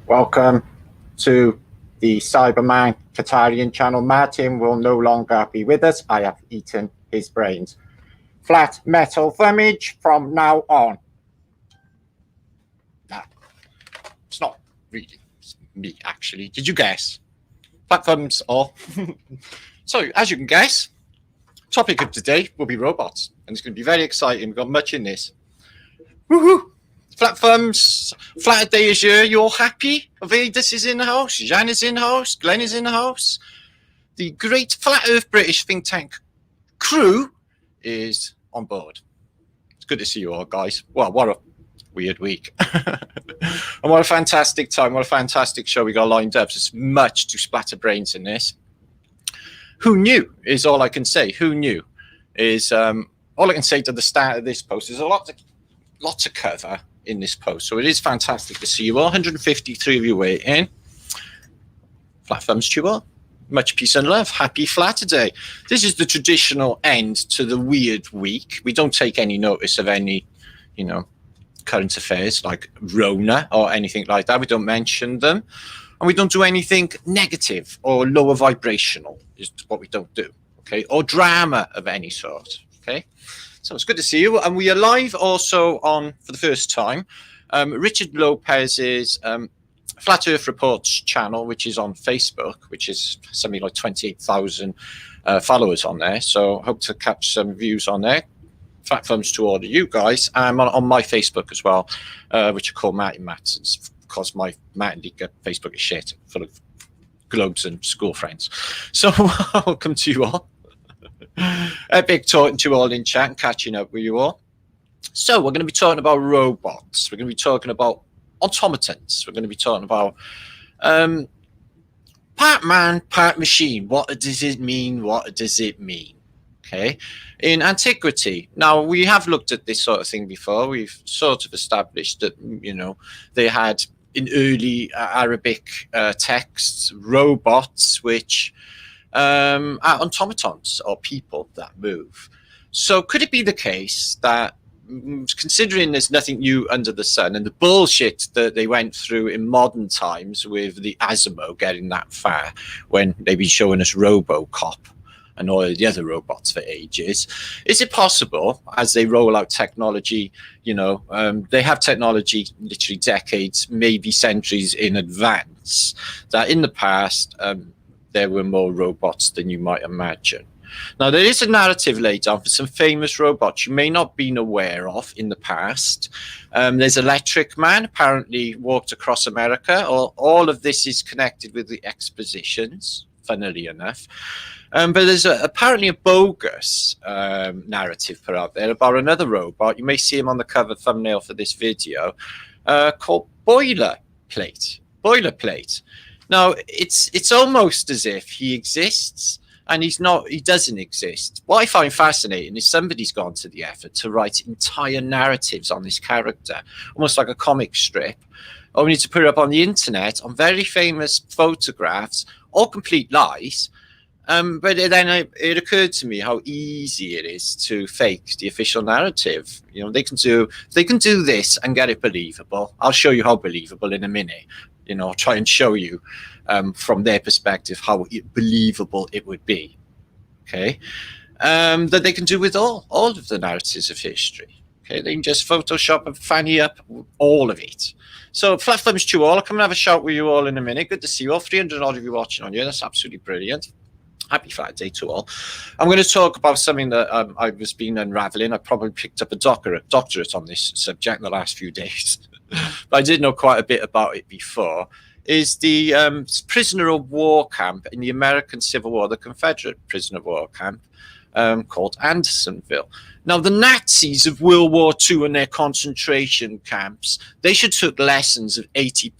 Welcome to the CyberMen Tartarian channel. Martin will no longer be with us. I have eaten his brains. Flat metal thumbage from now on. Nah, it's not really me, actually. Did you guess? Flat thumbs or... So, as you can guess, topic of today will be robots. And it's going to be very exciting. We've got much in this. Woohoo! Flat thumbs, Flatterday is here. You all happy? Avedis is in the house. Jan is in the house. Glenn is in the house. The great Flat Earth British think tank crew is on board. It's good to see you all, guys. Well, what a weird week. And what a fantastic time. What a fantastic show we got lined up. There's much to splatter brains in this. Who knew is all I can say. Who knew is all I can say to the start of this post. There's a lot to cover in this post, so it is fantastic to see you all. 153 of you waiting. Flat thumbs to you all. Much peace and love. Happy Flatterday. This is the traditional end to the weird week. We don't take any notice of any, current affairs like Rona or anything like that. We don't mention them, and we don't do anything negative or lower vibrational. Is what we don't do. Okay, or drama of any sort. Okay. So it's good to see you. And we are live also on, for the first time, Richard Lopez's Flat Earth Reports channel, which is on Facebook, which is something like 28,000 followers on there. So hope to catch some views on there. Flat thumbs to all of you guys. I'm on my Facebook as well, which I call Martin Mattons, because my Martin Liedtke Facebook is shit, full of globes and school friends. So welcome to you all. Epic talking to you all in chat and catching up with you all. So we're going to be talking about robots. We're going to be talking about automatons. We're going to be talking about part man, part machine. What does it mean? What does it mean? Okay. In antiquity, now we have looked at this sort of thing before. We've sort of established that, they had in early Arabic texts, robots, which are automatons or people that move. So could it be the case that, considering there's nothing new under the sun and the bullshit that they went through in modern times with the Asimo getting that far when they've been showing us RoboCop and all the other robots for ages, is it possible as they roll out technology, they have technology literally decades, maybe centuries in advance, that in the past, there were more robots than you might imagine. Now, there is a narrative laid down for some famous robots you may not have been aware of in the past. There's Electric Man, apparently walked across America. All of this is connected with the expositions, funnily enough. But there's apparently a bogus narrative put out there about another robot. You may see him on the cover thumbnail for this video, called Boilerplate. Now, it's almost as if he exists and he doesn't exist. What I find fascinating is somebody's gone to the effort to write entire narratives on this character, almost like a comic strip, only to put it up on the internet on very famous photographs, all complete lies. But then it occurred to me how easy it is to fake the official narrative. They can do this and get it believable. I'll show you how believable in a minute. I'll try and show you from their perspective how believable it would be. Okay, that they can do with all of the narratives of history. Okay, they can just Photoshop and fanny up all of it. So flat thumbs to you all. I'll come and have a shout with you all in a minute. Good to see you all. 300 odd of you watching on here. That's absolutely brilliant. Happy Flatterday to all. I'm going to talk about something that I've just been unraveling. I probably picked up a doctorate on this subject in the last few days. But I did know quite a bit about it before, is the prisoner of war camp in the American Civil War, the Confederate prisoner of war camp, called Andersonville. Now, the Nazis of World War II and their concentration camps, they should took lessons of 80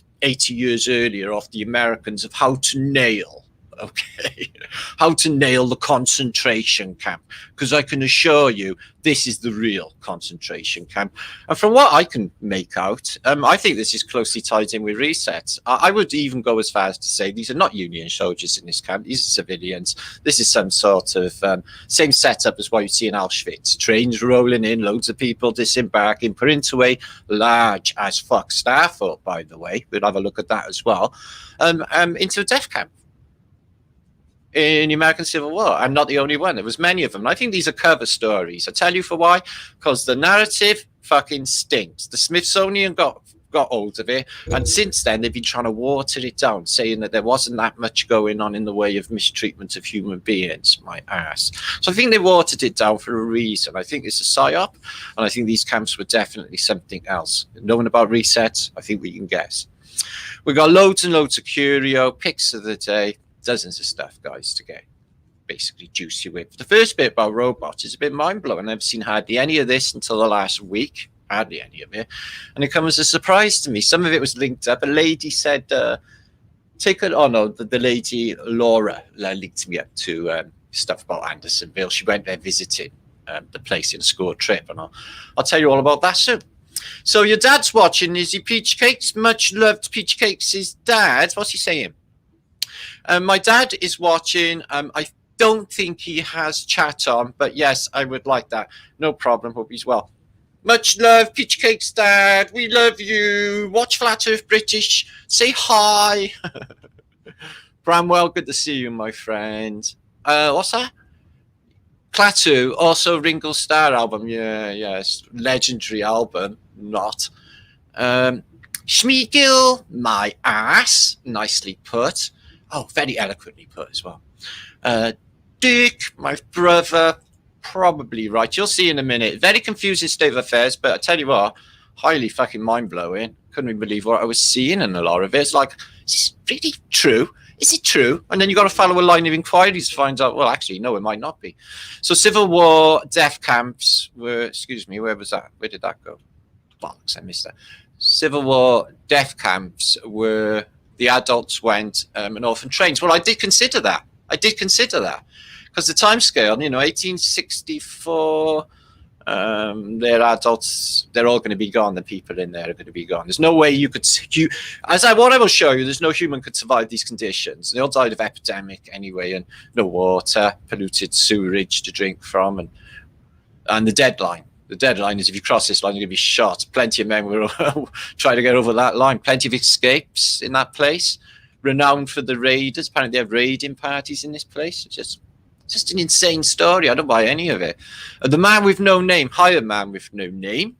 years earlier off the Americans of how to nail okay? How to nail the concentration camp, because I can assure you this is the real concentration camp. And from what I can make out, I think this is closely tied in with resets. I would even go as far as to say these are not Union soldiers in this camp. These are civilians. This is some sort of same setup as what you see in Auschwitz. Trains rolling in, loads of people disembarking, put into a large as fuck Starfort, by the way. We'll have a look at that as well, into a death camp. In the American Civil War. I'm not the only one. There was many of them. And I think these are cover stories. I tell you for why. Because the narrative fucking stinks. The Smithsonian got hold of it, and since then they've been trying to water it down, saying that there wasn't that much going on in the way of mistreatment of human beings. My ass. So I think they watered it down for a reason. I think it's a psyop, and I think these camps were definitely something else. Knowing about resets, I think we can guess. We got loads and loads of curio picks of the day. Dozens of stuff, guys, to get basically juicy with. The first bit about robots is a bit mind-blowing. I've never seen hardly any of this until the last week. Hardly any of it. And it comes as a surprise to me. Some of it was linked up. A lady said, take it on. Oh, the lady, Laura, linked me up to stuff about Andersonville. She went there visiting the place in a school trip. And I'll tell you all about that soon. So your dad's watching. Is he Peach Cakes? Much loved Peach Cakes' his dad. What's he saying? My dad is watching. I don't think he has chat on, but yes, I would like that. No problem. Hope he's well. Much love, Peach Cakes Dad. We love you. Watch Flat Earth British. Say hi. Bramwell, good to see you, my friend. What's that? Klaatu, also Ringo Starr album. Yeah, yes. Legendary album. Not. Schmeagol, my ass. Nicely put. Oh, very eloquently put as well. Dick, my brother, probably right. You'll see in a minute. Very confusing state of affairs, but I tell you what, highly fucking mind-blowing. Couldn't even believe what I was seeing in a lot of it. It's like, is this really true? Is it true? And then you got to follow a line of inquiries to find out, well, actually, no, it might not be. So Civil War death camps were, excuse me, where was that? Where did that go? Bollocks, I missed that. Civil War death camps were... The adults went and orphan trains. Well, I did consider that. Because the time scale, 1864, they're adults, they're all going to be gone. The people in there are going to be gone. There's no way you could, what I will show you, there's no human could survive these conditions. They all died of epidemic anyway, and no water, polluted sewerage to drink from, and the deadline. The deadline is if you cross this line, you're going to be shot. Plenty of men were trying to get over that line. Plenty of escapes in that place. Renowned for the raiders. Apparently they have raiding parties in this place. It's just an insane story. I don't buy any of it. The man with no name, hired man with no name.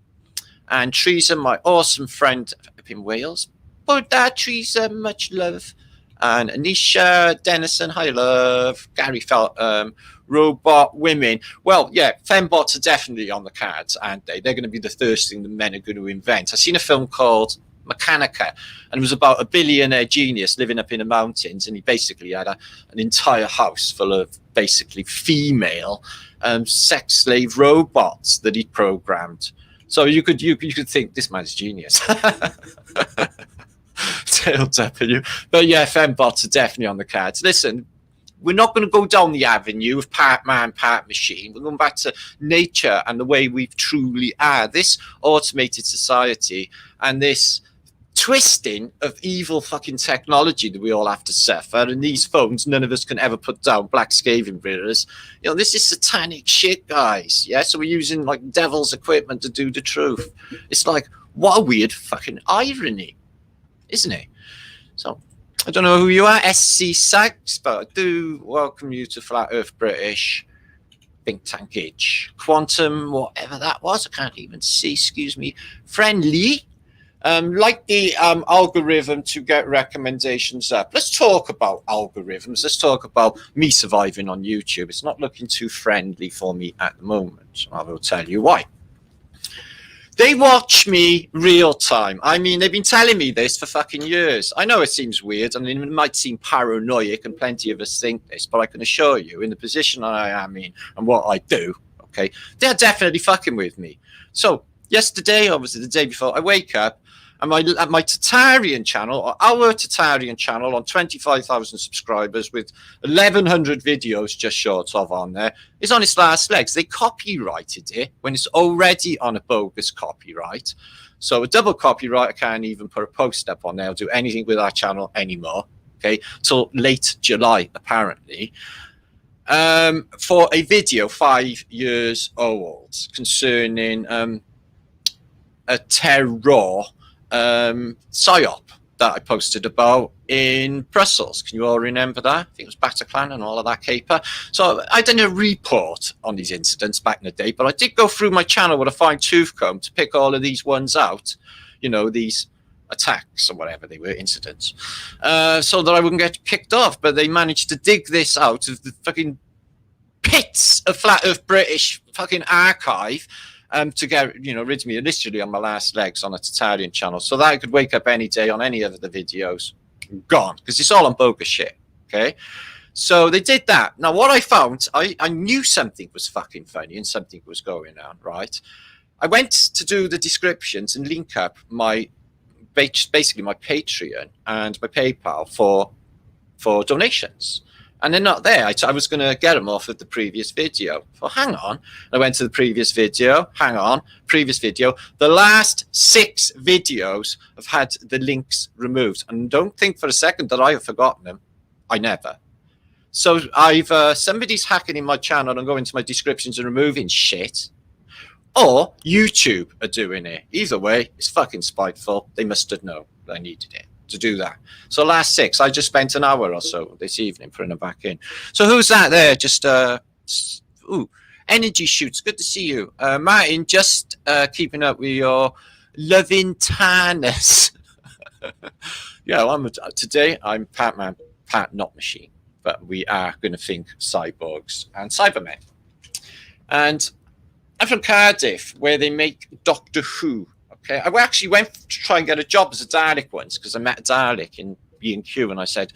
And Teresa, my awesome friend up in Wales. Oh, Dad, Teresa, much love. And Anisha, Dennison, hi, love. Gary felt robot women. Well, yeah, fembots are definitely on the cards, aren't they? They're going to be the first thing the men are going to invent. I've seen a film called Mechanica, and it was about a billionaire genius living up in the mountains, and he basically had an entire house full of basically female sex slave robots that he programmed. So you could think this man's genius. Tailed up at you. But yeah, fembots are definitely on the cards. Listen, we're not going to go down the avenue of part man, part machine. We're going back to nature and the way we truly are. This automated society and this twisting of evil fucking technology that we all have to suffer. And these phones, none of us can ever put down, black scathing mirrors. This is satanic shit, guys. Yeah, so we're using like devil's equipment to do the truth. It's like, what a weird fucking irony, isn't it? So I don't know who you are, SC Sykes, but I do welcome you to Flat Earth British, Think Tankage, Quantum, whatever that was. I can't even see, excuse me. Friendly. Like the algorithm to get recommendations up. Let's talk about algorithms. Let's talk about me surviving on YouTube. It's not looking too friendly for me at the moment. I will tell you why. They watch me real time. I mean, they've been telling me this for fucking years. I know it seems weird. I mean, it might seem paranoid, and plenty of us think this, but I can assure you, in the position I am in and what I do, okay, they're definitely fucking with me. So yesterday, obviously the day before, I wake up And my Tartarian channel, or our Tartarian channel on 25,000 subscribers with 1,100 videos just short of on there, is on its last legs. They copyrighted it when it's already on a bogus copyright. So a double copyright, I can't even put a post up on there or do anything with our channel anymore, okay, till late July, apparently, for a video 5 years old concerning a terror psyop that I posted about in Brussels. Can you all remember that? I think it was Bataclan and all of that caper. So I did a report on these incidents back in the day, but I did go through my channel with a fine tooth comb to pick all of these ones out, you know, these attacks or whatever they were, incidents, so that I wouldn't get kicked off. But they managed to dig this out of the fucking pits of flat earth British fucking archive, to get, you know, rid of me literally on my last legs on a Tartarian channel, so that I could wake up any day on any of the videos gone, because it's all on bogus shit. Okay, so they did that. Now what I found, I knew something was fucking funny and something was going on, right? I went to do the descriptions and link up my, basically my Patreon and my PayPal for donations, and they're not there. I was going to get them off of the previous video. Well, hang on. I went to the previous video. Hang on. Previous video. The last 6 videos have had the links removed. And don't think for a second that I have forgotten them. I never. So either somebody's hacking in my channel and going to my descriptions and removing shit, or YouTube are doing it. Either way, it's fucking spiteful. They must have known I needed it to do that. So last 6, I just spent an hour or so this evening putting them back in. So who's that there? Just ooh, energy shoots. Good to see you, Martin. Just keeping up with your loving tarness. Yeah, today I'm Pat not machine, but we are going to think cyborgs and CyberMen. And I'm from Cardiff, where they make Doctor Who. Okay, I actually went to try and get a job as a Dalek once, because I met a Dalek in B&Q, and I said,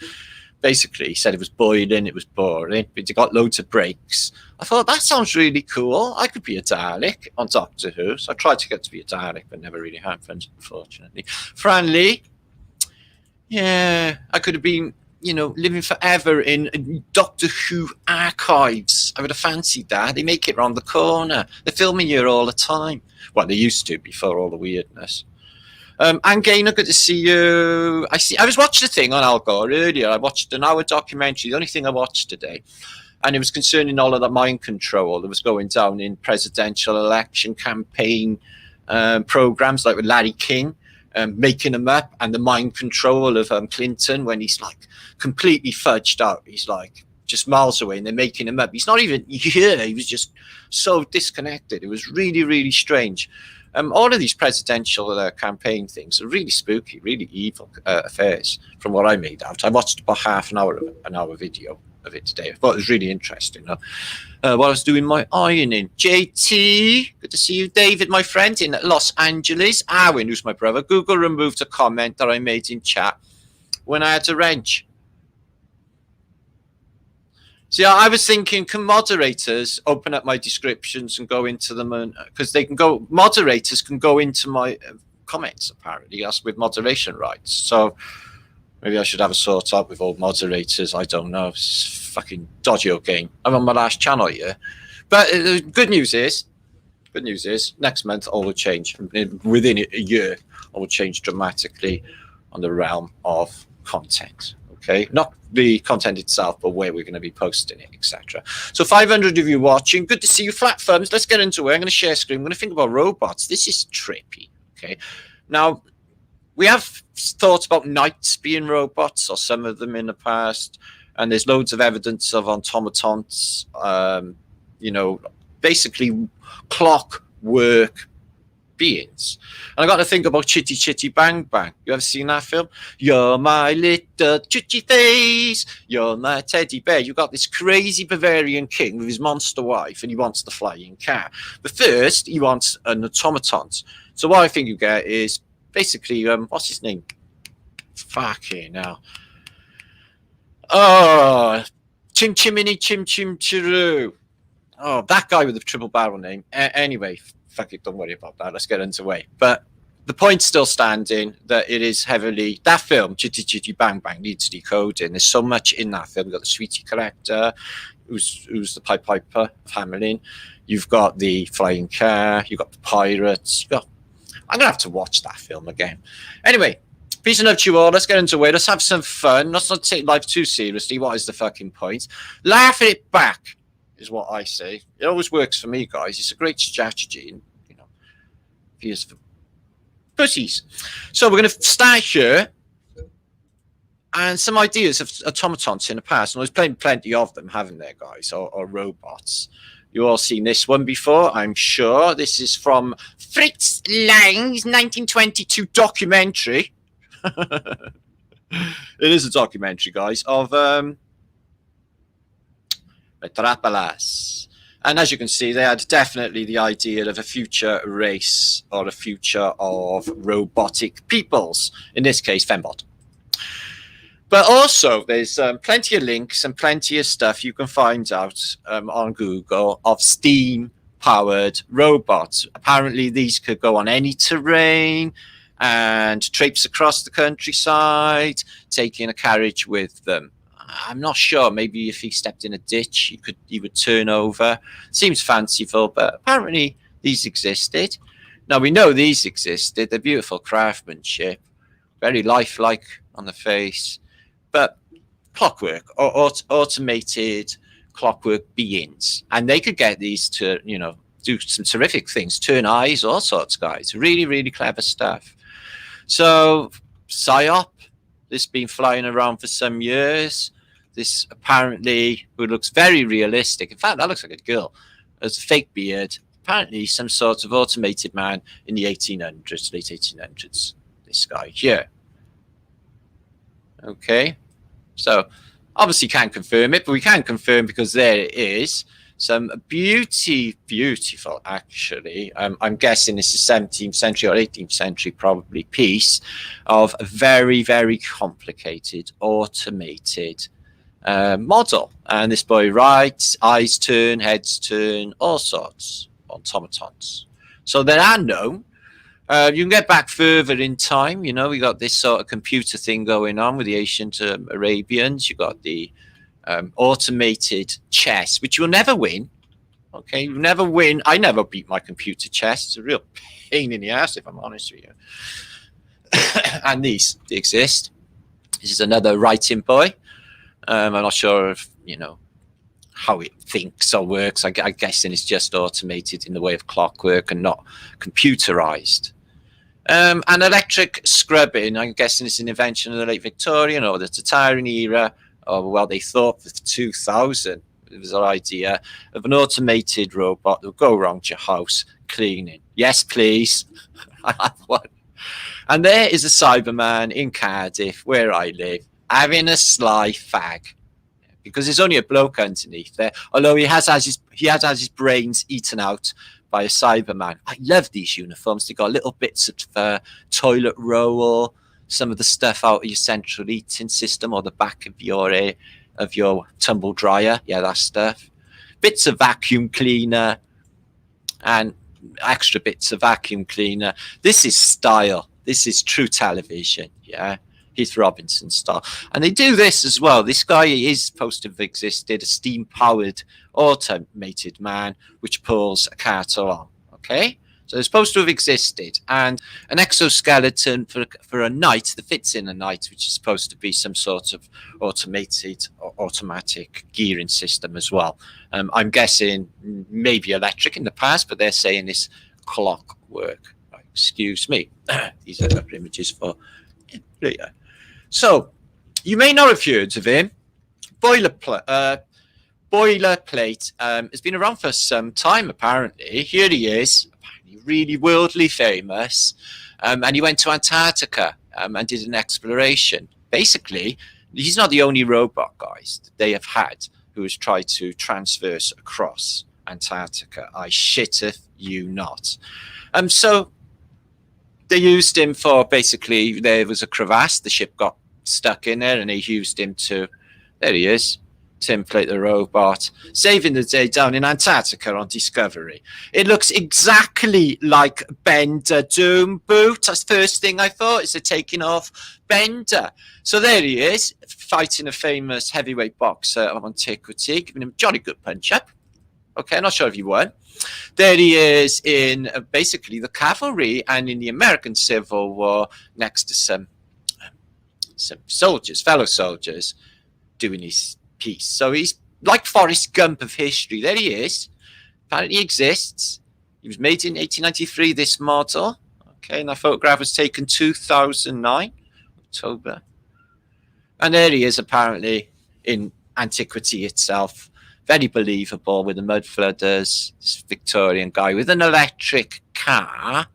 basically, he said it was boiling, it was boring, but he got loads of breaks. I thought, that sounds really cool. I could be a Dalek on Doctor Who. So I tried to get to be a Dalek, but never really happened, unfortunately. Franly, yeah, I could have been, you know, living forever in Doctor Who archives. I would have fancied that. They make it around the corner. They're filming here all the time. Well, they used to before all the weirdness. And Gaynor, good to see you. I was watching a thing on Al Gore earlier. I watched an hour documentary, the only thing I watched today. And it was concerning all of the mind control that was going down in presidential election campaign programs, like with Larry King, making them up, and the mind control of Clinton when he's like completely fudged out. He's like just miles away and they're making him up. He's not even here. He was just so disconnected. It was really, really strange. All of these presidential campaign things are really spooky, really evil affairs from what I made out. I watched about half an hour video of it today. I thought it was really interesting. While I was doing my ironing. JT, good to see you. David, my friend in Los Angeles. Arwin, who's my brother. Google removed a comment that I made in chat when I had to wrench. See, I was thinking, can moderators open up my descriptions and go into them? Because they can go, moderators can go into my comments, apparently, that's with moderation rights. So maybe I should have a sort out with all moderators. I don't know. It's fucking dodgy old game. I'm on my last channel here. But good news is, next month all will change. Within a year, all will change dramatically on the realm of content. Okay, not the content itself, but where we're going to be posting it, etc. So 500 of you watching. Good to see you, flat firms. Let's get into it. I'm going to share screen. I'm going to think about robots. This is trippy. Okay, now we have thought about knights being robots, or some of them in the past, and there's loads of evidence of automatons. You know, basically clockwork beings. And I got to think about Chitty Chitty Bang Bang. You ever seen that film? You're my little chitty face, you're my teddy bear. You got this crazy Bavarian king with his monster wife, and he wants the flying car. But first, he wants an automaton. So what I think you get is basically, what's his name? Fucking hell. Oh, Chim Chimini Chim Chim Chiru. Oh, that guy with the triple barrel name. Anyway, fuck it, don't worry about that. Let's get into it. But the point's still standing that it is heavily, that film, Chitty Chitty Bang Bang, needs decoding. There's so much in that film. You've got the Sweetie character, who's the Pied Piper of Hamelin. You've got the flying car. You've got the pirates. I'm going to have to watch that film again. Anyway, peace and love to you all. Let's get into it. Let's have some fun. Let's not take life too seriously. What is the fucking point? Laugh it back is what I say. It always works for me, guys. It's a great strategy. And, you know, here's for pussies. So we're going to start here. And some ideas of automatons in the past. And there's plenty of them, haven't there, guys? Or robots. You all seen this one before, I'm sure. This is from Fritz Lang's 1922 documentary. It is a documentary, guys, of Metropolis. And as you can see, they had definitely the idea of a future race or a future of robotic peoples. In this case, Fembot. But also, there's plenty of links and plenty of stuff you can find out on Google of steam-powered robots. Apparently, these could go on any terrain and traipse across the countryside, taking a carriage with them. I'm not sure. Maybe if he stepped in a ditch, he would turn over. Seems fanciful, but apparently these existed. Now, we know these existed. They're beautiful craftsmanship, very lifelike on the face. But clockwork or automated clockwork beings, and they could get these to, you know, do some terrific things, turn eyes, all sorts, guys. Really, really clever stuff. So, PSYOP, this has been flying around for some years. This apparently, who looks very realistic. In fact, that looks like a girl. There's a fake beard. Apparently, some sort of automated man in the 1800s, late 1800s. This guy here. Okay, so obviously can't confirm it, but we can confirm because there it is. Some beautiful, actually. I'm guessing this is 17th century or 18th century, probably, piece of a very, very complicated automated model. And this boy writes, eyes turn, heads turn, all sorts, automatons. So there are known. You can get back further in time. You know, we got this sort of computer thing going on with the ancient Arabians. You got the automated chess, which you'll never win. Okay, you never win. I never beat my computer chess. It's a real pain in the ass, if I'm honest with you. And they exist. This is another writing boy. I'm not sure if, you know, how it thinks or works. I guess it's just automated in the way of clockwork and not computerized. An electric scrubbing, I'm guessing it's an invention of the late Victorian or the Tartarian era, or, well, they thought for 2000, it was an idea of an automated robot that would go around your house cleaning. Yes, please. I have one. And there is a Cyberman in Cardiff, where I live, having a sly fag. Because there's only a bloke underneath there, although he has had his brains eaten out by a Cyberman. I love these uniforms. They got little bits of toilet roll, some of the stuff out of your central heating system or the back of your tumble dryer. Yeah, that stuff. Bits of vacuum cleaner and extra bits of vacuum cleaner. This is style. This is true television. Yeah. Heath Robinson style. And they do this as well. This guy is supposed to have existed, a steam-powered automated man which pulls a cart along. Okay? So they're supposed to have existed. And an exoskeleton for a knight that fits in a knight, which is supposed to be some sort of automated or automatic gearing system as well. I'm guessing maybe electric in the past, but they're saying it's clockwork. Excuse me. These are other images for later. So, you may not have heard of him. Boilerplate has been around for some time, apparently. Here he is, apparently really worldly famous. And he went to Antarctica and did an exploration. Basically, he's not the only robot, guys, that they have had who has tried to transverse across Antarctica. I shitteth you not. So, they used him for basically, there was a crevasse, the ship got stuck in there, and they used him to, there he is, template the robot, saving the day down in Antarctica on Discovery. It looks exactly like Bender Doom Boot. That's the first thing I thought, is they're taking off Bender. So there he is, fighting a famous heavyweight boxer of antiquity, giving him a jolly good punch-up. Okay, I'm not sure if he won. There he is in basically the cavalry and in the American Civil War, next to some soldiers, fellow soldiers, doing his piece. So he's like Forrest Gump of history. There he is. Apparently he exists. He was made in 1893, this model. Okay, and that photograph was taken 2009, October. And there he is, apparently, in antiquity itself. Very believable, with the mud flooders, this Victorian guy with an electric car,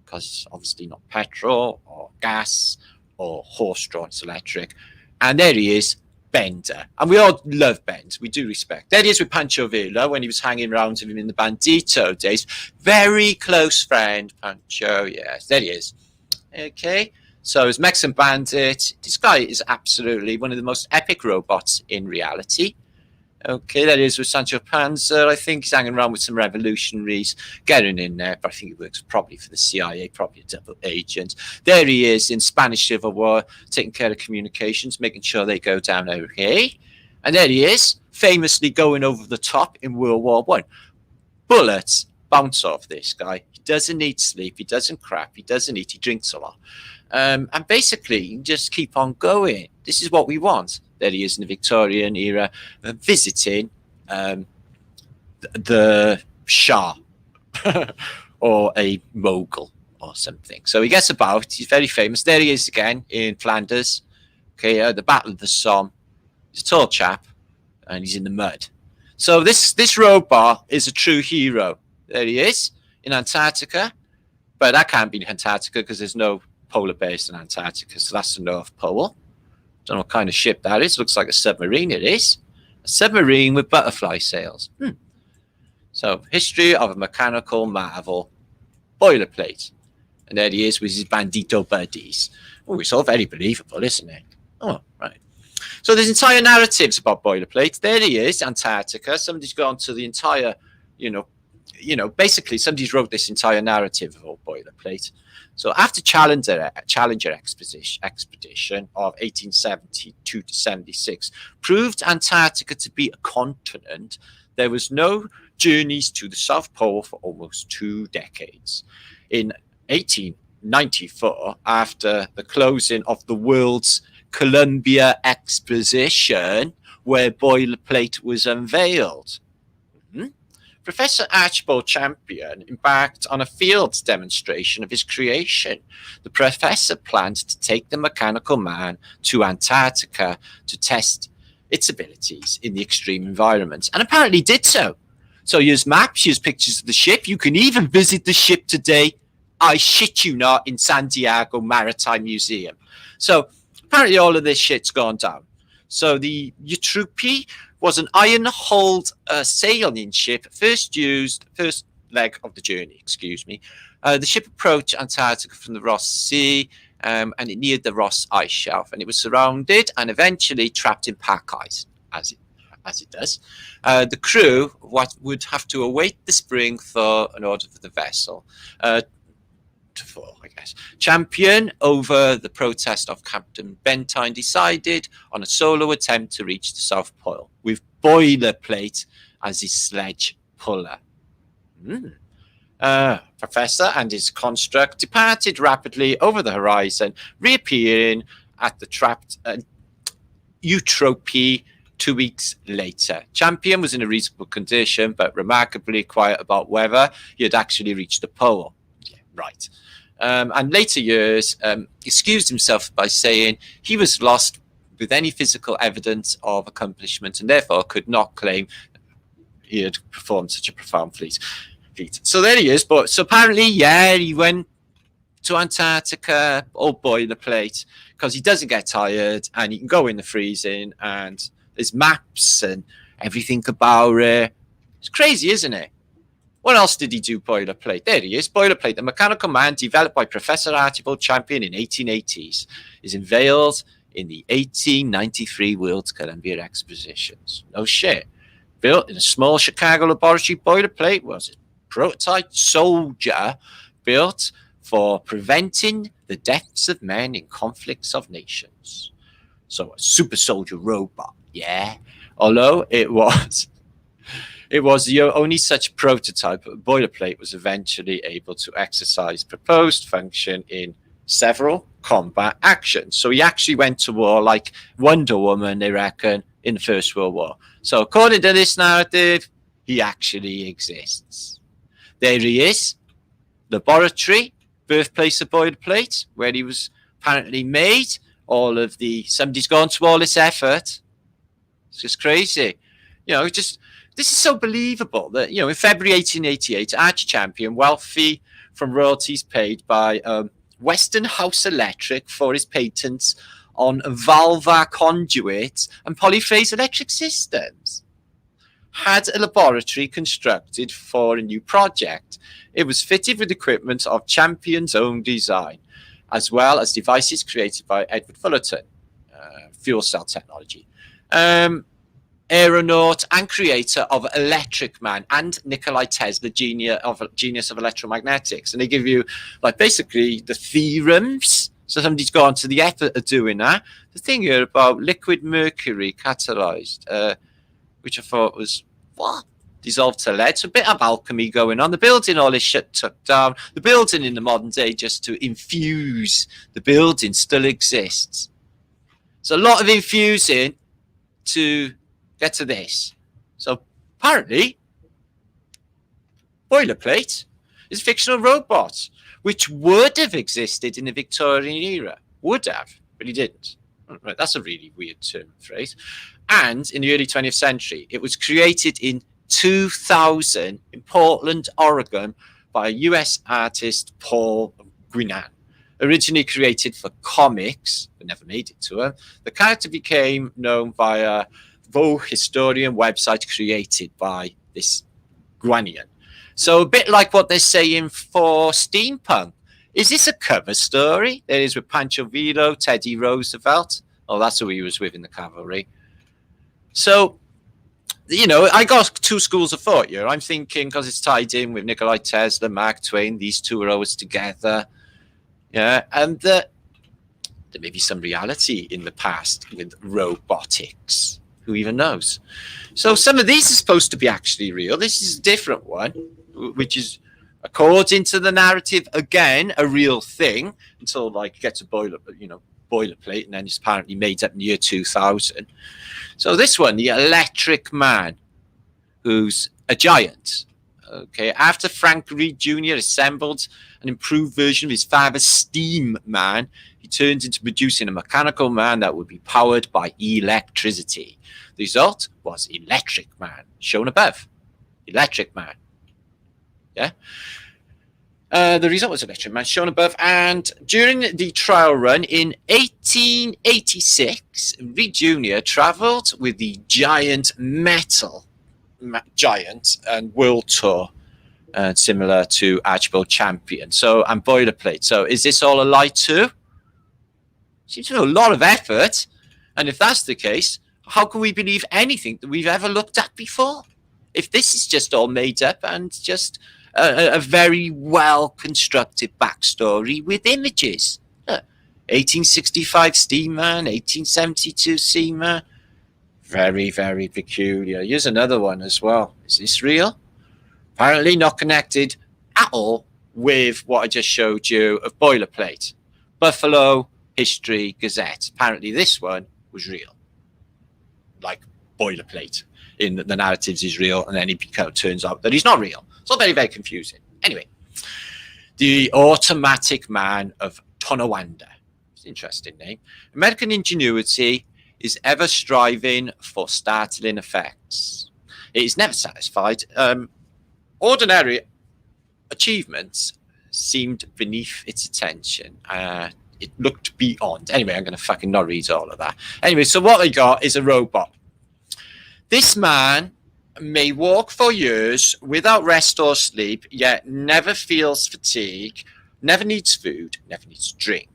because it's obviously not petrol or gas or horse-drawn, it's electric. And there he is, Bender. And we all love Bender. We do respect. There he is with Pancho Villa when he was hanging around with him in the Bandito days. Very close friend, Pancho. Yes, there he is. Okay. So as Mexican Bandit, this guy is absolutely one of the most epic robots in reality. Okay, that is with Sancho Panza. I think he's hanging around with some revolutionaries, getting in there, but I think he works probably for the CIA, probably a double agent. There he is in Spanish Civil War, taking care of communications, making sure they go down okay. And there he is, famously going over the top in World War I. Bullets bounce off this guy. He doesn't need sleep, he doesn't crap, he doesn't eat, he drinks a lot. And basically, you can just keep on going. This is what we want. There he is in the Victorian era, visiting the Shah or a mogul or something. So he gets about. He's very famous. There he is again in Flanders. Okay, the Battle of the Somme. He's a tall chap, and he's in the mud. So this robot is a true hero. There he is in Antarctica, but that can't be Antarctica because there's no polar bears in Antarctica. So that's the North Pole. Don't know what kind of ship that is. Looks like a submarine. It is a submarine with butterfly sails. So, history of a mechanical marvel, boilerplate, and there he is with his bandito buddies. Oh, it's all very believable, isn't it? Oh, right. So there's entire narratives about boilerplate. There he is, Antarctica. Somebody's gone to the entire, basically somebody's wrote this entire narrative of all boilerplate. So after Challenger expedition of 1872 to 76 proved Antarctica to be a continent, there was no journeys to the South Pole for almost 2 decades. In 1894, after the closing of the World's Columbia Exposition, where boilerplate was unveiled, Professor Archibald Champion embarked on a field demonstration of his creation. The professor planned to take the mechanical man to Antarctica to test its abilities in the extreme environments, and apparently did so. So here's maps, here's pictures of the ship. You can even visit the ship today, I shit you not, in San Diego Maritime Museum. So apparently all of this shit's gone down. So the Utrupi was an iron-hulled sailing ship, first leg of the journey, The ship approached Antarctica from the Ross Sea, and it neared the Ross ice shelf, and it was surrounded and eventually trapped in pack ice, as it does. The crew would have to await the spring thaw in order for the vessel to fall, I guess. Champion, over the protest of Captain Bentine, decided on a solo attempt to reach the South Pole with boilerplate as his sledge puller. Professor and his construct departed rapidly over the horizon, reappearing at the trapped Utropy 2 weeks later. Champion was in a reasonable condition, but remarkably quiet about whether he had actually reached the pole. Yeah, right. And later years excused himself by saying he was lost with any physical evidence of accomplishment and therefore could not claim he had performed such a profound feat. So there he is. But so apparently, yeah, he went to Antarctica, all boilerplate, because he doesn't get tired and he can go in the freezing and there's maps and everything about it. It's crazy, isn't it? What else did he do, boilerplate? There he is, boilerplate, the mechanical man developed by Professor Archibald Champion in 1880s, is unveiled in the 1893 World's Columbia Expositions. No shit. Built in a small Chicago laboratory boilerplate was a prototype soldier built for preventing the deaths of men in conflicts of nations. So a super soldier robot, yeah. Although it was the only such prototype, boilerplate was eventually able to exercise proposed function in several combat actions. So he actually went to war like Wonder Woman, they reckon, in the First World War. So according to this narrative, he actually exists. There he is, laboratory, birthplace of boilerplate, where he was apparently made. Somebody's gone to all this effort. It's just crazy. This is so believable that, in February 1888, arch champion, wealthy from royalties paid by Westinghouse Electric for his patents on valvar conduits and polyphase electric systems, had a laboratory constructed for a new project. It was fitted with equipment of Champion's own design, as well as devices created by Edward Fullerton, fuel cell technology, aeronaut and creator of Electric Man, and Nikola Tesla, genius of electromagnetics. And they give you basically the theorems. So somebody's gone to the effort of doing that. The thing here about liquid mercury catalyzed, which I thought was, what? Dissolved to lead. So a bit of alchemy going on. The building, all this shit took down. The building in the modern day, just to infuse the building, still exists. So a lot of infusing to get to this. So apparently, boilerplate is a fictional robot, which would have existed in the Victorian era. Would have, but he didn't. Right, that's a really weird term phrase. And in the early 20th century, it was created in 2000 in Portland, Oregon, by a US artist, Paul Guinan. Originally created for comics, but never made it to him, the character became known via a Vogue historian website created by this Guinan. So a bit like what they're saying for steampunk. Is this a cover story? There is with Pancho Villa, Teddy Roosevelt. Oh, that's who he was with in the cavalry. So, I got two schools of thought here. I'm thinking, because it's tied in with Nikola Tesla, Mark Twain, these two are always together. Yeah, and there may be some reality in the past with robotics. Who even knows? So some of these are supposed to be actually real. This is a different one, which is, according to the narrative, again, a real thing until it gets a boilerplate, and then it's apparently made up in the year 2000. So this one, the Electric Man, who's a giant. Okay, after Frank Reed Jr. assembled an improved version of his father's Steam Man, he turned into producing a mechanical man that would be powered by electricity. The result was Electric Man, shown above. Electric Man. Yeah. The result was Electric Man, shown above. And during the trial run in 1886, Reed Jr. traveled with the Giant and World Tour, similar to Archibald Champion. So, and boilerplate. So, is this all a lie too? Seems to be a lot of effort. And if that's the case, how can we believe anything that we've ever looked at before? If this is just all made up and just a very well constructed backstory with images. 1865 Steamer, 1872 Seamer. Very, very peculiar. Here's another one as well. Is this real? Apparently not connected at all with what I just showed you of boilerplate. Buffalo History Gazette. Apparently this one was real. Like boilerplate in the narratives is real, and then it turns out that he's not real. It's all very, very confusing. Anyway, the Automatic Man of Tonawanda. It's an interesting name. American ingenuity is ever striving for startling effects. It is never satisfied. Ordinary achievements seemed beneath its attention. It looked beyond. Anyway, I'm going to fucking not read all of that. Anyway, so what we got is a robot. This man may walk for years without rest or sleep, yet never feels fatigue, never needs food, never needs drink.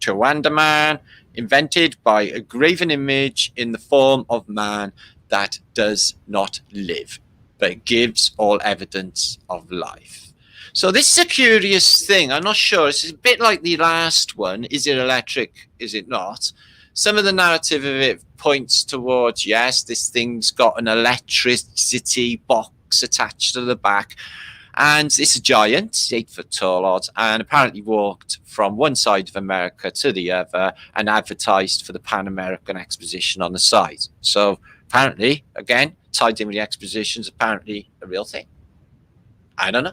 Towanda Man invented by a graven image in the form of man that does not live, but gives all evidence of life. So this is a curious thing. I'm not sure. It's a bit like the last one. Is it electric? Is it not? Some of the narrative of it points towards, yes, this thing's got an electricity box attached to the back. And it's a giant, 8-foot tall odd, and apparently walked from one side of America to the other and advertised for the Pan American Exposition on the side. So apparently, again, tied in with the expositions, apparently a real thing. I don't know.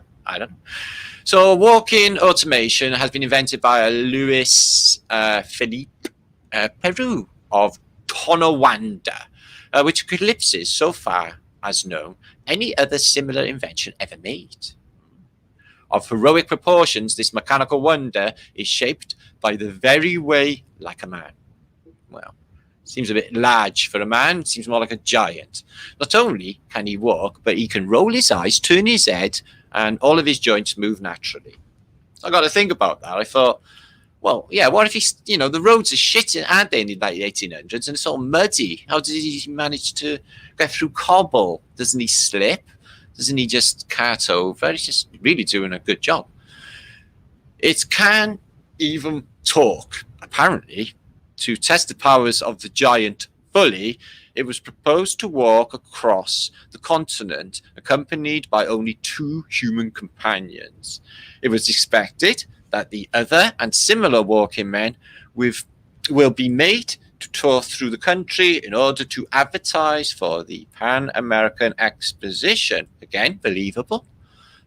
So walk-in automation has been invented by Louis Philippe Peru of Tonawanda, which eclipses, so far as known, any other similar invention ever made. Of heroic proportions, this mechanical wonder is shaped by the very way like a man. Well, seems a bit large for a man, seems more like a giant. Not only can he walk, but he can roll his eyes, turn his head, and all of his joints move naturally. I got to think about that. I thought, well, yeah, what if he's, the roads are shit, aren't they, in the 1800s, and it's all muddy. How does he manage to get through cobble? Doesn't he slip? Doesn't he just cart over? He's just really doing a good job. It can even talk. Apparently, to test the powers of the giant fully, it was proposed to walk across the continent accompanied by only 2 human companions. It was expected that the other and similar walking men will be made to tour through the country in order to advertise for the Pan American Exposition. Again, believable.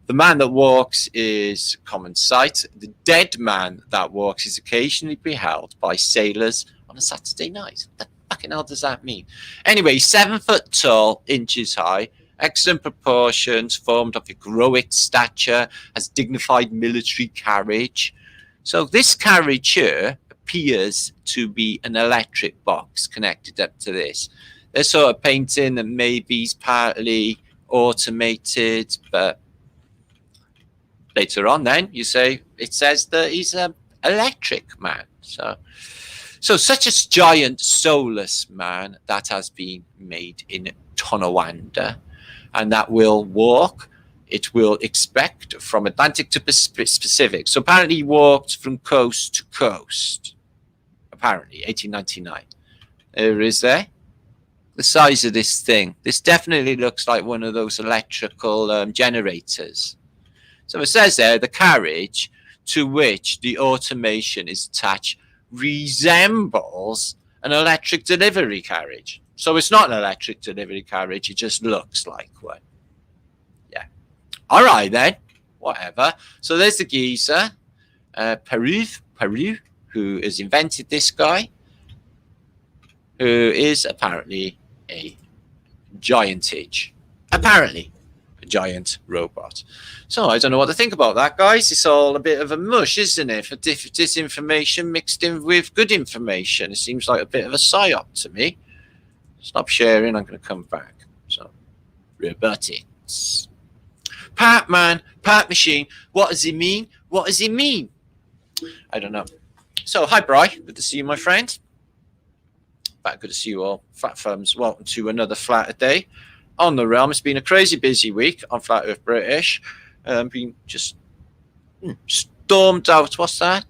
The man that walks is a common sight. The dead man that walks is occasionally beheld by sailors on a Saturday night. What the fucking hell does that mean? Anyway, 7 foot tall, inches high, excellent proportions, formed of heroic stature, has dignified military carriage. So this carriage here appears to be an electric box connected up to this. They're sort of painting that maybe he's partly automated, but later on then you say it says that he's an electric man. So such a giant soulless man that has been made in Tonawanda, and that will walk, it will expect from Atlantic to Pacific. So apparently he walked from coast to coast. Apparently, 1899. There is there. The size of this thing. This definitely looks like one of those electrical generators. So it says there, the carriage to which the automation is attached resembles an electric delivery carriage. So it's not an electric delivery carriage, it just looks like one. Yeah. All right then, whatever. So there's the geezer, Peru, who has invented this guy, who is apparently a giantage. Apparently a giant robot. So I don't know what to think about that, guys. It's all a bit of a mush, isn't it? For disinformation mixed in with good information. It seems like a bit of a psyop to me. Stop sharing, I'm going to come back. So, robotics. Part man, part machine. What does it mean? What does it mean? I don't know. So, hi, Bri. Good to see you, my friend. Back, good to see you all. Flat Thumbs, welcome to another Flatterday on the realm. It's been a crazy busy week on Flat Earth British. Been just stormed out. What's that?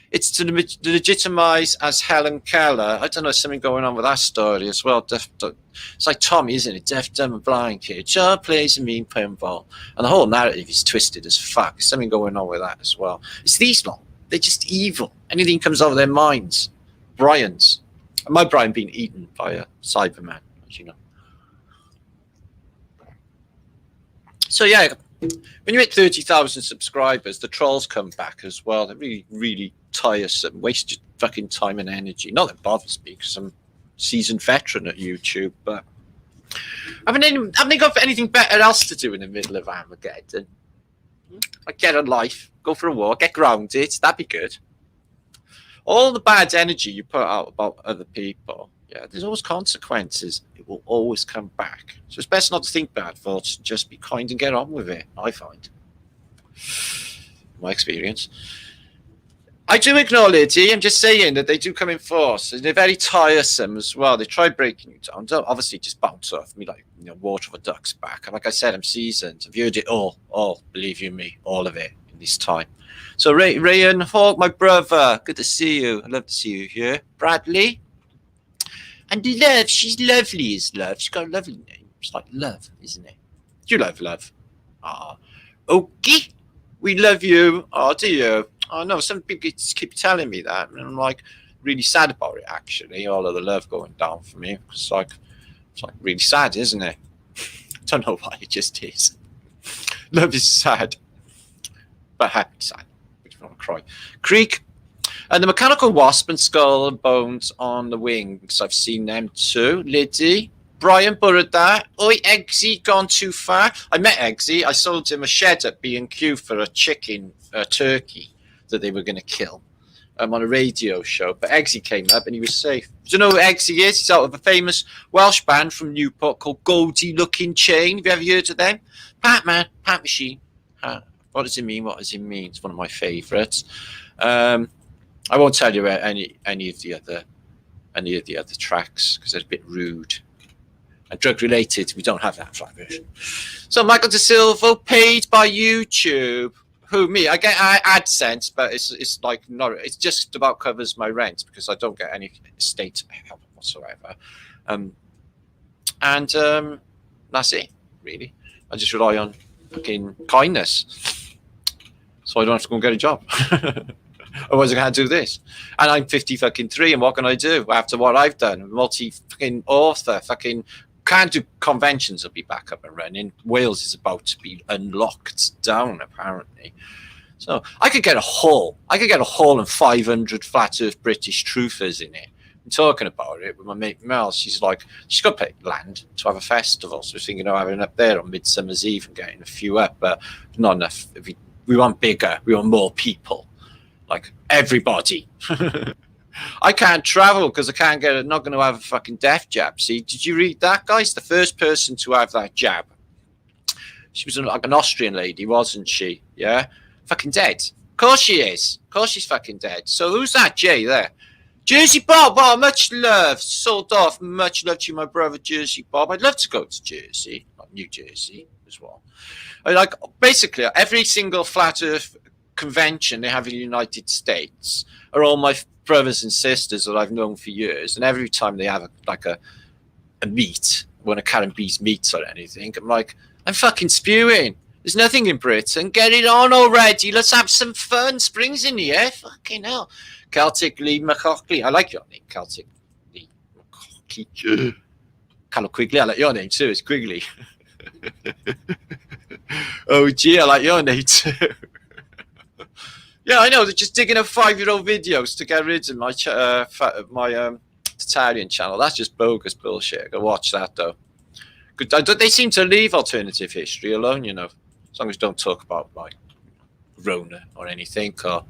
It's to legitimize as Helen Keller. I don't know, something going on with that story as well. It's like Tommy, isn't it? Deaf, dumb, and blind kid. Sure plays a mean pinball. And the whole narrative is twisted as fuck. There's something going on with that as well. It's these lot. They're just evil. Anything comes out of their minds. Brian's. And my Brian being eaten by a CyberMen, as you know. So yeah, when you hit 30,000 subscribers, the trolls come back as well. They're really, really tiresome, waste your fucking time and energy. Not that it bothers me because I'm a seasoned veteran at YouTube, but haven't they got anything better else to do in the middle of Armageddon? Like get a life, go for a walk, get grounded. That'd be good. All the bad energy you put out about other people, yeah, there's always consequences. It will always come back. So it's best not to think bad thoughts. Just be kind and get on with it, I find. My experience. I do acknowledge, I'm just saying that they do come in force. And they're very tiresome as well. They try breaking you down. Don't obviously just bounce off me like, you know, water of a duck's back. And like I said, I'm seasoned. I've heard it all, believe you me, all of it in this time. So Rayan Hawk, my brother, good to see you. I love to see you here. Bradley. And Love, she's lovely as Love. She's got a lovely name. It's like Love, isn't it? You love Love. Ah. Okay. We love you. Oh, do you? Oh, no, some people keep telling me that. And I'm like really sad about it, actually. All of the love going down for me. It's like really sad, isn't it? I don't know why, it just is. Love is sad. But happy sad. Makes me want to cry. Creek. And the mechanical wasp and skull and bones on the wings. I've seen them too. Liddy. Brian borrowed that. Oi, Eggsy, gone too far. I met Eggsy. I sold him a shed at B&Q for a turkey that they were going to kill on a radio show. But Eggsy came up and he was safe. Do you know who Eggsy is? He's out of a famous Welsh band from Newport called Goldie Looking Chain. Have you ever heard of them? Pat Machine. What does it mean? What does it mean? It's one of my favourites. I won't tell you any of the other tracks because they're a bit rude. And drug related, we don't have that flat version. So Michael De Silva, paid by YouTube. Who, me? I get AdSense, but it's like not. It's just about covers my rent because I don't get any state help whatsoever. And that's it, really. I just rely on fucking kindness, so I don't have to go and get a job. Otherwise, I can't do this. And I'm 53, and what can I do after what I've done? Multi-fucking author, fucking can't do conventions. Will be back up and running. Wales is about to be unlocked down, apparently. So I could get a hall. And 500 flat Earth British truthers in it. I'm talking about it with my mate Mel. She's got to pay land to have a festival. So we're thinking of having it up there on Midsummer's Eve and getting a few up, but not enough. We want bigger. We want more people. Like everybody. I can't travel because not going to have a fucking death jab. See, did you read that, guys? The first person to have that jab. She was like an Austrian lady, wasn't she? Yeah. Fucking dead. Of course she is. Of course she's fucking dead. So who's that Jay there? Jersey Bob. Oh, much love. Sold off. Much love to my brother, Jersey Bob. I'd love to go to Jersey. Like New Jersey as well. Basically, every single flat Earth convention they have in the United States are all my brothers and sisters that I've known for years, and every time they have a meet, one of Karen B's meets or anything, I'm fucking spewing. There's nothing in Britain. Get it on already. Let's have some fun. Spring's in the air. Fucking hell. Celtic Lee McCockley. I like your name, Celtic Lee McCockley. Callum Quigley. I like your name too. It's Quigley. Oh gee, I like your name too. Yeah, I know. They're just digging up 5-year-old videos to get rid of my Tartarian channel. That's just bogus bullshit. Go watch that though. They seem to leave alternative history alone, you know, as long as you don't talk about like Rona or anything, or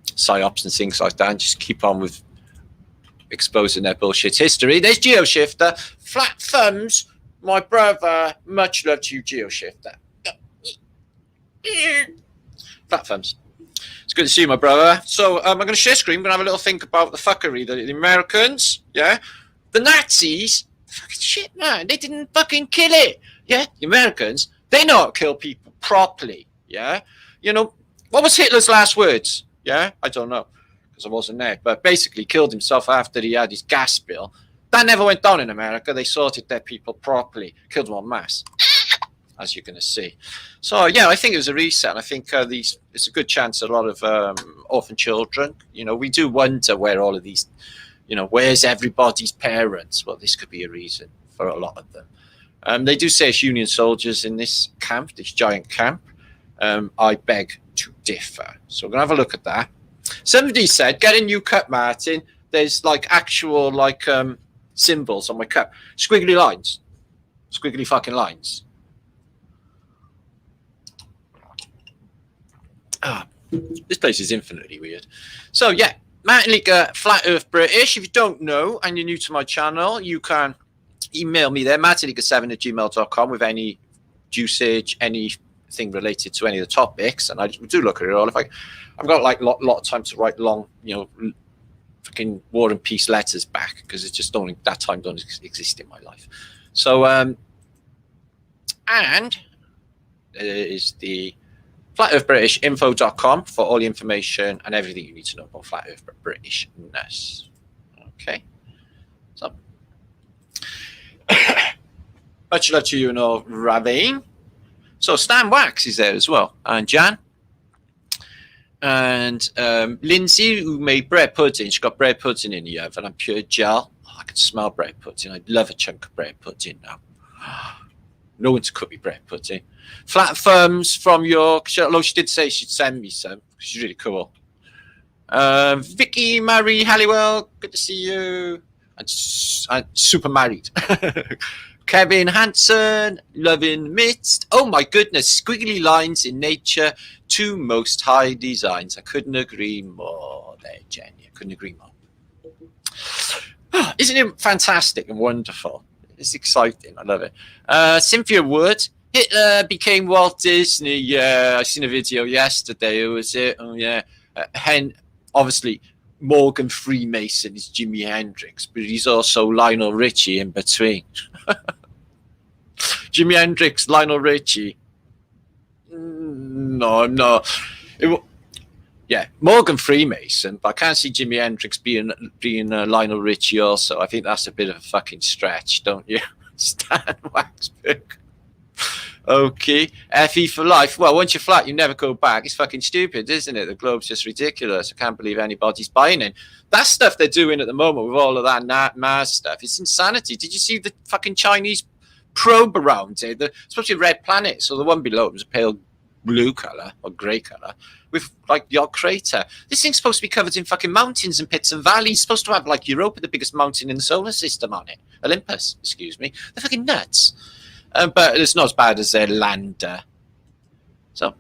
psyops and things like that, and just keep on with exposing their bullshit history. There's GeoShifter, flat thumbs, my brother. Much love to you, GeoShifter. Flat thumbs. It's good to see you, my brother. So I'm going to share screen. I'm going to have a little think about the fuckery that the Americans, the Nazis, fucking shit, man. They didn't fucking kill it. The Americans, they know how to kill people properly. What was Hitler's last words? I don't know because I wasn't there. But basically, killed himself after he had his gas bill. That never went down in America. They sorted their people properly. Killed them en masse. As you're going to see. So, I think it was a reset. And I think it's a good chance that a lot of orphan children, we do wonder where all of these, where's everybody's parents? Well, this could be a reason for a lot of them. They do say it's Union soldiers in this camp, this giant camp. I beg to differ. So we're going to have a look at that. Somebody said, get a new cup, Martin. There's actual symbols on my cup. Squiggly lines. Squiggly fucking lines. This place is infinitely weird. So Martin Liedtke, Flat Earth British. If you don't know and you're new to my channel, you can email me there, martinliedtke7@gmail.com with any usage, any thing related to any of the topics, and I do look at it all. If I've got like a lot of time to write long, fucking War and Peace letters back, because it's just that time don't exist in my life. So and there is the flatearthbritishinfo.com for all the information and everything you need to know about Flat Earth Britishness. Okay. So much love to you and all, Ravine. So Stan Wax is there as well, and Jan. And Lindsay, who made bread pudding. She got bread pudding in the oven and pure gel. Oh, I can smell bread pudding. I'd love a chunk of bread pudding now. No one to cook me bread pudding. Flat thumbs from York. Although she did say she'd send me some. She's really cool. Vicky Marie Halliwell, good to see you. And super married. Kevin Hansen, loving midst. Oh my goodness, squiggly lines in nature, two most high designs. I couldn't agree more there, Jenny. I couldn't agree more. Isn't it fantastic and wonderful? It's exciting. I love it. Cynthia Wood, Hitler became Walt Disney. Yeah, I seen a video yesterday. Who was it? Oh yeah, obviously Morgan Freemason is Jimi Hendrix, but he's also Lionel Richie in between. Jimi Hendrix, Lionel Richie. No, I'm not. Yeah, Morgan Freemason, but I can't see Jimi Hendrix being Lionel Richie also. I think that's a bit of a fucking stretch, don't you? Stan Waxberg. Okay, FE for life. Well, once you're flat, you never go back. It's fucking stupid, isn't it? The globe's just ridiculous. I can't believe anybody's buying it. That stuff they're doing at the moment with all of that Mars stuff, it's insanity. Did you see the fucking Chinese probe around it? It's supposed to be a red planet, so the one below it was a pale blue colour or grey colour with like the odd crater. This thing's supposed to be covered in fucking mountains and pits and valleys. It's supposed to have like Europa, the biggest mountain in the solar system on it. Olympus, excuse me. They're fucking nuts. But it's not as bad as their lander. So,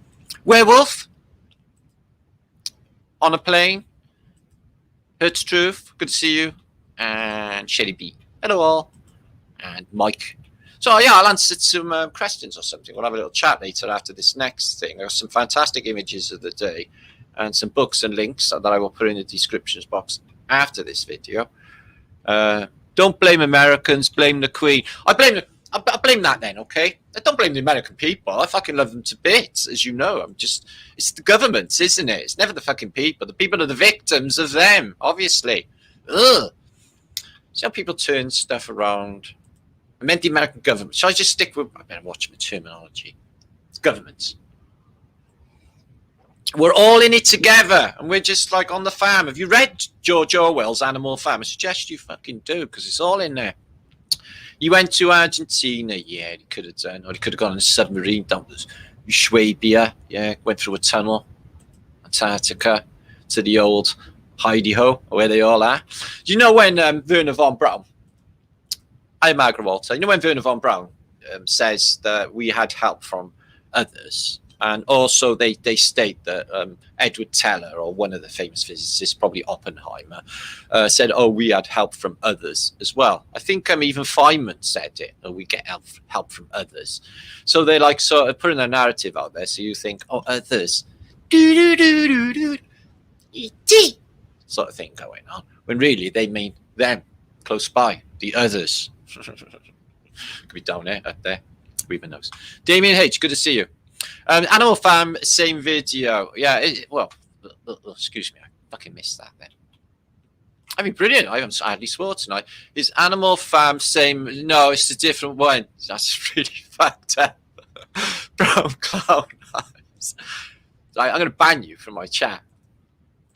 Werewolf on a plane. Hurts Truth, good to see you. And Shelly B. Hello all. And Mike. So yeah, I'll answer some questions or something. We'll have a little chat later after this next thing. There are some fantastic images of the day and some books and links that I will put in the descriptions box after this video. Don't blame Americans, blame the Queen. I blame that then, okay? I don't blame the American people. I fucking love them to bits, as you know. It's the government, isn't it? It's never the fucking people. The people are the victims of them, obviously. Ugh. See how people turn stuff around. I meant the American government. Shall I just stick with... I better watch my terminology. It's governments. We're all in it together, and we're just like on the farm. Have you read George Orwell's Animal Farm? I suggest you fucking do, because it's all in there. You went to Argentina, yeah, he could have done. Or he could have gone on a submarine down to Swabia, yeah, went through a tunnel, Antarctica, to the old hidey-ho, where they all are. Do you know when Werner von Braun, hi Margaret Walter, you know when Werner von Braun says that we had help from others, and also they state that Edward Teller, or one of the famous physicists, probably Oppenheimer, said, oh, we had help from others as well. I think even Feynman said it, or we get help from others. So they're like sort of putting a narrative out there, so you think, oh, others, E.T. sort of thing going on, when really they mean them, close by, the others. Could be down there, up there, who even knows. Damien H, good to see you. Animal Farm, same video. Yeah, excuse me, I fucking missed that then. I mean, brilliant. I haven't hardly swore tonight. Is Animal Farm same? No, it's a different one. That's really fucked up. Brown clown eyes. I'm going to ban you from my chat.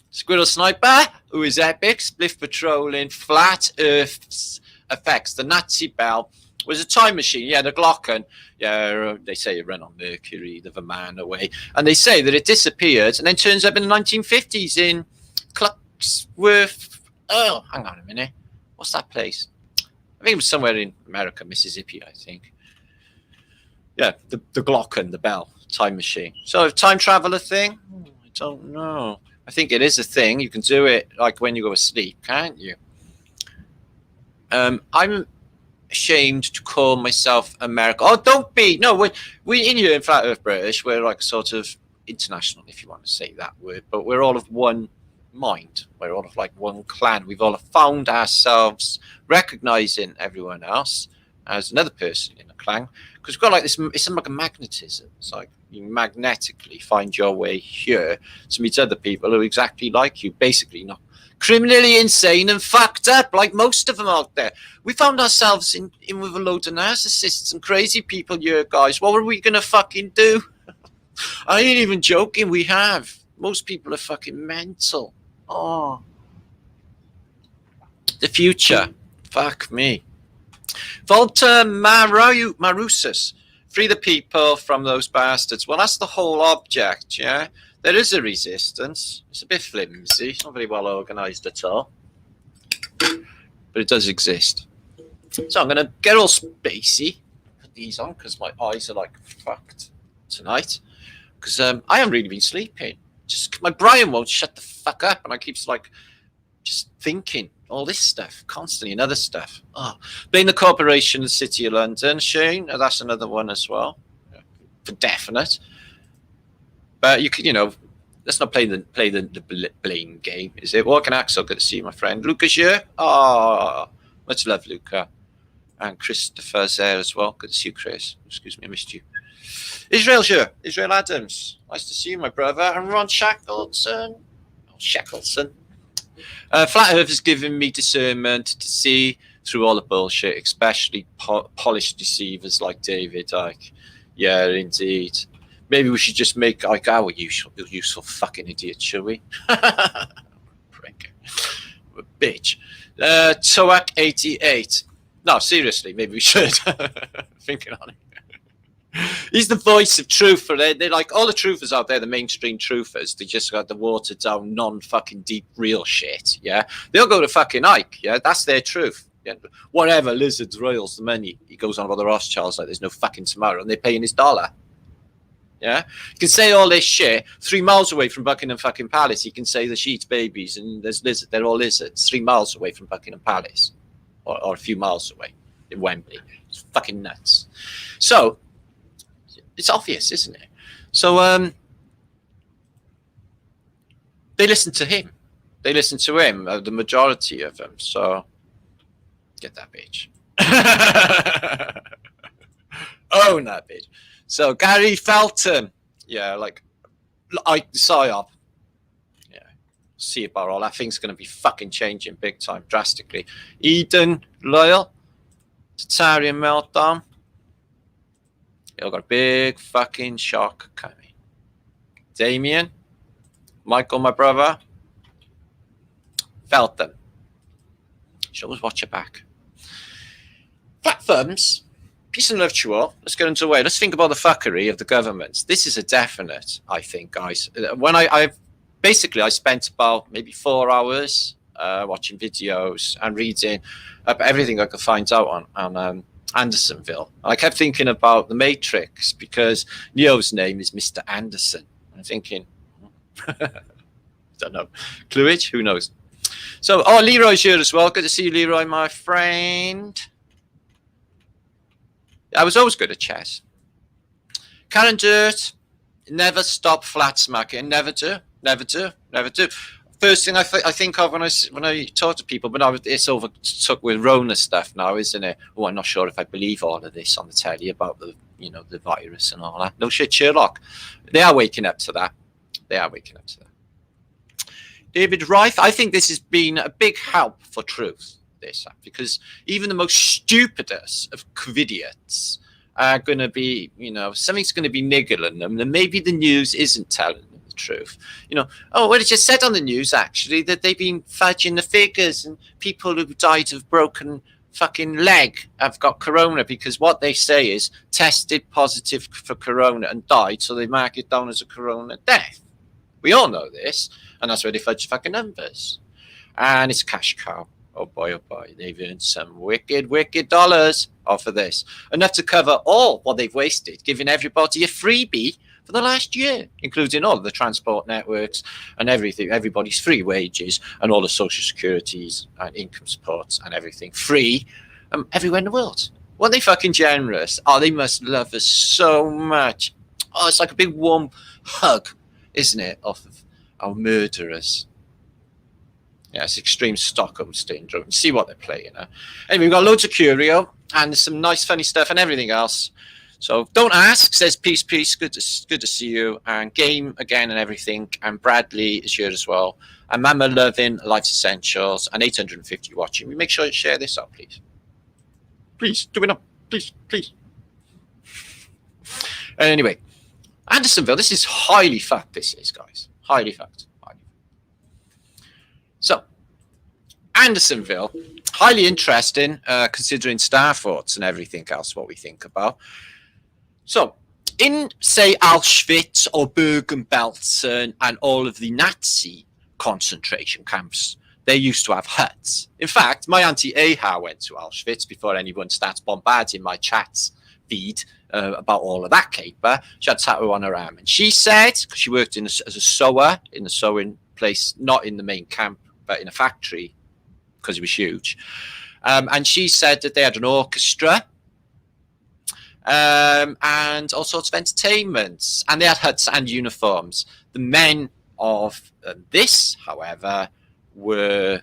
Squirrel Sniper, who is epic. Spliff patrolling. Flat Earth's effects. The Nazi Bell was a time machine. Yeah, the Glocken. Yeah, they say it ran on Mercury, the man away. And they say that it disappeared and then turns up in the 1950s in Clucksworth. Oh, hang on a minute. What's that place? I think it was somewhere in America, Mississippi, I think. Yeah, the Glocken, the bell, time machine. So, time traveler thing? I don't know. I think it is a thing. You can do it like when you go to sleep, can't you? ashamed to call myself American. Oh, don't be. No, we in here in Flat Earth British, we're like sort of international, if you want to say that word, but we're all of one mind. We're all of like one clan. We've all found ourselves recognizing everyone else as another person in a clan, because we've got like this, it's like a magnetism. It's like you magnetically find your way here to meet other people who are exactly like you, basically not criminally insane and fucked up like most of them out there. We found ourselves in with a load of narcissists and crazy people here, guys. What were we gonna fucking do? I ain't even joking. We have. Most people are fucking mental. Oh, the future. Fuck me. Volta Marusus. Free the people from those bastards. Well, that's the whole object, yeah? There is a resistance. It's a bit flimsy. It's not very well organised at all. But it does exist. So I'm going to get all spacey. Put these on because my eyes are like fucked tonight. Because I haven't really been sleeping. Just my brain won't shut the fuck up. And I keep like just thinking all this stuff constantly and other stuff. Oh, blame the corporation, the City of London, Shane. That's another one as well, for definite. But you could, let's not play the blame game, is it? Walking Axel, good to see you, my friend. Luca's here. Oh, much love, Luca. And Christopher's there as well. Good to see you, Chris. Excuse me, I missed you. Israel's here. Israel Adams. Nice to see you, my brother. And Ron Shackleton. Flat Earth has given me discernment to see through all the bullshit, especially polished deceivers like David Icke. Yeah, indeed. Maybe we should just make like our useful fucking idiot, shall we? Prick. Bitch. Toak 88. No, seriously, maybe we should. Thinking on it. He's the voice of truth. They're like all the truthers out there, the mainstream truthers. They just got the watered down, non-fucking deep, real shit. Yeah, they'll go to fucking Ike. Yeah, that's their truth. Yeah, whatever. Lizards, royals, the money. He goes on about the Rothschilds like there's no fucking tomorrow, and they're paying his dollar. Yeah, you can say all this shit 3 miles away from Buckingham fucking Palace. You can say the she eats babies and there's lizards. They're all lizards 3 miles away from Buckingham Palace, or a few miles away in Wembley. It's fucking nuts. So. It's obvious, isn't it? So they listen to him. They listen to him, the majority of them. So get that bitch. Own that bitch. So Gary Felton. Yeah, like psyop. Yeah. See about all that thing's going to be fucking changing big time, drastically. Eden Loyal. Tartaria Meltdown. You've got a big fucking shock coming. Damien, Michael, my brother, felt them. You should always watch your back. Platforms, peace and love to you all. Let's get underway. Let's think about the fuckery of the governments. This is a definite, I think, guys. When I spent about maybe 4 hours watching videos and reading up everything I could find out on Andersonville. I kept thinking about the Matrix because Neo's name is Mr. Anderson. I'm thinking, don't know, Cluage, who knows? So, Leroy's here as well. Good to see you, Leroy, my friend. I was always good at chess. Karen Dirt, never stop flat smacking. Never do. First thing I think of when I talk to people, but it's overtook with Rona stuff now, isn't it? Oh, I'm not sure if I believe all of this on the telly about the virus and all that. No shit, Sherlock. They are waking up to that. David Reith, I think this has been a big help for truth, because even the most stupidest of COVIDiots are going to be, something's going to be niggling them, and maybe the news isn't telling them the truth. It just said on the news, actually, that they've been fudging the figures and people who died of broken fucking leg have got corona because what they say is tested positive for corona and died, so they mark it down as a corona death. We all know this, and that's where they fudge fucking numbers. And it's a cash cow. Oh boy, they've earned some wicked dollars off of this. Enough to cover all what they've wasted, giving everybody a freebie for the last year, including all of the transport networks and everything, everybody's free wages and all the social securities and income supports and everything free everywhere in the world. Weren't they fucking generous? Oh, they must love us so much. Oh, it's like a big warm hug, isn't it, off of our murderers. Yeah, it's extreme Stockholm syndrome. See what they're playing. Anyway, we've got loads of curio and some nice funny stuff and everything else. So don't ask, says peace, good to see you. And game again and everything. And Bradley is here as well. And Mama Loving, Life's Essentials, and 850 watching. We make sure you share this out, please. Please, do it up. Please. Anyway, Andersonville, this is highly fact, this is, guys. Highly fact. So, Andersonville, highly interesting, considering Starforts and everything else, what we think about. So, in, say, Auschwitz or Bergen-Belsen and all of the Nazi concentration camps, they used to have huts. In fact, my auntie Aha went to Auschwitz before anyone starts bombarding my chats feed about all of that caper. She had tattoo on her arm. And she said, because she worked as a sewer in the sewing place, not in the main camp, but in a factory, because it was huge. And she said that they had an orchestra and all sorts of entertainments. And they had huts and uniforms. The men of this, however, were,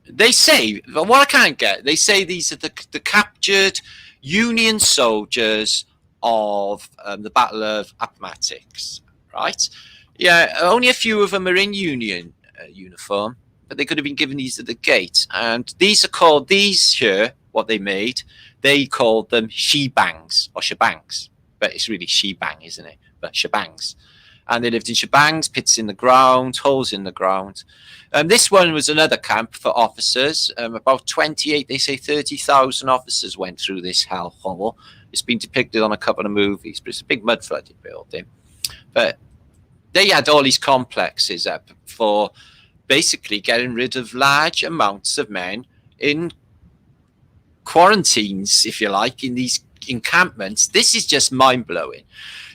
they say, what I can't get, they say these are the captured Union soldiers of the Battle of Appomattox, right? Yeah, only a few of them are in Union uniform, but they could have been given these at the gate. And these are called, these here, what they made, they called them shebangs or shebangs, but it's really shebang, isn't it? But shebangs. And they lived in shebangs, pits in the ground, holes in the ground. This one was another camp for officers. About 28, they say 30,000 officers went through this hellhole. It's been depicted on a couple of movies, but it's a big mud flooded building. But they had all these complexes up for basically getting rid of large amounts of men in quarantines, if you like, in these encampments. This is just mind-blowing.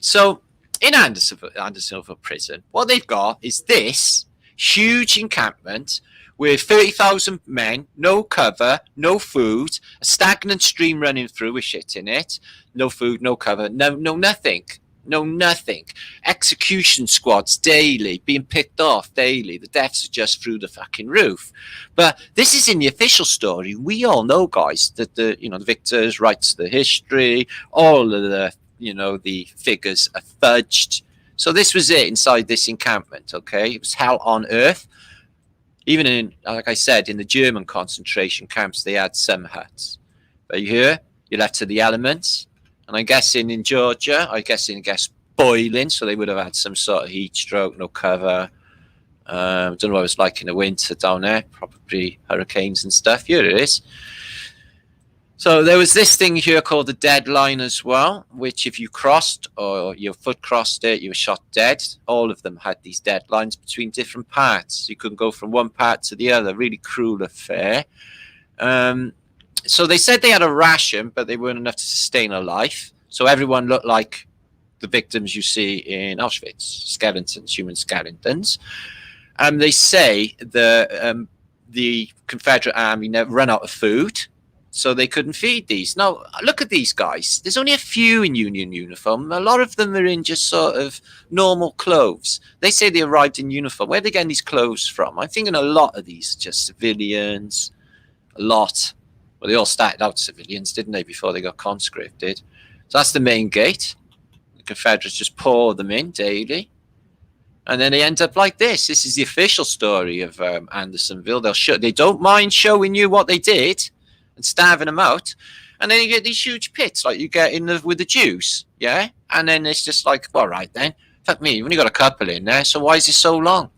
So in Andersonville prison, what they've got is this huge encampment with 30,000 men, no cover, no food, a stagnant stream running through with shit in it, no food, no cover, no nothing. Execution squads daily, being picked off daily. The deaths are just through the fucking roof. But this is in the official story. We all know, guys, that the victors writes the history, all of the the figures are fudged. So this was it inside this encampment, okay? It was hell on earth. Even in, like I said, in the German concentration camps, they had some huts. But here, you're left to the elements. And I'm guessing in Georgia, I guess boiling, so they would have had some sort of heat stroke, no cover. Don't know what it was like in the winter down there, probably hurricanes and stuff. Here it is. So there was this thing here called the deadline as well, which if you crossed or your foot crossed it, you were shot dead. All of them had these deadlines between different parts. You couldn't go from one part to the other. Really cruel affair. So they said they had a ration, but they weren't enough to sustain a life. So everyone looked like the victims you see in Auschwitz, skeletons, human skeletons. They say the Confederate Army never ran out of food, so they couldn't feed these. Now, look at these guys. There's only a few in Union uniform. A lot of them are in just sort of normal clothes. They say they arrived in uniform. Where are they getting these clothes from? I'm thinking a lot of these are just civilians. A lot. Well, they all started out civilians, didn't they, before they got conscripted? So that's the main gate. The Confederates just pour them in daily. And then they end up like this. This is the official story of Andersonville. They don't mind showing you what they did and starving them out. And then you get these huge pits like you get with the Jews, yeah? And then it's just like, all right then. Fuck me, you've only got a couple in there, so why is it so long?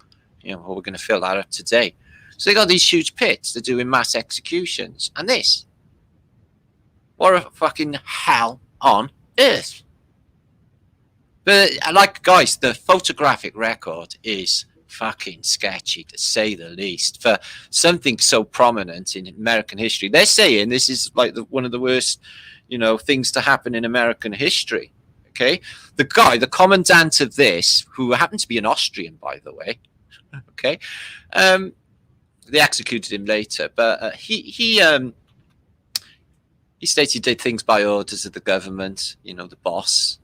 Well, we're going to fill that up today. So they got these huge pits. They're doing mass executions. And this. What a fucking hell on earth. But, like, guys, the photographic record is fucking sketchy, to say the least, for something so prominent in American history. They're saying this is, like, one of the worst, things to happen in American history. Okay? The guy, the commandant of this, who happened to be an Austrian, by the way, okay? They executed him later, but he He stated he did things by orders of the government, you know, the boss.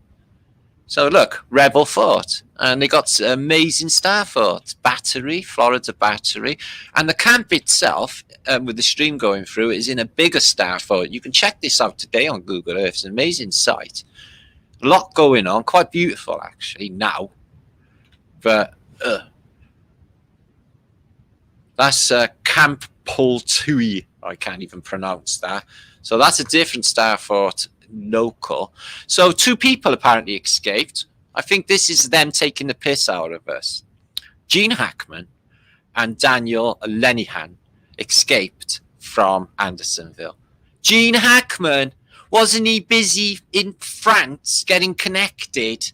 So look, Rebel Fort, and they got amazing Starfort battery, Florida battery, and the camp itself, with the stream going through, is in a bigger Starfort. You can check this out today on Google Earth. It's an amazing site. A lot going on, quite beautiful actually now. But that's Camp Poltui. I can't even pronounce that. So that's a different Starfort local. So 2 people apparently escaped. I think this is them taking the piss out of us. Gene Hackman and Daniel Lenihan escaped from Andersonville. Gene Hackman, wasn't he busy in France getting connected?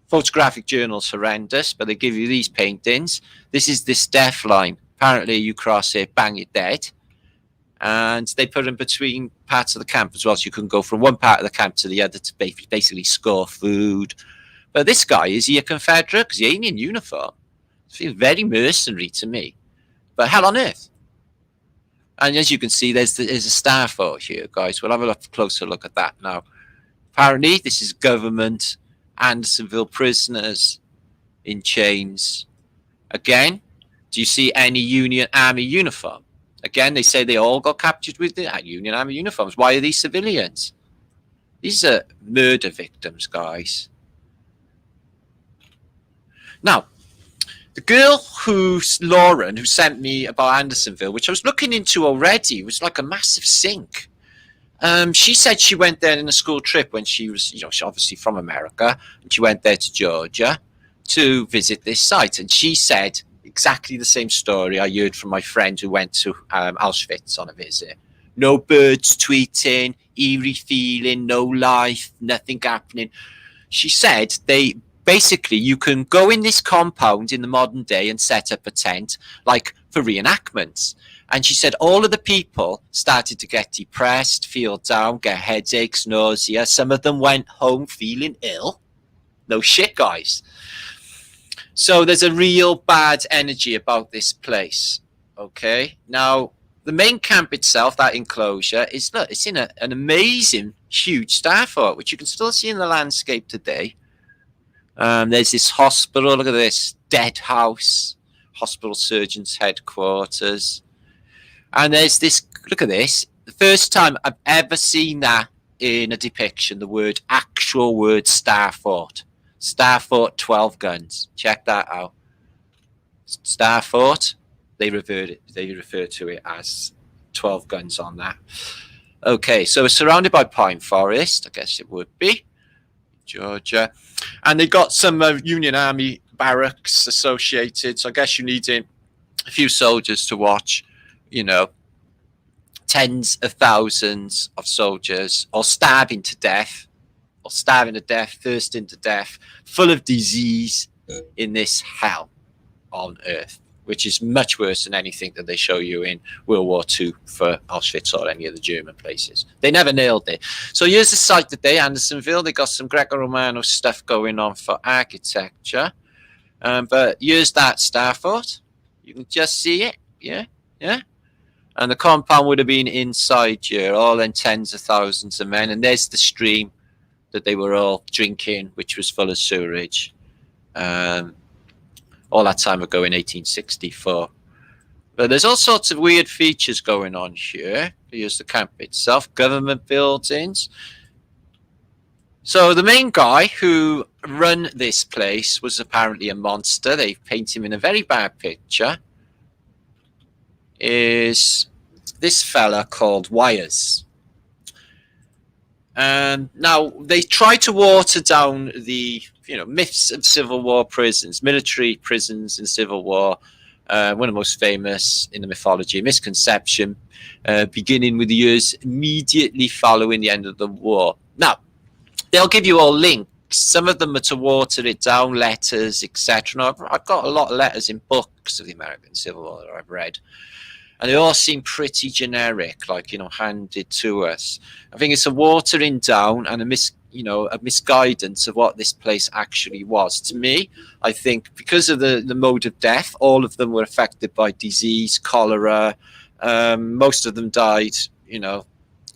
Photographic journal's horrendous, but they give you these paintings. This is this death line. Apparently you cross it, bang, you're dead. And they put in between parts of the camp as well, so you can go from one part of the camp to the other to basically score food. But this guy, is he a Confederate? Because he ain't in uniform. It feels very mercenary to me. But hell on earth. And as you can see, there's a Starfort here, guys. We'll have a closer look at that now. Apparently, this is government Andersonville prisoners in chains. Again, do you see any Union Army uniform? Again, they say they all got captured with the Union Army uniforms. Why are these civilians? These are murder victims, guys. Now, the girl Lauren, who sent me about Andersonville, which I was looking into already, was like a massive sink. She said she went there in a school trip when she was, you know, she's obviously from America, and she went there to Georgia to visit this site. And she said exactly the same story I heard from my friend who went to Auschwitz on a visit. No birds tweeting, eerie feeling, no life, nothing happening. She said basically you can go in this compound in the modern day and set up a tent, like for reenactments. And she said all of the people started to get depressed, feel down, get headaches, nausea. Some of them went home feeling ill. No shit, guys. So there's a real bad energy about this place. Okay. Now, the main camp itself, that enclosure, it's in an amazing, huge Starfort, which you can still see in the landscape today. There's this hospital. Look at this dead house, hospital surgeon's headquarters. And there's this, look at this. The first time I've ever seen that in a depiction, the actual word Starfort. Starfort 12 guns. Check that out. Starfort, they refer to it as 12 guns on that. Okay, so it's surrounded by pine forest. I guess it would be. Georgia. And they got some Union Army barracks associated. So I guess you need a few soldiers to watch, you know, tens of thousands of soldiers all starving to death, thirsting to death, full of disease in this hell on earth, which is much worse than anything that they show you in World War II for Auschwitz or any of the German places. They never nailed it. So here's the site today, Andersonville. They got some Greco-Romano stuff going on for architecture. But here's that Starfort. You can just see it. Yeah. And the compound would have been inside here, all in tens of thousands of men. And there's the stream that they were all drinking, which was full of sewerage. All that time ago in 1864. But there's all sorts of weird features going on here. Here's the camp itself, government buildings. So the main guy who run this place was apparently a monster. They paint him in a very bad picture. Is this fella called Wires. Now, they try to water down the myths of Civil War prisons, military prisons in Civil War. One of the most famous in the mythology, misconception, beginning with the years immediately following the end of the war. Now, they'll give you all links. Some of them are to water it down, letters, etc. I've got a lot of letters in books of the American Civil War that I've read. And they all seem pretty generic, like, handed to us. I think it's a watering down and a misguidance of what this place actually was. To me, I think because of the mode of death, all of them were affected by disease, cholera. Most of them died,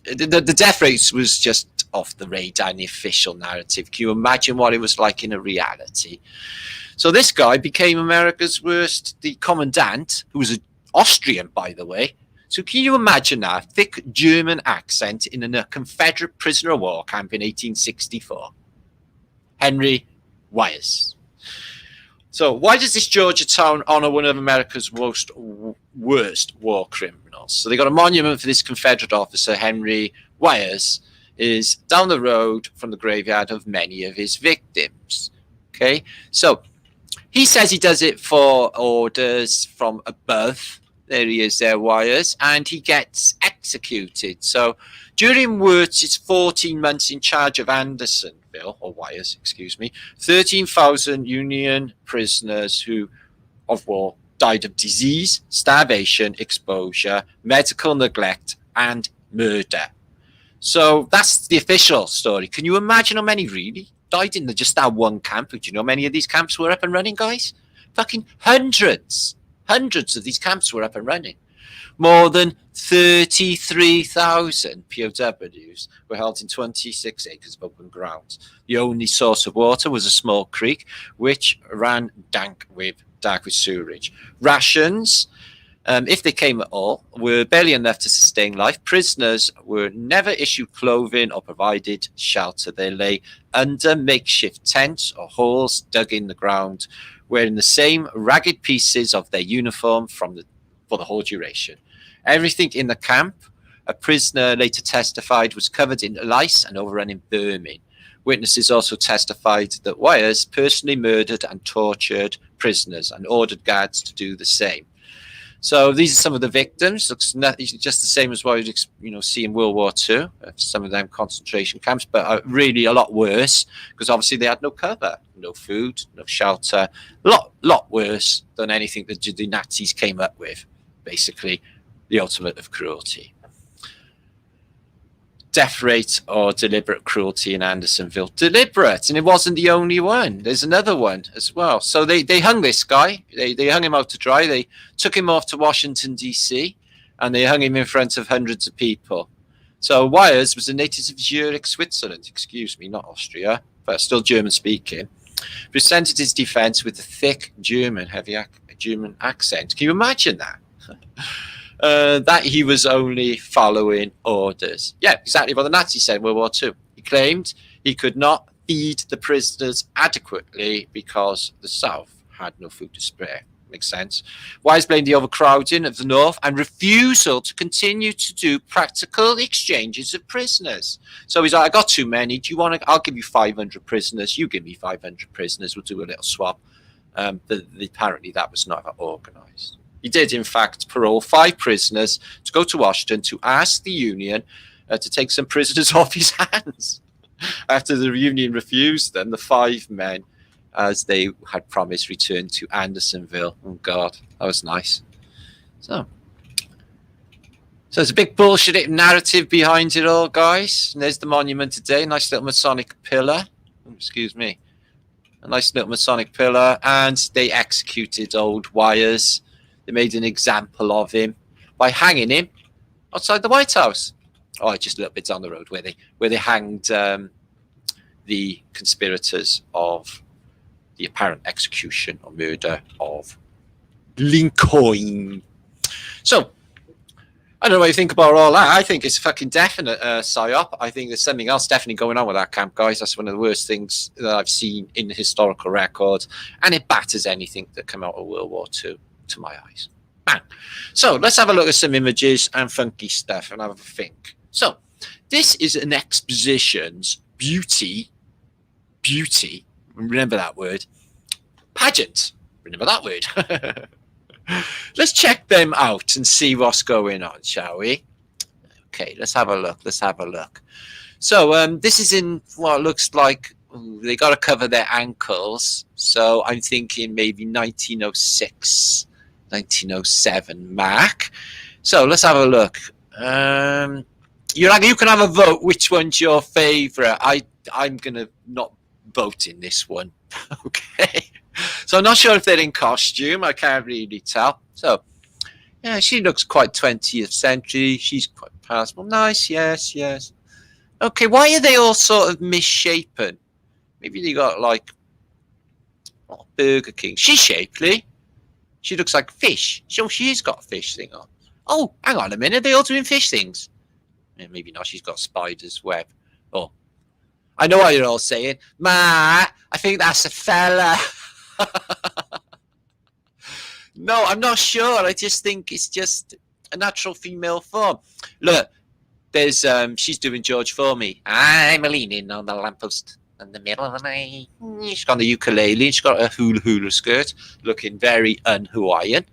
the death rates was just off the radar in the official narrative. Can you imagine what it was like in a reality? So this guy became America's worst, the commandant, who was an Austrian, by the way. So can you imagine that thick German accent in a Confederate prisoner of war camp in 1864? Henry Weyers. So why does this Georgia town honor one of America's worst war criminals? So they got a monument for this Confederate officer, Henry Weyers, is down the road from the graveyard of many of his victims. Okay, so he says he does it for orders from above. There he is there, Weyers, and he gets executed. So during Wirtz's 14 months in charge of Andersonville, or Weyers, excuse me, 13,000 Union prisoners of war died of disease, starvation, exposure, medical neglect, and murder. So that's the official story. Can you imagine how many really died in just that one camp? Do you know how many of these camps were up and running, guys? Fucking hundreds. Hundreds of these camps were up and running. More than 33,000 POWs were held in 26 acres of open ground. The only source of water was a small creek, which ran dark with sewerage. Rations, if they came at all, were barely enough to sustain life. Prisoners were never issued clothing or provided shelter. They lay under makeshift tents or holes dug in the ground, wearing the same ragged pieces of their uniform for the whole duration. Everything in the camp, a prisoner later testified, was covered in lice and overrunning vermin. Witnesses also testified that Weyers personally murdered and tortured prisoners and ordered guards to do the same. So these are some of the victims. Looks just the same as what you'd see in World War II, some of them concentration camps, but really a lot worse because obviously they had no cover, no food, no shelter. A lot worse than anything that the Nazis came up with. Basically, the ultimate of cruelty. Death rate or deliberate cruelty in Andersonville. Deliberate, and it wasn't the only one. There's another one as well. So they hung this guy. They hung him out to dry. They took him off to Washington, D.C., and they hung him in front of hundreds of people. So Weyers was a native of Zurich, Switzerland, excuse me, not Austria, but still German-speaking. Presented his defense with a thick heavy German accent. Can you imagine that? That he was only following orders. Yeah, exactly what the Nazis said in World War II. He claimed he could not feed the prisoners adequately because the South had no food to spare. Makes sense. Weyers blamed the overcrowding of the North and refusal to continue to do practical exchanges of prisoners. So he's like, I got too many. Do you want to? I'll give you 500 prisoners. You give me 500 prisoners. We'll do a little swap. Apparently that was not organized. He did, in fact, parole 5 prisoners to go to Washington to ask the Union to take some prisoners off his hands. After the Union refused them, the 5 men, as they had promised, returned to Andersonville. Oh, God, that was nice. So there's a big bullshit narrative behind it all, guys. And there's the monument today. Nice little Masonic pillar. Oh, excuse me. A nice little Masonic pillar. And they executed old Weyers. They made an example of him by hanging him outside the White House. Oh, just a little bit down the road where they hanged the conspirators of the apparent execution or murder of Lincoln. So, I don't know what you think about all that. I think it's a fucking definite psyop. I think there's something else definitely going on with that camp, guys. That's one of the worst things that I've seen in the historical record, and it batters anything that came out of World War II. To my eyes. Bang. So let's have a look at some images and funky stuff and have a think. So this is an exposition's beauty, remember that word, pageant, remember that word. Let's check them out and see what's going on, shall we? Okay, let's have a look. So this is in what looks like they got to cover their ankles. So I'm thinking maybe 1906. 1907 Mac. So let's have a look. You can have a vote. Which one's your favorite? I'm gonna not vote in this one. Okay. So I'm not sure if they're in costume. I can't really tell. So Yeah, she looks quite 20th century. She's quite passable. Nice, yes, yes. Okay, why are they all sort of misshapen? Maybe they got like Burger King. She's shapely. She looks like fish. So she's got a fish thing on. Oh, hang on a minute. They all doing fish things. Yeah, maybe not. She's got spider's web. Oh, I know what you're all saying. Ma, I think that's a fella. No, I'm not sure. I just think it's just a natural female form. Look, there's she's doing George for me. I'm leaning on the lamppost in the middle of the night. She's got the ukulele. She's got a hula skirt, looking very un-Hawaiian.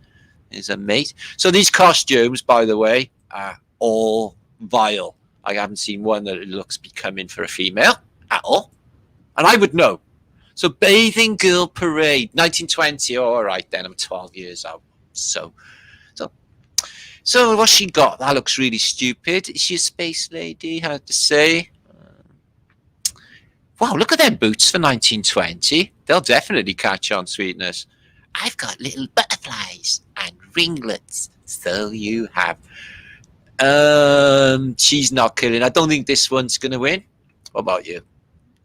Is a mate. So these costumes, by the way, are all vile. I haven't seen one that looks becoming for a female at all, and I would know. So Bathing Girl Parade, 1920. All right, then I'm 12 years old. So what's she got? That looks really stupid. Is she a space lady? Hard to say. Wow, look at them boots for 1920. They'll definitely catch on, sweetness. I've got little butterflies and ringlets. So you have. She's not killing. I don't think this one's going to win. What about you?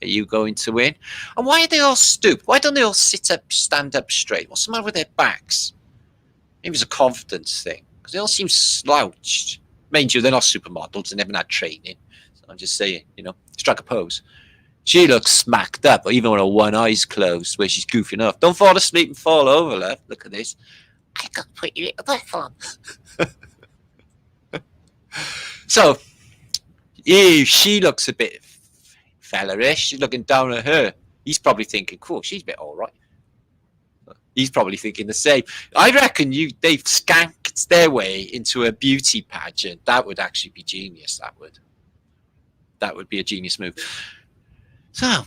Are you going to win? And why are they all stooped? Why don't they all sit up, stand up straight? What's the matter with their backs? Maybe it's a confidence thing. Because they all seem slouched. Mind you, they're not supermodels. They never had training. So I'm just saying, strike a pose. She looks smacked up, even with her one eye's closed, where she's goofing off. Don't fall asleep and fall over, love. Look at this. I got to put you little butt on. So, she looks a bit fellerish. She's looking down at her. He's probably thinking, cool, she's a bit all right. He's probably thinking the same. I reckon they've skanked their way into a beauty pageant. That would actually be genius, that would. That would be a genius move. So,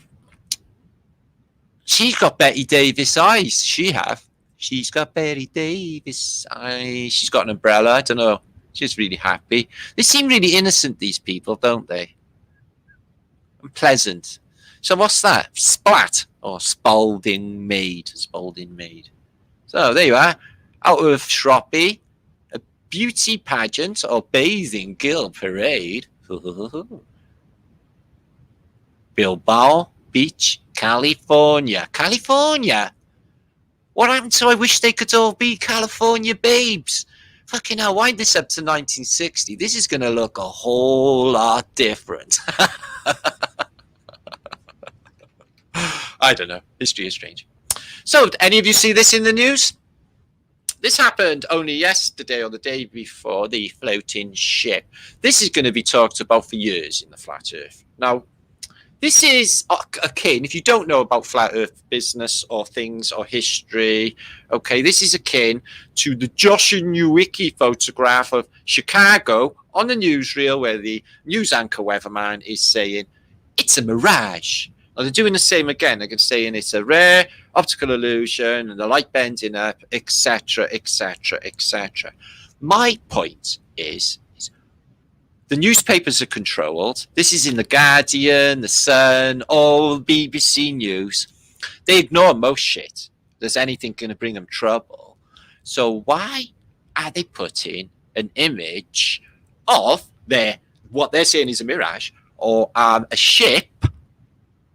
she's got Betty Davis eyes. She's got Betty Davis eyes. She's got an umbrella. I don't know. She's really happy. They seem really innocent, these people, don't they? And pleasant. So what's that? Splat or Spalding Maid. Spalding Maid. So there you are. Out of Shroppy, a beauty pageant or bathing girl parade. Bilbao Beach, California. California? What happened to I wish they could all be California babes? Fucking hell, wind this up to 1960. This is going to look a whole lot different. I don't know. History is strange. So, any of you see this in the news? This happened only yesterday or the day before, the floating ship. This is going to be talked about for years in the Flat Earth. Now, this is akin, if you don't know about Flat Earth business or things or history, okay, this is akin to the Joshua Newicki photograph of Chicago on the newsreel where the news anchor weatherman is saying, it's a mirage. Now, they're doing the same again. They're saying it's a rare optical illusion and the light bending up, etc., etc., etc. My point is the newspapers are controlled. This is in The Guardian, The Sun, all BBC News. They ignore most shit. There's anything going to bring them trouble. So why are they putting an image of what they're saying is a mirage or a ship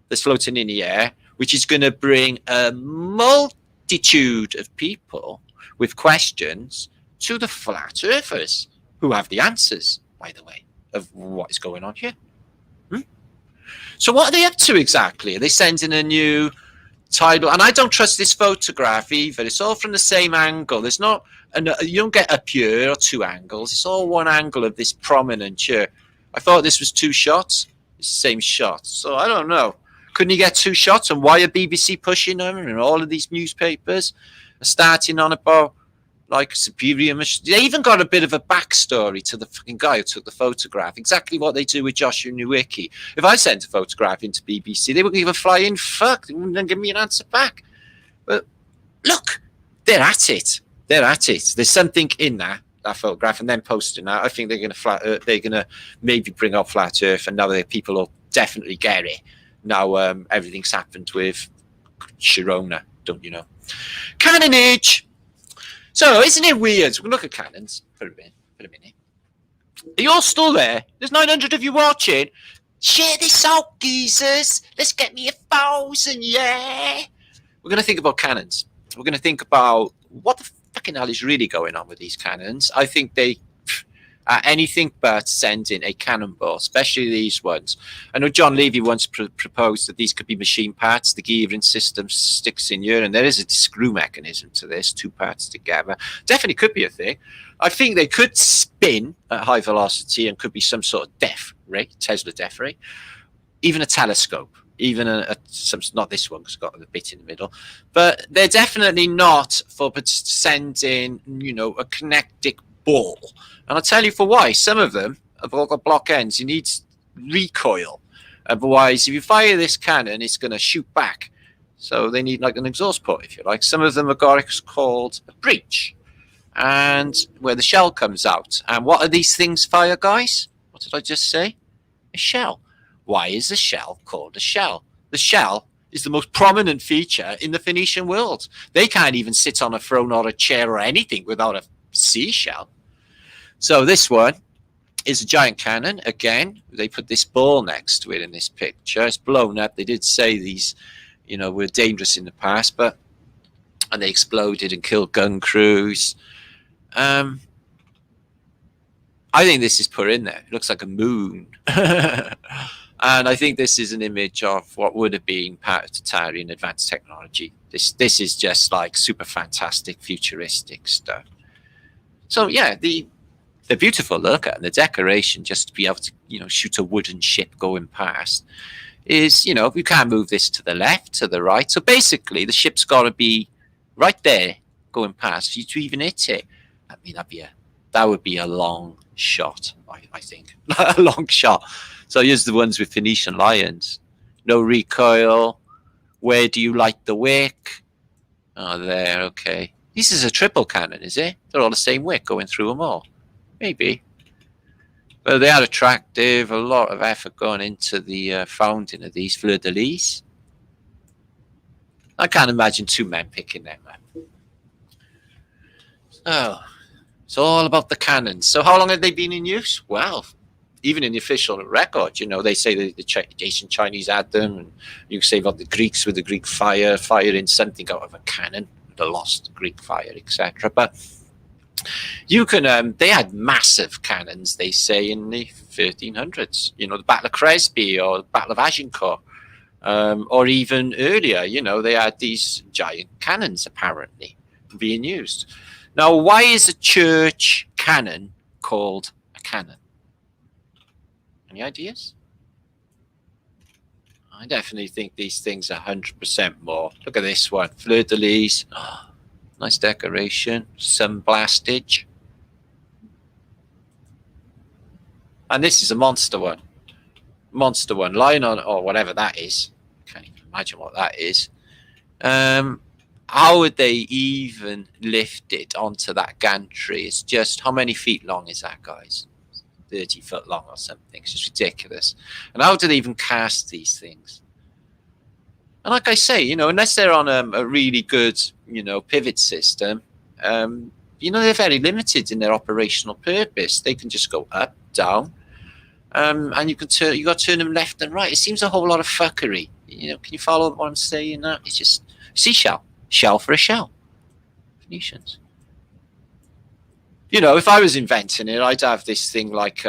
that's floating in the air, which is going to bring a multitude of people with questions to the flat earthers who have the answers, by the way, of what is going on here. So what are they up to exactly? Are they sending a new title? And I don't trust this photograph either. It's all from the same angle. There's not, you don't get a pure or two angles. It's all one angle of this prominent chair. I thought this was two shots. It's the same shot. So I don't know. Couldn't you get two shots? And why are BBC pushing them? And all of these newspapers are starting on about like superior machine. They even got a bit of a backstory to the fucking guy who took the photograph. Exactly what they do with Joshua Newicki. If I sent a photograph into BBC, they wouldn't give a flying fuck. They wouldn't give me an answer back. But look, they're at it. They're at it. There's something in that photograph, and then posting that. I think they're going to maybe bring up Flat Earth, and now the people will definitely get it. Now everything's happened with Sharona, don't you know? Canonage. So, isn't it weird? We'll look at cannons for a minute. Are you all still there? There's 900 of you watching. Share this out, geezers. Let's get me 1,000, yeah. We're going to think about cannons. We're going to think about what the fucking hell is really going on with these cannons. I think they are anything but sending a cannonball, especially these ones. I know John Levy once proposed that these could be machine parts. The gearing system sticks in here, and there is a screw mechanism to this, 2 parts together. Definitely could be a thing. I think they could spin at high velocity and could be some sort of death ray, Tesla death ray, even a telescope. Even not this one because it's got a bit in the middle, but they're definitely not for sending, a kinetic ball. And I'll tell you for why. Some of them have all got block ends. You need recoil. Otherwise, if you fire this cannon, it's going to shoot back. So they need like an exhaust port, if you like. Some of them have got what's called a breech, and where the shell comes out. And what are these things fire, guys? What did I just say? A shell. Why is a shell called a shell? The shell is the most prominent feature in the Phoenician world. They can't even sit on a throne or a chair or anything without a seashell. So this one is a giant cannon. Again, they put this ball next to it in this picture. It's blown up. They did say these, were dangerous in the past, and they exploded and killed gun crews. I think this is put in there. It looks like a moon. And I think this is an image of what would have been part of Tartaria advanced technology. This is just like super fantastic, futuristic stuff. So yeah, they're beautiful to look at, and the decoration, just to be able to shoot a wooden ship going past, is you can't move this to the left, to the right. So basically, the ship's got to be right there going past for you to even hit it. I mean, that would be a long shot. I think a long shot. So here's the ones with Phoenician lions. No recoil. Where do you light the wick? Oh, there. Okay. This is a triple cannon, is it? They're all the same wick going through them all. Maybe. But they are attractive. A lot of effort going into the founding of these fleur-de-lis. I can't imagine 2 men picking them up. Oh, it's all about the cannons. So how long have they been in use? Well, even in the official record, they say that the ancient Chinese had them, and you say about the Greeks with the Greek firing something out of a cannon, the lost Greek fire, etc. But you can, they had massive cannons, they say, in the 1300s, the Battle of Cresby or the Battle of Agincourt, or even earlier, they had these giant cannons apparently being used. Now, why is a church cannon called a cannon? Any ideas? I definitely think these things are 100% more. Look at this one. Fleur-de-lis. Oh, nice decoration. Sun blastage. And this is a monster one. Monster one. Lying on, or whatever that is. Can't even imagine what that is. How would they even lift it onto that gantry? It's just, how many feet long is that, guys? 30 foot long or something. It's just ridiculous. And how do they even cast these things? And like I say, unless they're on a really good, pivot system, they're very limited in their operational purpose. They can just go up, down, and you got to turn them left and right. It seems a whole lot of fuckery. Can you follow what I'm saying? It's just seashell, shell for a shell. Phoenicians. If I was inventing it, I'd have this thing like,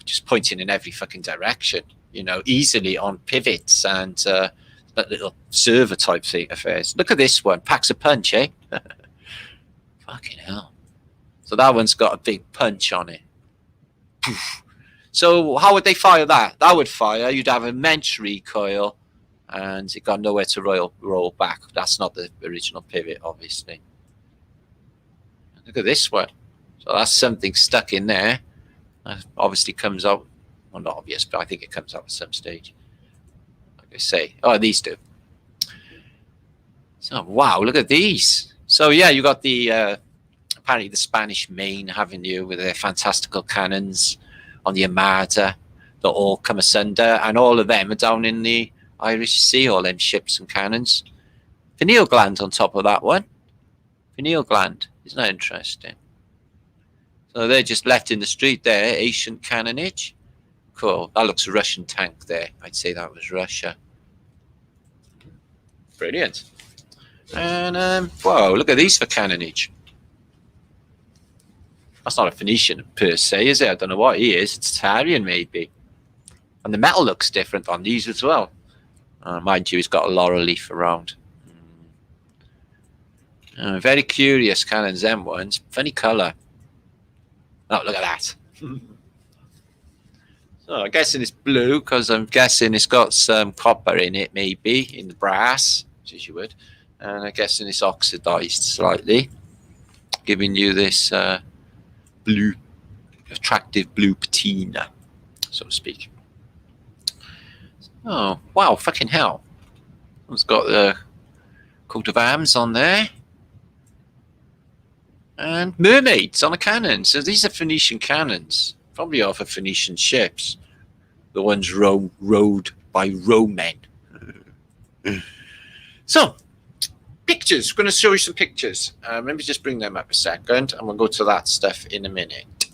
just pointing in every fucking direction, easily on pivots and that little server type thing affairs. Look at this one, packs a punch, eh? Fucking hell. So that one's got a big punch on it. Poof. So how would they fire that? That would fire, you'd have immense recoil, and it got nowhere to roll back. That's not the original pivot, obviously. Look at this one. So that's something stuck in there. That obviously comes out. Well, not obvious, but I think it comes out at some stage. Like I say. Oh, these do. So, wow, look at these. So, yeah, you got the, apparently the Spanish Main, haven't you, with their fantastical cannons on the Armada that all come asunder. And all of them are down in the Irish Sea, all them ships and cannons. Pineal gland on top of that one. Pineal gland. Isn't that interesting? So they're just left in the street there, ancient cannonage. Cool. That looks a Russian tank there. I'd say that was Russia. Brilliant. And, whoa, look at these for cannonage. That's not a Phoenician per se, is it? I don't know what he is. It's Tartarian, maybe. And the metal looks different on these as well. Mind you, he's got a laurel leaf around. Very curious cannons, them ones. Funny colour. Oh, look at that. So I'm guessing it's blue because I'm guessing it's got some copper in it, maybe, in the brass, as you would. And I'm guessing it's oxidized slightly, giving you this blue, attractive blue patina, so to speak. Oh, wow, fucking hell. It's got the coat of arms on there. And mermaids on a cannon. So these are Phoenician cannons, probably off of Phoenician ships. The ones rowed by rowmen. So, pictures. We're going to show you some pictures. Let me just bring them up a second, and we'll go to that stuff in a minute.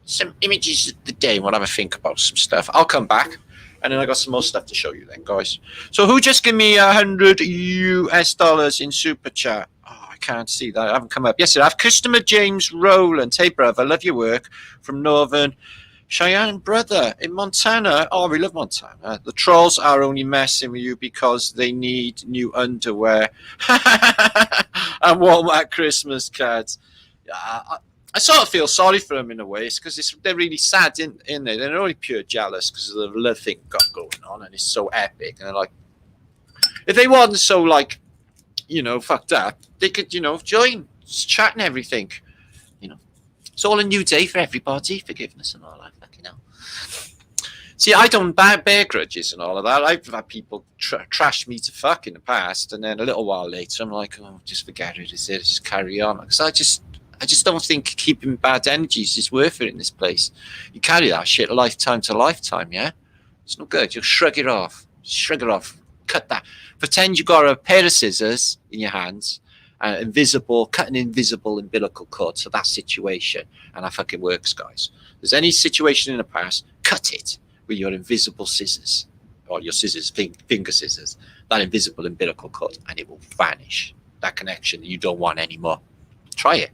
Some images of the day. We'll have a think about some stuff. I'll come back, and then I got some more stuff to show you then, guys. So, who just give me $100 US in super chat? Oh, I can't see that. I haven't come up. Yes, I have customer James Rowland. Hey, brother, love your work from Northern Cheyenne, brother, in Montana. Oh, we love Montana. The trolls are only messing with you because they need new underwear and Walmart Christmas cards. I sort of feel sorry for them in a way. It's because they're really sad, in there. They're only pure jealous because of the love thing got going on, and it's so epic. And they're like, if they wasn't so, like, you know, fucked up, they could, you know, join, chat and everything. You know, it's all a new day for everybody. Forgiveness and all that. See, I don't bear grudges and all of that. I've had people trash me to fuck in the past, and then a little while later, I'm like, oh, just forget it. It's it. Just carry on. Because I just don't think keeping bad energies is worth it in this place. You carry that shit lifetime to lifetime, yeah? It's not good. You'll shrug it off. Shrug it off. Cut that. Pretend you got a pair of scissors in your hands, cut an invisible umbilical cord to that situation, and that fucking works, guys. If there's any situation in the past, cut it with your invisible scissors, or your scissors, finger scissors, that invisible umbilical cord, and it will vanish. That connection that you don't want anymore. Try it.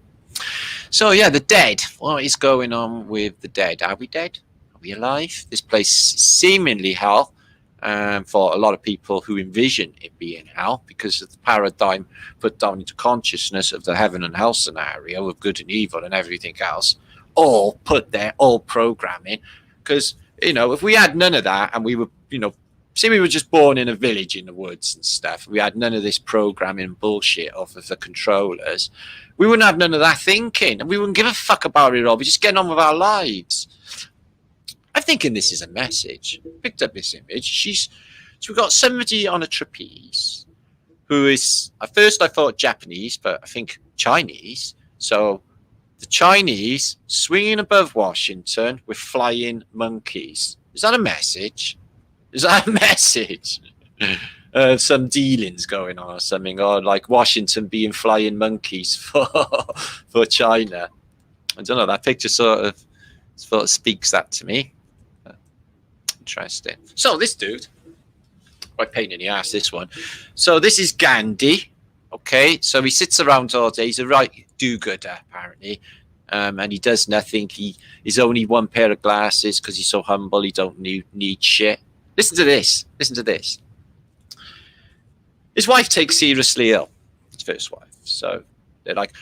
So yeah, the dead. What is going on with the dead? Are we dead? Are we alive? This place is seemingly hell for a lot of people who envision it being hell because of the paradigm put down into consciousness of the heaven and hell scenario of good and evil and everything else, all put there, all programming. Because, you know, if we had none of that and we were, you know, say we were just born in a village in the woods and stuff, we had none of this programming bullshit off of the controllers, we wouldn't have none of that thinking, and we wouldn't give a fuck about it all. We're just getting on with our lives. I'm thinking this is a message. Picked up this image. So we've got somebody on a trapeze who is, at first I thought Japanese, but I think Chinese. So the Chinese swinging above Washington with flying monkeys. Is that a message? Is that a message? Some dealings going on or something, or like Washington being flying monkeys for China. I don't know. That picture sort of speaks that to me. Interesting. So this dude, quite pain in the ass, this one. So this is Gandhi. Okay, so he sits around all day. He's a right do-gooder, apparently. And he does nothing. He's only one pair of glasses because he's so humble. He don't need shit. Listen to this. Listen to this. His wife takes seriously ill. His first wife. So they're like,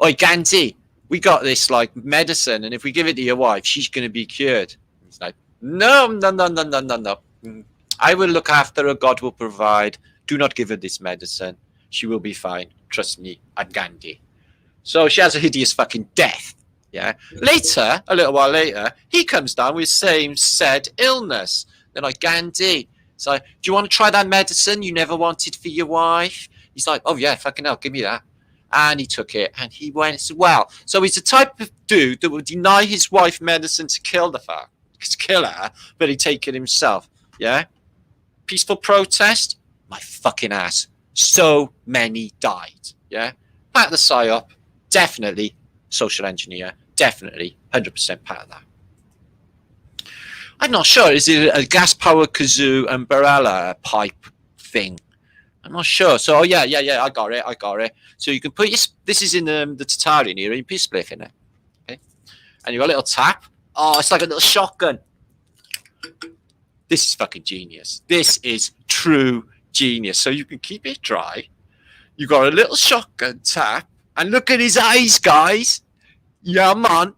"Oi, Gandhi, we got this like medicine, and if we give it to your wife, she's going to be cured." He's like, No. I will look after her. God will provide. Do not give her this medicine. She will be fine. Trust me, I'm Gandhi. So she has a hideous fucking death. Yeah. Later, a little while later, he comes down with same said illness. They're like, Gandhi. It's like, do you want to try that medicine you never wanted for your wife? He's like, oh yeah, fucking hell, give me that. And he took it and he went well. So he's the type of dude that would deny his wife medicine to kill her, but he'd take it himself. Yeah. Peaceful protest? My fucking ass. So many died. Yeah. part of the PSYOP, definitely social engineer, definitely 100% part of that. I'm not sure. Is it a gas power kazoo umbrella pipe thing? I'm not sure. So, oh, yeah, I got it. So you can put your, this is in the Tartaria era, you put your spliff in it, okay? And you got a little tap. Oh, it's like a little shotgun. This is fucking genius. This is true genius. So you can keep it dry. You got a little shotgun tap, and look at his eyes, guys. Yeah, man.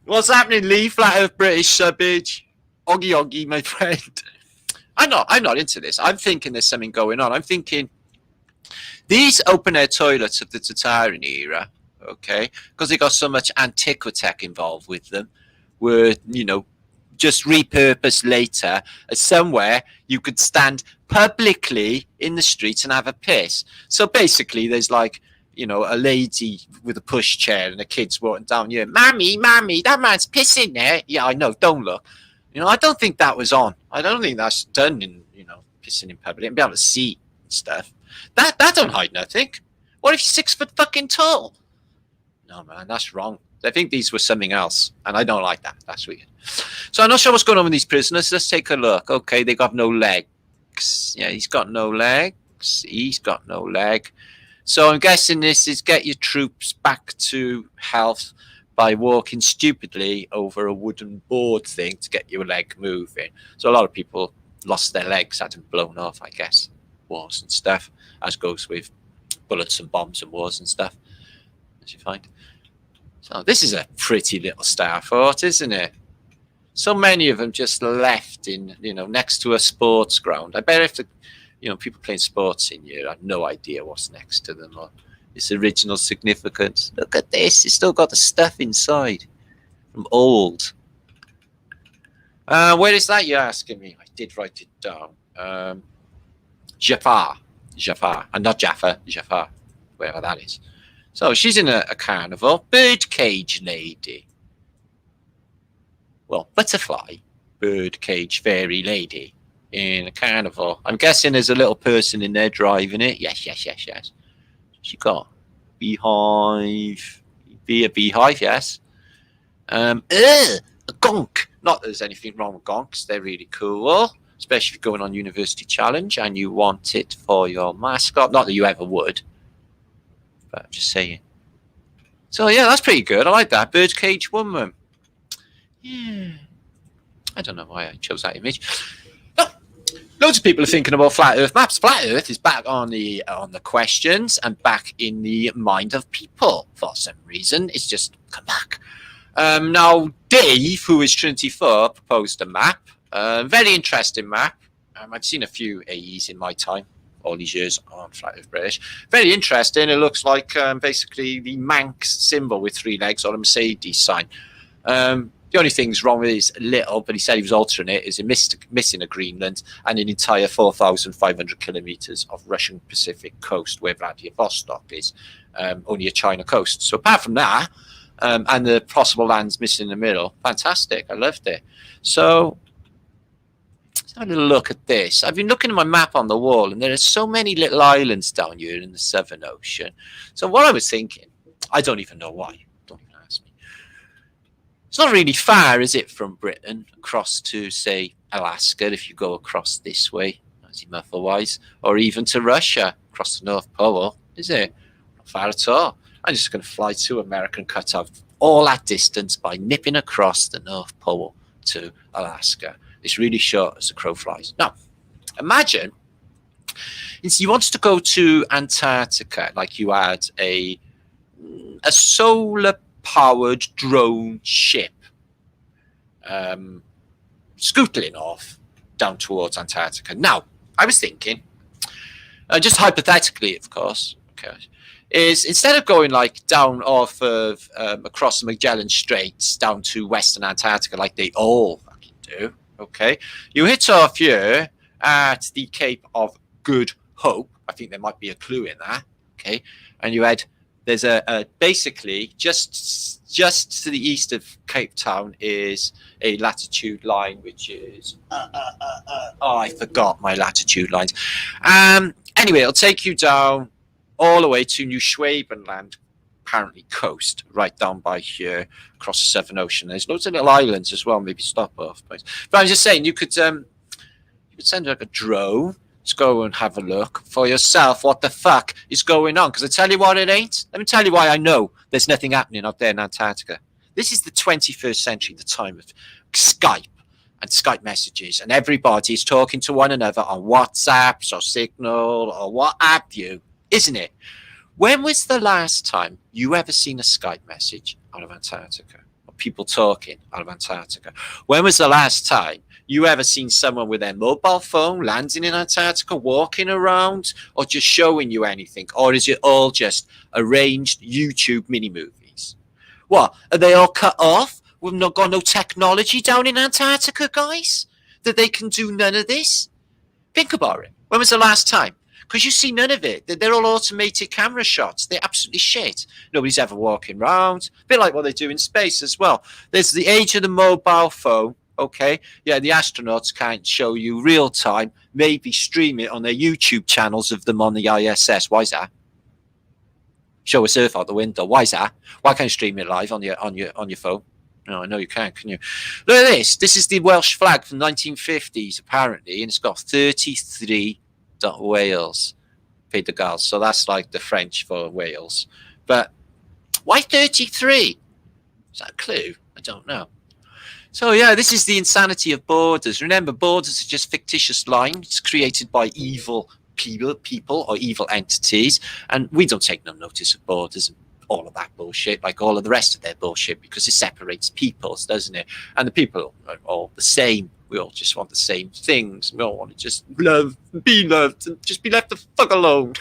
What's happening, Lee? Flat Earth British subbage. Oggy, my friend. I'm not into this. I'm thinking there's something going on. I'm thinking these open air toilets of the Tartarian era, okay, because they got so much antiquitech involved with them, were, you know, just repurposed later as somewhere you could stand publicly in the streets and have a piss. So basically there's like, you know, a lady with a pushchair and the kids walking down here. Mammy, that man's pissing there. Yeah, I know. Don't look. You know, I don't think that was on. I don't think that's done in, you know, pissing in public and be able to see stuff. That don't hide nothing. What if you're 6 foot fucking tall? No, man, that's wrong. I think these were something else, and I don't like that. That's weird. So I'm not sure what's going on with these prisoners. Let's take a look. Okay, they got no legs. Yeah, he's got no legs. He's got no leg. So I'm guessing this is get your troops back to health by walking stupidly over a wooden board thing to get your leg moving. So a lot of people lost their legs, had them blown off, I guess. Wars and stuff, as goes with bullets and bombs and wars and stuff, as you find. So this is a pretty little Starfort, isn't it? So many of them just left in, you know, next to a sports ground. I bet if the, you know, people playing sports in here have no idea what's next to them or its original significance. Look at this. It's still got the stuff inside from old. Where is that, you're asking me? I did write it down. Jafar. And not Jaffa, Jafar, wherever that is. So she's in a carnival. Birdcage lady. Well, butterfly, birdcage fairy lady in a carnival. I'm guessing there's a little person in there driving it. Yes. She got beehive. Be a beehive, yes. A gonk. Not that there's anything wrong with gonks. They're really cool, especially if you're going on University Challenge and you want it for your mascot. Not that you ever would. But just saying. So yeah, that's pretty good. I like that. Birdcage woman. Yeah. I don't know why I chose that image. But loads of people are thinking about flat Earth maps. Flat Earth is back on the questions and back in the mind of people for some reason. It's just come back. Now Dave, who is Trinity 4, proposed a map. Very interesting map. I've seen a few AEs in my time. All these years on Flat Earth British. Very interesting. It looks like basically the Manx symbol with 3 legs on a Mercedes sign. The only thing's wrong with it is little, but he said he was altering it, is missing a Greenland and an entire 4,500 kilometers of Russian Pacific coast where Vladivostok is, only a China coast. So apart from that, and the possible lands missing in the middle, fantastic. I loved it. So have a little look at this. I've been looking at my map on the wall, and there are so many little islands down here in the Southern Ocean. So what I was thinking, I don't even know why. Don't even ask me. It's not really far, is it, from Britain across to, say, Alaska, if you go across this way, otherwise, or even to Russia across the North Pole, is it? Not far at all. I'm just going to fly to America and cut off all that distance by nipping across the North Pole to Alaska. It's really short as the crow flies. Now, imagine you wanted to go to Antarctica, like you had a solar-powered drone ship scootling off down towards Antarctica. Now, I was thinking, just hypothetically, of course, okay, is instead of going like down off of across the Magellan Straits down to Western Antarctica like they all fucking do, okay, you hit off here at the Cape of Good Hope. I think there might be a clue in that, okay, and you head There's a basically just to the east of Cape Town is a latitude line, which is oh, I forgot my latitude lines. Anyway, it'll take you down all the way to New Schwabenland, apparently coast, right down by here, across the Southern Ocean. There's loads of little islands as well, maybe stop off. But I'm just saying, you could send like a drone to go and have a look for yourself. What the fuck is going on? Because I tell you what, it ain't. Let me tell you why I know there's nothing happening out there in Antarctica. This is the 21st century, the time of Skype and Skype messages, and everybody's talking to one another on WhatsApps or Signal or what have you, isn't it? When was the last time you ever seen a Skype message out of Antarctica? Or people talking out of Antarctica? When was the last time you ever seen someone with their mobile phone landing in Antarctica, walking around, or just showing you anything? Or is it all just arranged YouTube mini movies? What, are they all cut off? We've not got no technology down in Antarctica, guys, that they can do none of this? Think about it. When was the last time? Because you see none of it. They're all automated camera shots. They're absolutely shit. Nobody's ever walking around. A bit like what they do in space as well. There's the age of the mobile phone. Okay, yeah, the astronauts can't show you real time. Maybe stream it on their YouTube channels of them on the ISS. Why is that? Show us Earth out the window. Why is that? Why can't you stream it live on your phone? No, I know you can you? Look at this. This is the Welsh flag from 1950s, apparently, and it's got 33 Wales, Pays de Galles. So that's like the French for Wales. But why 33? Is that a clue? I don't know. So yeah, this is the insanity of borders. Remember, borders are just fictitious lines created by evil people or evil entities, and we don't take no notice of borders and all of that bullshit, like all of the rest of their bullshit, because it separates peoples, doesn't it? And the people are all the same. We all just want the same things. We all want to just love, be loved, and just be left the fuck alone.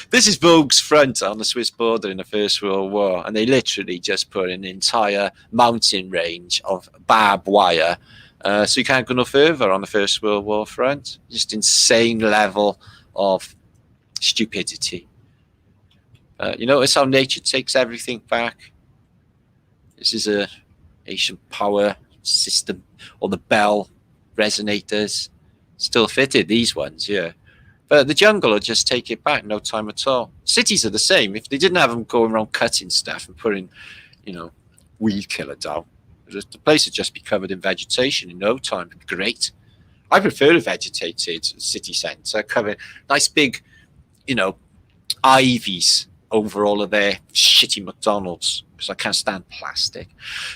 This is Vogue's front on the Swiss border in the First World War, and they literally just put an entire mountain range of barbed wire, so you can't go no further on the First World War front. Just insane level of stupidity. You notice how nature takes everything back? This is a Asian power system, or the Bell resonators, still fitted, these ones, yeah. But the jungle will just take it back, no time at all. Cities are the same. If they didn't have them going around cutting stuff and putting, weed killer down, the place would just be covered in vegetation in no time. It'd be great. I prefer a vegetated city centre, covered nice big, ivies over all of their shitty McDonald's, because I can't stand plastic.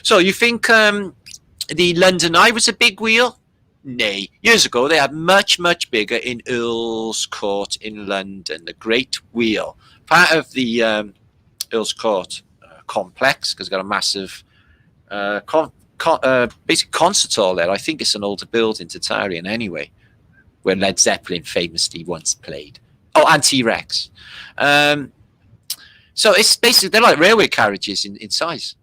So you think the London Eye was a big wheel? Nay. Years ago, they had much, much bigger in Earl's Court in London, the Great Wheel. Part of the Earl's Court complex, because it's got a massive basic concert hall there. I think it's an older building, Tartaria anyway, where Led Zeppelin famously once played. Oh, and T-Rex. So it's basically, they're like railway carriages in size.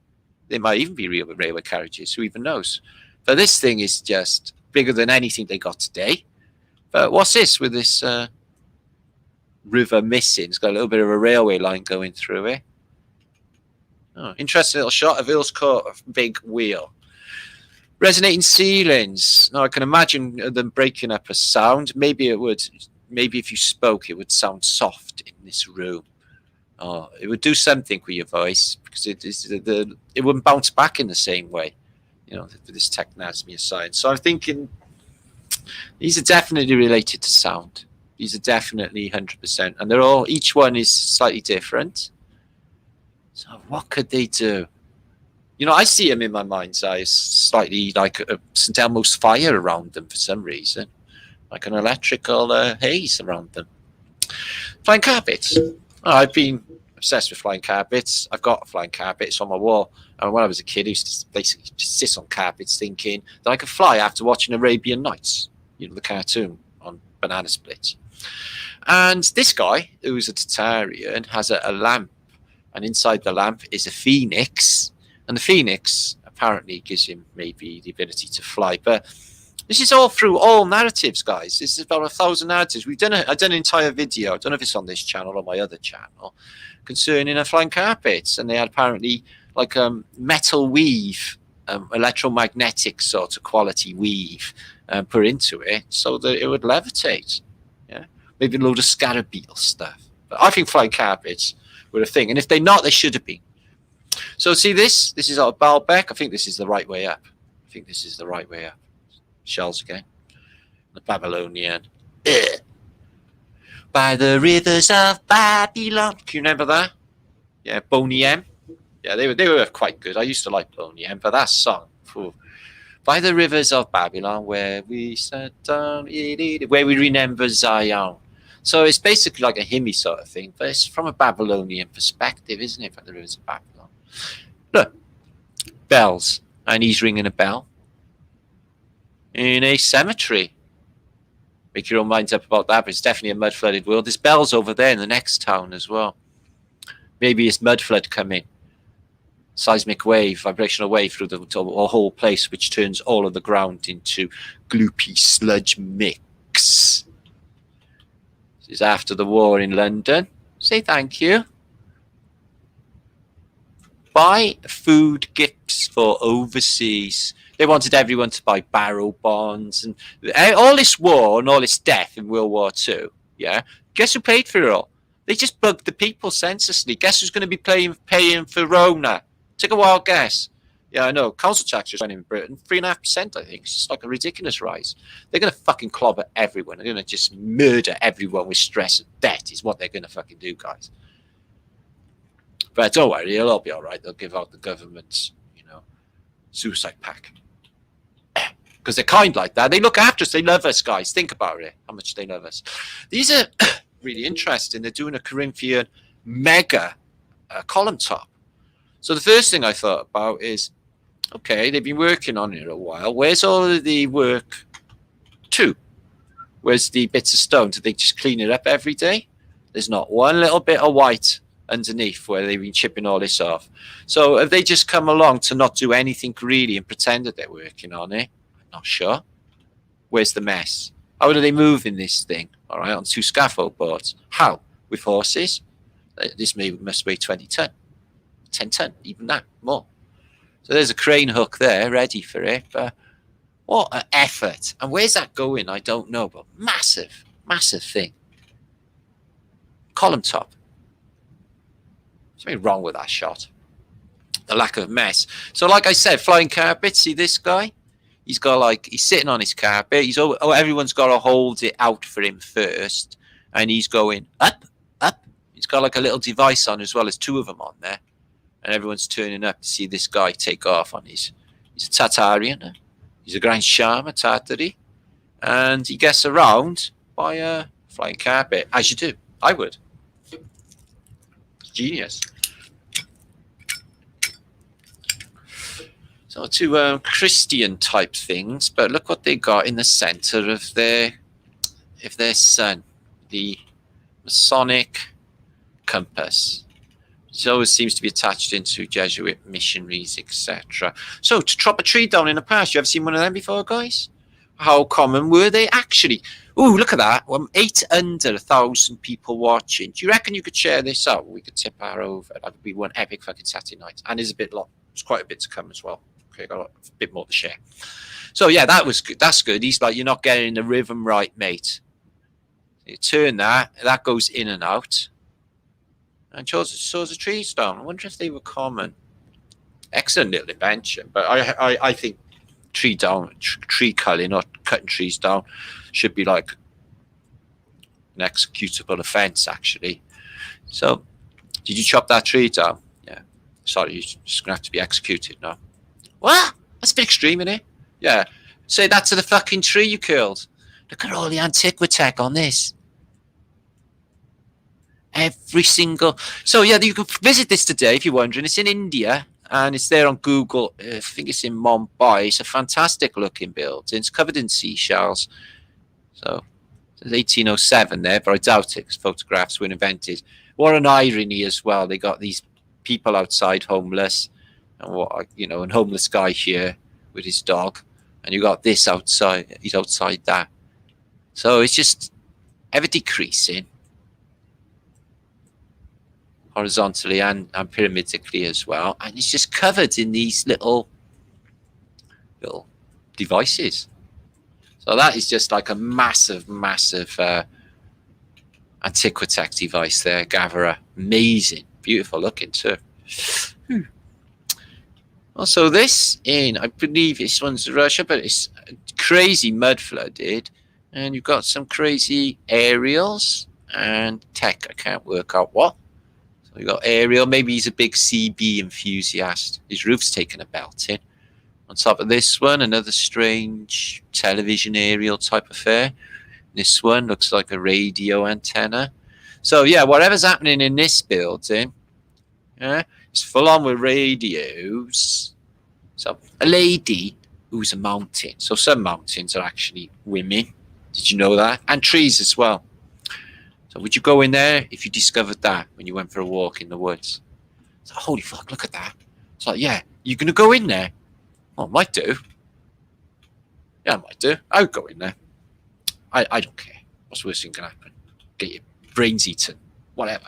They might even be real railway carriages, who even knows? But this thing is just bigger than anything they got today. But what's this with this river missing? It's got a little bit of a railway line going through it. Oh, interesting little shot of Earl's Court, big wheel. Resonating ceilings. Now I can imagine them breaking up a sound. Maybe if you spoke, it would sound soft in this room. Oh, it would do something with your voice, because it wouldn't bounce back in the same way. For this technology of science. So I'm thinking these are definitely related to sound. These are definitely 100%. And each one is slightly different. So what could they do? I see them in my mind's eye slightly like a St. Elmo's fire around them for some reason. Like an electrical haze around them. Flying carpets. I've been obsessed with flying carpets. I've got flying carpets on my wall. And when I was a kid, I used to basically just sit on carpets thinking that I could fly after watching Arabian Nights, the cartoon on banana splits. And this guy, who's a Tartarian, has a lamp. And inside the lamp is a phoenix. And the phoenix apparently gives him maybe the ability to fly. But This is all through all narratives, guys. This is about 1,000 narratives. I've done an entire video. I don't know if it's on this channel or my other channel, concerning a flying carpets, and they had apparently like metal weave, electromagnetic sort of quality weave put into it so that it would levitate. Yeah, maybe a load of scarab beetle stuff. But I think flying carpets were a thing, and if they're not, they should have been. So see this? This is our Baalbek. I think this is the right way up. I think this is the right way up. Shells again. The Babylonian. By the rivers of Babylon. Can you remember that? Yeah, Boney M. Yeah, they were quite good. I used to like Boney M, but that song. Ooh. By the rivers of Babylon, where we sat down, where we remember Zion. So it's basically like a hymny sort of thing, but it's from a Babylonian perspective, isn't it? By the rivers of Babylon. Look, bells, and he's ringing a bell in a cemetery. Make your own minds up about that, but it's definitely a mud flooded world. There's bells over there in the next town as well. Maybe it's mud flood coming. Seismic wave, vibrational wave through the whole place, which turns all of the ground into gloopy sludge mix. This is after the war in London. Say thank you. Buy food gifts for overseas. They wanted everyone to buy barrel bonds and all this war and all this death in World War II. Yeah, guess who paid for it all? They just bugged the people senselessly. Guess who's going to be paying for Rona? Take a wild guess. Yeah, I know. Council tax just went in Britain 3.5%. I think it's just like a ridiculous rise. They're going to fucking clobber everyone. They're going to just murder everyone with stress and debt. Is what they're going to fucking do, guys. But don't worry, it'll all be all right. They'll give out the government's, suicide pack. Because they're kind like that. They look after us. They love us, guys. Think about it, how much they love us. These are really interesting. They're doing a Corinthian mega column top. So the first thing I thought about is, okay, they've been working on it a while. Where's all of the work to? Where's the bits of stone? Do they just clean it up every day? There's not one little bit of white underneath where they've been chipping all this off. So have they just come along to not do anything really and pretend that they're working on it? Not sure. Where's the mess? How are they moving this thing? All right, on 2 scaffold boards. How? With horses? This must weigh 20 ton, 10 ton, even that, more. So there's a crane hook there, ready for it. But what an effort. And where's that going? I don't know, but massive, massive thing. Column top. Something wrong with that shot. The lack of mess. So like I said, flying carpet, see this guy? He's sitting on his carpet. Everyone's got to hold it out for him first. And he's going up, up. He's got like a little device on as well. There's 2 of them on there. And everyone's turning up to see this guy take off on he's a Tartarian. He's a Grand Charmer, Tartary. And he gets around by a flying carpet, as you do. I would. Genius. So 2 Christian type things, but look what they got in the center of their sun, the Masonic compass. It always seems to be attached into Jesuit missionaries, etc. So to chop a tree down in the past, you ever seen one of them before, guys? How common were they actually? Ooh, look at that. 8 under 1,000 people watching. Do you reckon you could share this out? We could tip our over. That would be one epic fucking Saturday night. And there's a bit long. There's quite a bit to come as well. Okay, got a bit more to share. So yeah, that was good. That's good. He's like, you're not getting the rhythm right, mate. You turn that goes in and out. And saws the trees down. I wonder if they were common. Excellent little invention. But I think tree culling or cutting trees down should be like an executable offence, actually. So, did you chop that tree down? Yeah. Sorry, you're just going to have to be executed now. What? That's a bit extreme, isn't it? Yeah. Say that to the fucking tree you killed. Look at all the antiquitech on this. Every single... So, yeah, you can visit this today if you're wondering. It's in India, and it's there on Google. I think it's in Mumbai. It's a fantastic-looking building. It's covered in seashells. So, it's 1807 there, but I doubt it because photographs were invented. What an irony as well. They got these people outside homeless, and and homeless guy here with his dog. and you got this outside. He's outside that. So it's just ever decreasing horizontally and pyramidically as well, and it's just covered in these little devices. So that is just like a massive Antiquitech device there, gatherer. Amazing, beautiful looking too. Also this I believe this one's Russia, but it's crazy mud flooded, and you've got some crazy aerials and tech. I can't work out what. So you got aerial. Maybe he's a big CB enthusiast. His roof's taken a belting. On top of this one, another strange television aerial type affair. This one looks like a radio antenna. So yeah, whatever's happening in this building, yeah, it's full on with radios. So a lady who's a mountain. So some mountains are actually women. Did you know that? And trees as well. So would you go in there if you discovered that when you went for a walk in the woods? It's like, holy fuck, look at that. It's like, yeah, you're going to go in there? Oh, I might do. Yeah, I might do. I would go in there. I don't care. What's the worst thing can happen? Get your brains eaten. Whatever.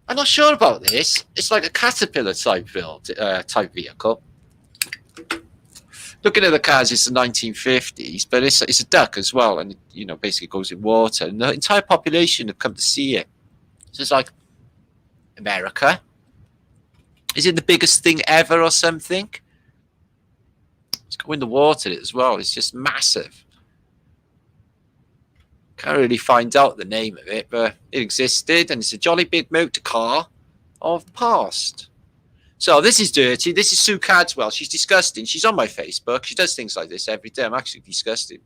I'm not sure about this. It's like a caterpillar type vehicle. Looking at the cars, it's the 1950s, but it's a duck as well, and it, basically goes in water. And the entire population have come to see it. So it's like America. Is it the biggest thing ever or something? It's going in the water as well. It's just massive. Can't really find out the name of it, but it existed, and it's a jolly big motor car of the past. So this is dirty. This is Sue Cadswell. She's disgusting. She's on my Facebook. She does things like this every day. I'm actually disgusted.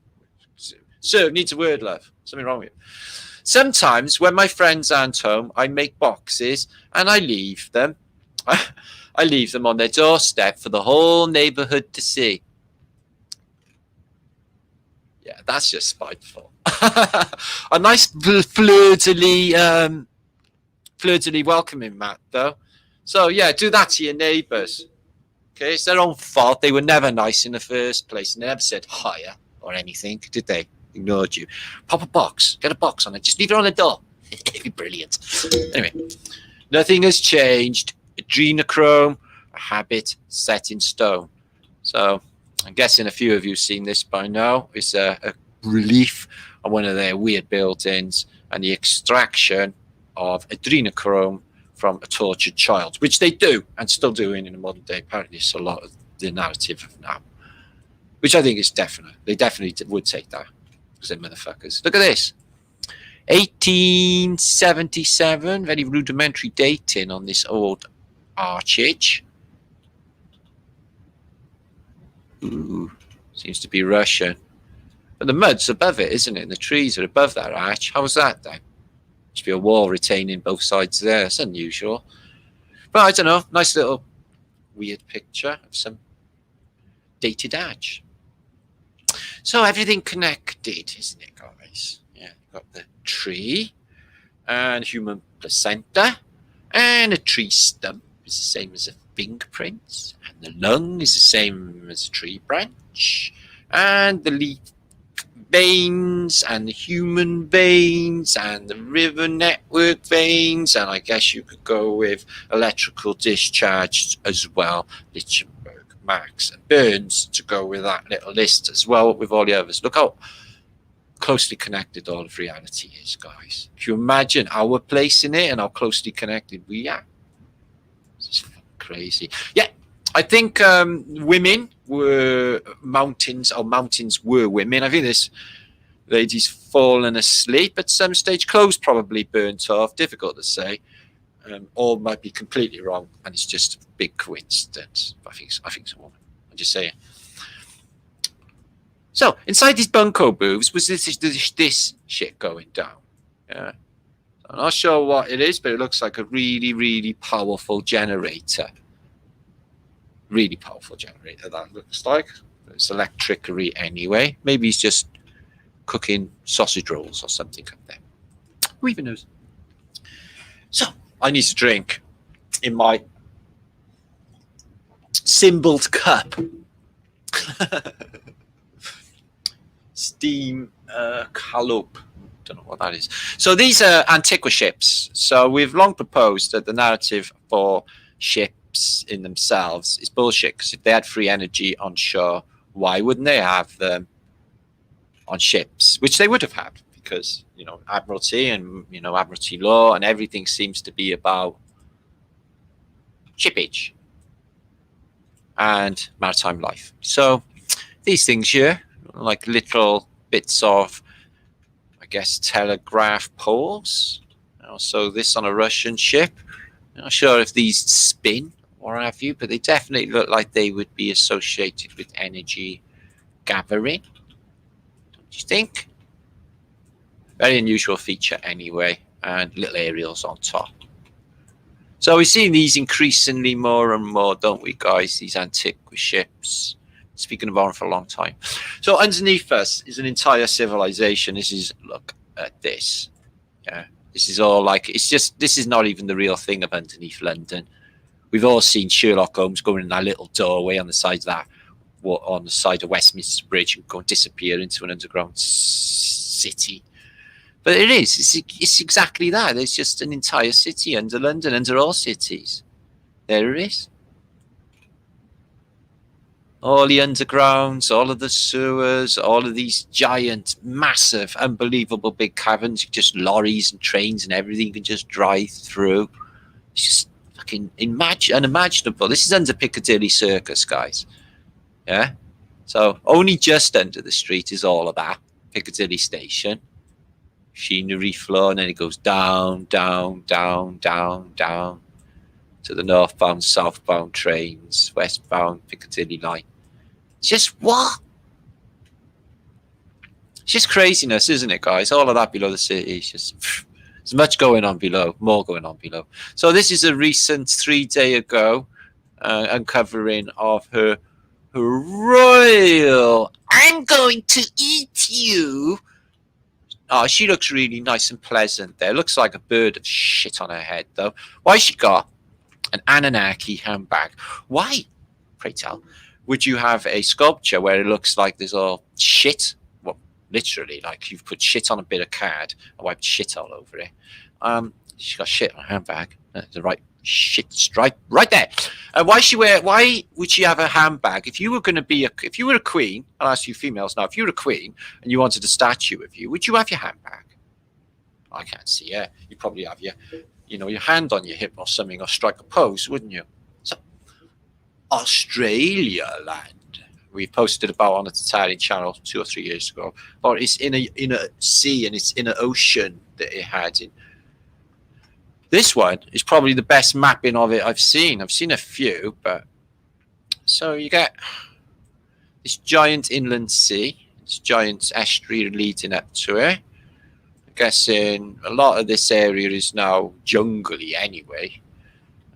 Sue, needs a word, love. Something wrong with you. Sometimes when my friends aren't home, I make boxes and I leave them. I leave them on their doorstep for the whole neighborhood to see. Yeah, that's just spiteful. A nice flirtily welcoming mat, though. So, yeah, do that to your neighbours. Okay, it's their own fault. They were never nice in the first place. And they never said hiya or anything, did they? Ignored you. Pop a box. Get a box on it. Just leave it on the door. It'd be brilliant. Anyway, nothing has changed. Adrenochrome, a habit set in stone. So, I'm guessing a few of you have seen this by now. It's a relief on one of their weird buildings and the extraction of adrenochrome from a tortured child, which they do and still doing in the modern day. Apparently, it's a lot of the narrative of now, which I think is definite. They definitely would take that because they're motherfuckers. Look at this. 1877, very rudimentary dating on this old archage. Ooh, seems to be Russian. But the mud's above it, isn't it? And the trees are above that arch. How's that then? Should be a wall retaining both sides there. It's unusual. But I don't know. Nice little weird picture of some dated arch. So everything connected, isn't it, guys? Yeah, you've got the tree and human placenta and a tree stump is the same as a fingerprint, and the lung is the same as a tree branch, and the leaf veins and the human veins and the river network veins, and I guess you could go with electrical discharge as well, Lichtenberg, Marx and Burns to go with that little list as well with all the others. Look how closely connected all of reality is, guys. If you imagine our place in it and how closely connected we are, it's crazy. Yeah, I think women were mountains, or mountains were women. I think this lady's fallen asleep at some stage. Clothes probably burnt off. Difficult to say. Or might be completely wrong, and it's just a big coincidence. But I think it's a woman. I'm just saying. So inside these bunko booths was this shit going down. Yeah. I'm not sure what it is, but it looks like a really, really powerful generator. Really powerful generator, that looks like. It's electricity anyway. Maybe he's just cooking sausage rolls or something up there. Who even knows? So, I need to drink in my symboled cup. Steam Calop. Don't know what that is. So these are Antiqua ships. So we've long proposed that the narrative for ships in themselves is bullshit, because if they had free energy on shore, why wouldn't they have them on ships, which they would have had, because, you know, admiralty and, you know, admiralty law and everything seems to be about shippage and maritime life. So these things here, like little bits of, I guess, telegraph poles. So this on a Russian ship. I'm not sure if these spin or have you, but they definitely look like they would be associated with energy gathering. Don't you think? Very unusual feature anyway, and little aerials on top. So we're seeing these increasingly more and more, don't we, guys? These Antiqua ships. Speaking of on for a long time. So underneath us is an entire civilization. This is, look at this. Yeah, this is all like, it's just, this is not even the real thing of underneath London. We've all seen Sherlock Holmes going in that little doorway on the side of that, on the side of Westminster Bridge, and go and disappear into an underground city. But it is, it's exactly that. There's just an entire city under London, under all cities. There it is. All the undergrounds, all of the sewers, all of these giant, massive, unbelievable big caverns, just lorries and trains and everything you can just drive through. It's just fucking unimaginable. This is under Piccadilly Circus, guys. Yeah? So only just under the street is all of that. Piccadilly Station. Machinery floor, and then it goes down, down, down, down, down to the northbound, southbound trains, westbound Piccadilly line. It's just what? It's just craziness, isn't it, guys? All of that below the city is just, there's much going on below, more going on below. So this is a recent 3 day ago uncovering of her royal, I'm going to eat you. Oh, she looks really nice and pleasant there. Looks like a bird of shit on her head, though. Why she got an Anunnaki handbag? Why, pray tell, would you have a sculpture where it looks like there's all shit? Well, literally, like you've put shit on a bit of card and wiped shit all over it. She's got shit on her handbag. The right shit stripe right there. Why would she have a handbag? If you were going to be if you were a queen, I'll ask you females now, if you were a queen and you wanted a statue of you, would you have your handbag? I can't see. Yeah, you probably have your hand on your hip or something, or strike a pose, wouldn't you? So Australia land, we posted about on the Tartaria channel 2 or 3 years ago, or it's in a sea and it's in an ocean that it had in. This one is probably the best mapping of it I've seen. I've seen a few, but so you get this giant inland sea, this giant estuary leading up to it. I'm guessing a lot of this area is now jungly anyway.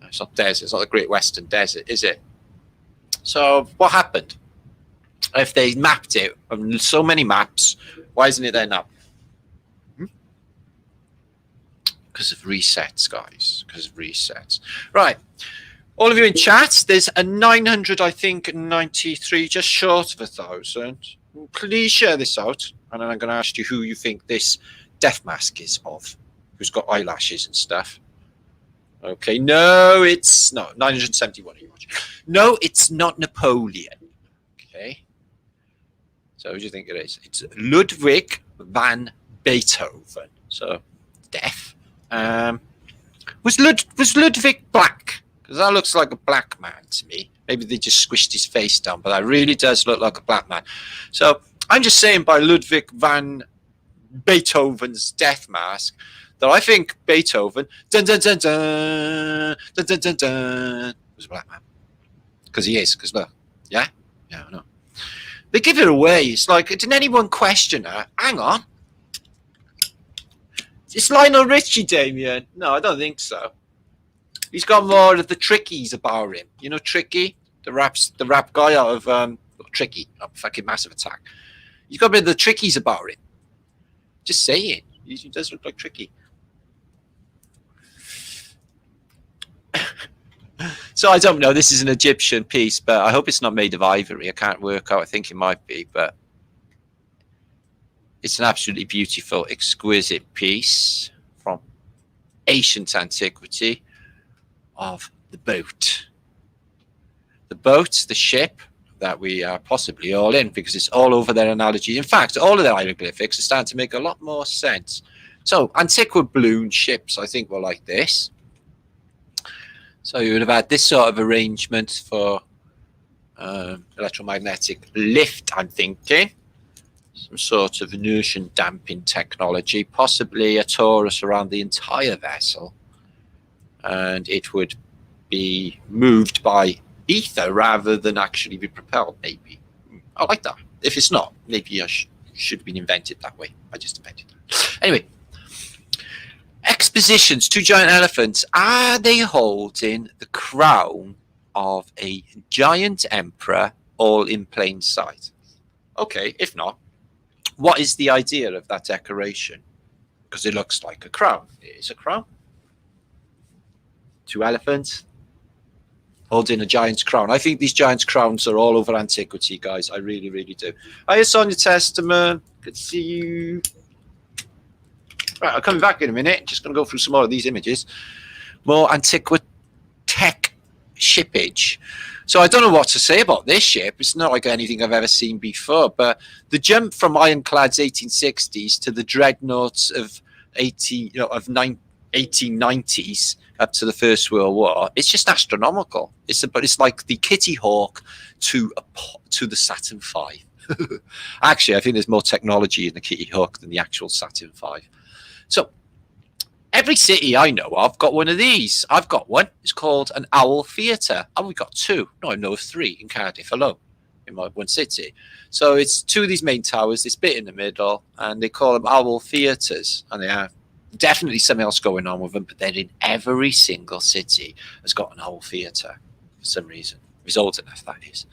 It's not desert. It's not the Great Western Desert, is it? So what happened? If they mapped it on so many maps, why isn't it there now? Because of resets, guys. Because of resets. Right. All of you in chat, there's a 900, I think, 93, just short of 1,000. Please share this out. And then I'm going to ask you who you think this death mask is of. Who's got eyelashes and stuff. Okay. No, it's not. 971 are you watching? No, it's not Napoleon. Okay. So who do you think it is? It's Ludwig van Beethoven. So, death. Was Ludwig black? Because that looks like a black man to me. Maybe they just squished his face down, but that really does look like a black man. So I'm just saying, by Ludwig van Beethoven's death mask, that I think Beethoven dun, dun, dun, dun, dun, dun, dun, dun, was a black man. Because he is. Because look, yeah, I know. They give it away. It's like, didn't anyone question her? Hang on. It's Lionel Richie, Damien. No, I don't think so. He's got more of the trickies about him. You know, Tricky, the rap guy out of Tricky, fucking Massive Attack. He's got a bit of the trickies about him. Just saying, he does look like Tricky. So I don't know. This is an Egyptian piece, but I hope it's not made of ivory. I can't work out. I think it might be, but it's an absolutely beautiful, exquisite piece from ancient antiquity of the boat. The boat, the ship that we are possibly all in, because it's all over their analogies. In fact, all of their hieroglyphics are starting to make a lot more sense. So antiqual balloon ships, I think, were like this. So you would have had this sort of arrangement for electromagnetic lift, I'm thinking. Some sort of inertian damping technology, possibly a torus around the entire vessel. And it would be moved by ether rather than actually be propelled, maybe. I like that. If it's not, maybe I should have been invented that way. I just invented that. Anyway. Expositions, two giant elephants. Are they holding the crown of a giant emperor all in plain sight? Okay, if not, what is the idea of that decoration? Because it looks like a crown. It is a crown. Two elephants holding a giant's crown. I think these giant's crowns are all over antiquity, guys. I really, really do. Hiya, Sonia Testament. Good to see you. Right, I'll come back in a minute. Just going to go through some more of these images. More antiquitech shippage. So I don't know what to say about this ship. It's not like anything I've ever seen before. But the jump from ironclads 1860s to the dreadnoughts of 1890s up to the First World War, it's just astronomical. But it's like the Kitty Hawk to the Saturn V. Actually, I think there's more technology in the Kitty Hawk than the actual Saturn V. So every city I know of got one of these. I've got one. It's called an Owl Theatre. And we've got two. No, I know of three in Cardiff alone, in my one city. So it's two of these main towers, this bit in the middle, and they call them Owl Theatres. And they have definitely something else going on with them, but then in every single city has got an Owl Theatre for some reason. It's old enough, that is.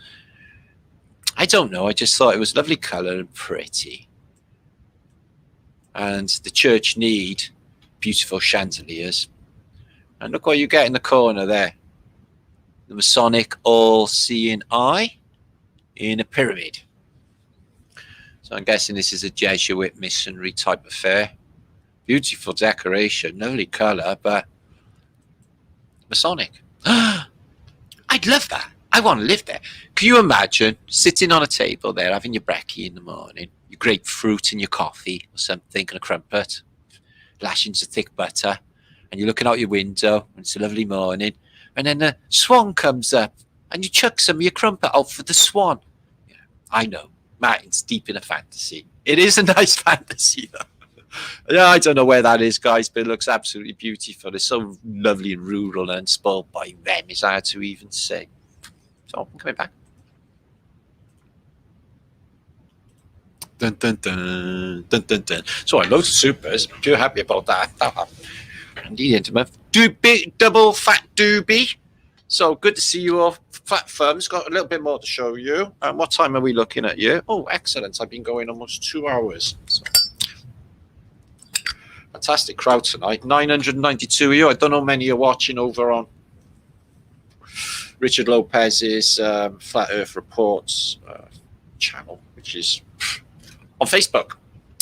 I don't know. I just thought it was lovely colour and pretty. And the church need beautiful chandeliers. And look what you get in the corner there. The Masonic all-seeing eye in a pyramid. So I'm guessing this is a Jesuit missionary type affair. Beautiful decoration, lovely colour, but Masonic. I'd love that. I want to live there. Can you imagine sitting on a table there, having your brekkie in the morning, your grapefruit and your coffee or something, and a crumpet, lashing some thick butter, and you're looking out your window, and it's a lovely morning, and then the swan comes up, and you chuck some of your crumpet out for the swan. Yeah, I know, Martin's deep in a fantasy. It is a nice fantasy, though. Yeah, I don't know where that is, guys, but it looks absolutely beautiful. It's so lovely and rural and spoiled by them, it's hard to even say. So I'm coming back. Dun, dun, dun, dun, dun, dun. So I loads of supers. I'm too happy about that. Indeed, intimate. Double fat doobie. So good to see you all. Fat Firm's got a little bit more to show you. What time are we looking at you? Oh, excellent. I've been going almost 2 hours. So, fantastic crowd tonight. 992 of you. I don't know many are watching over on Richard Lopez's Flat Earth Reports channel, which is on Facebook,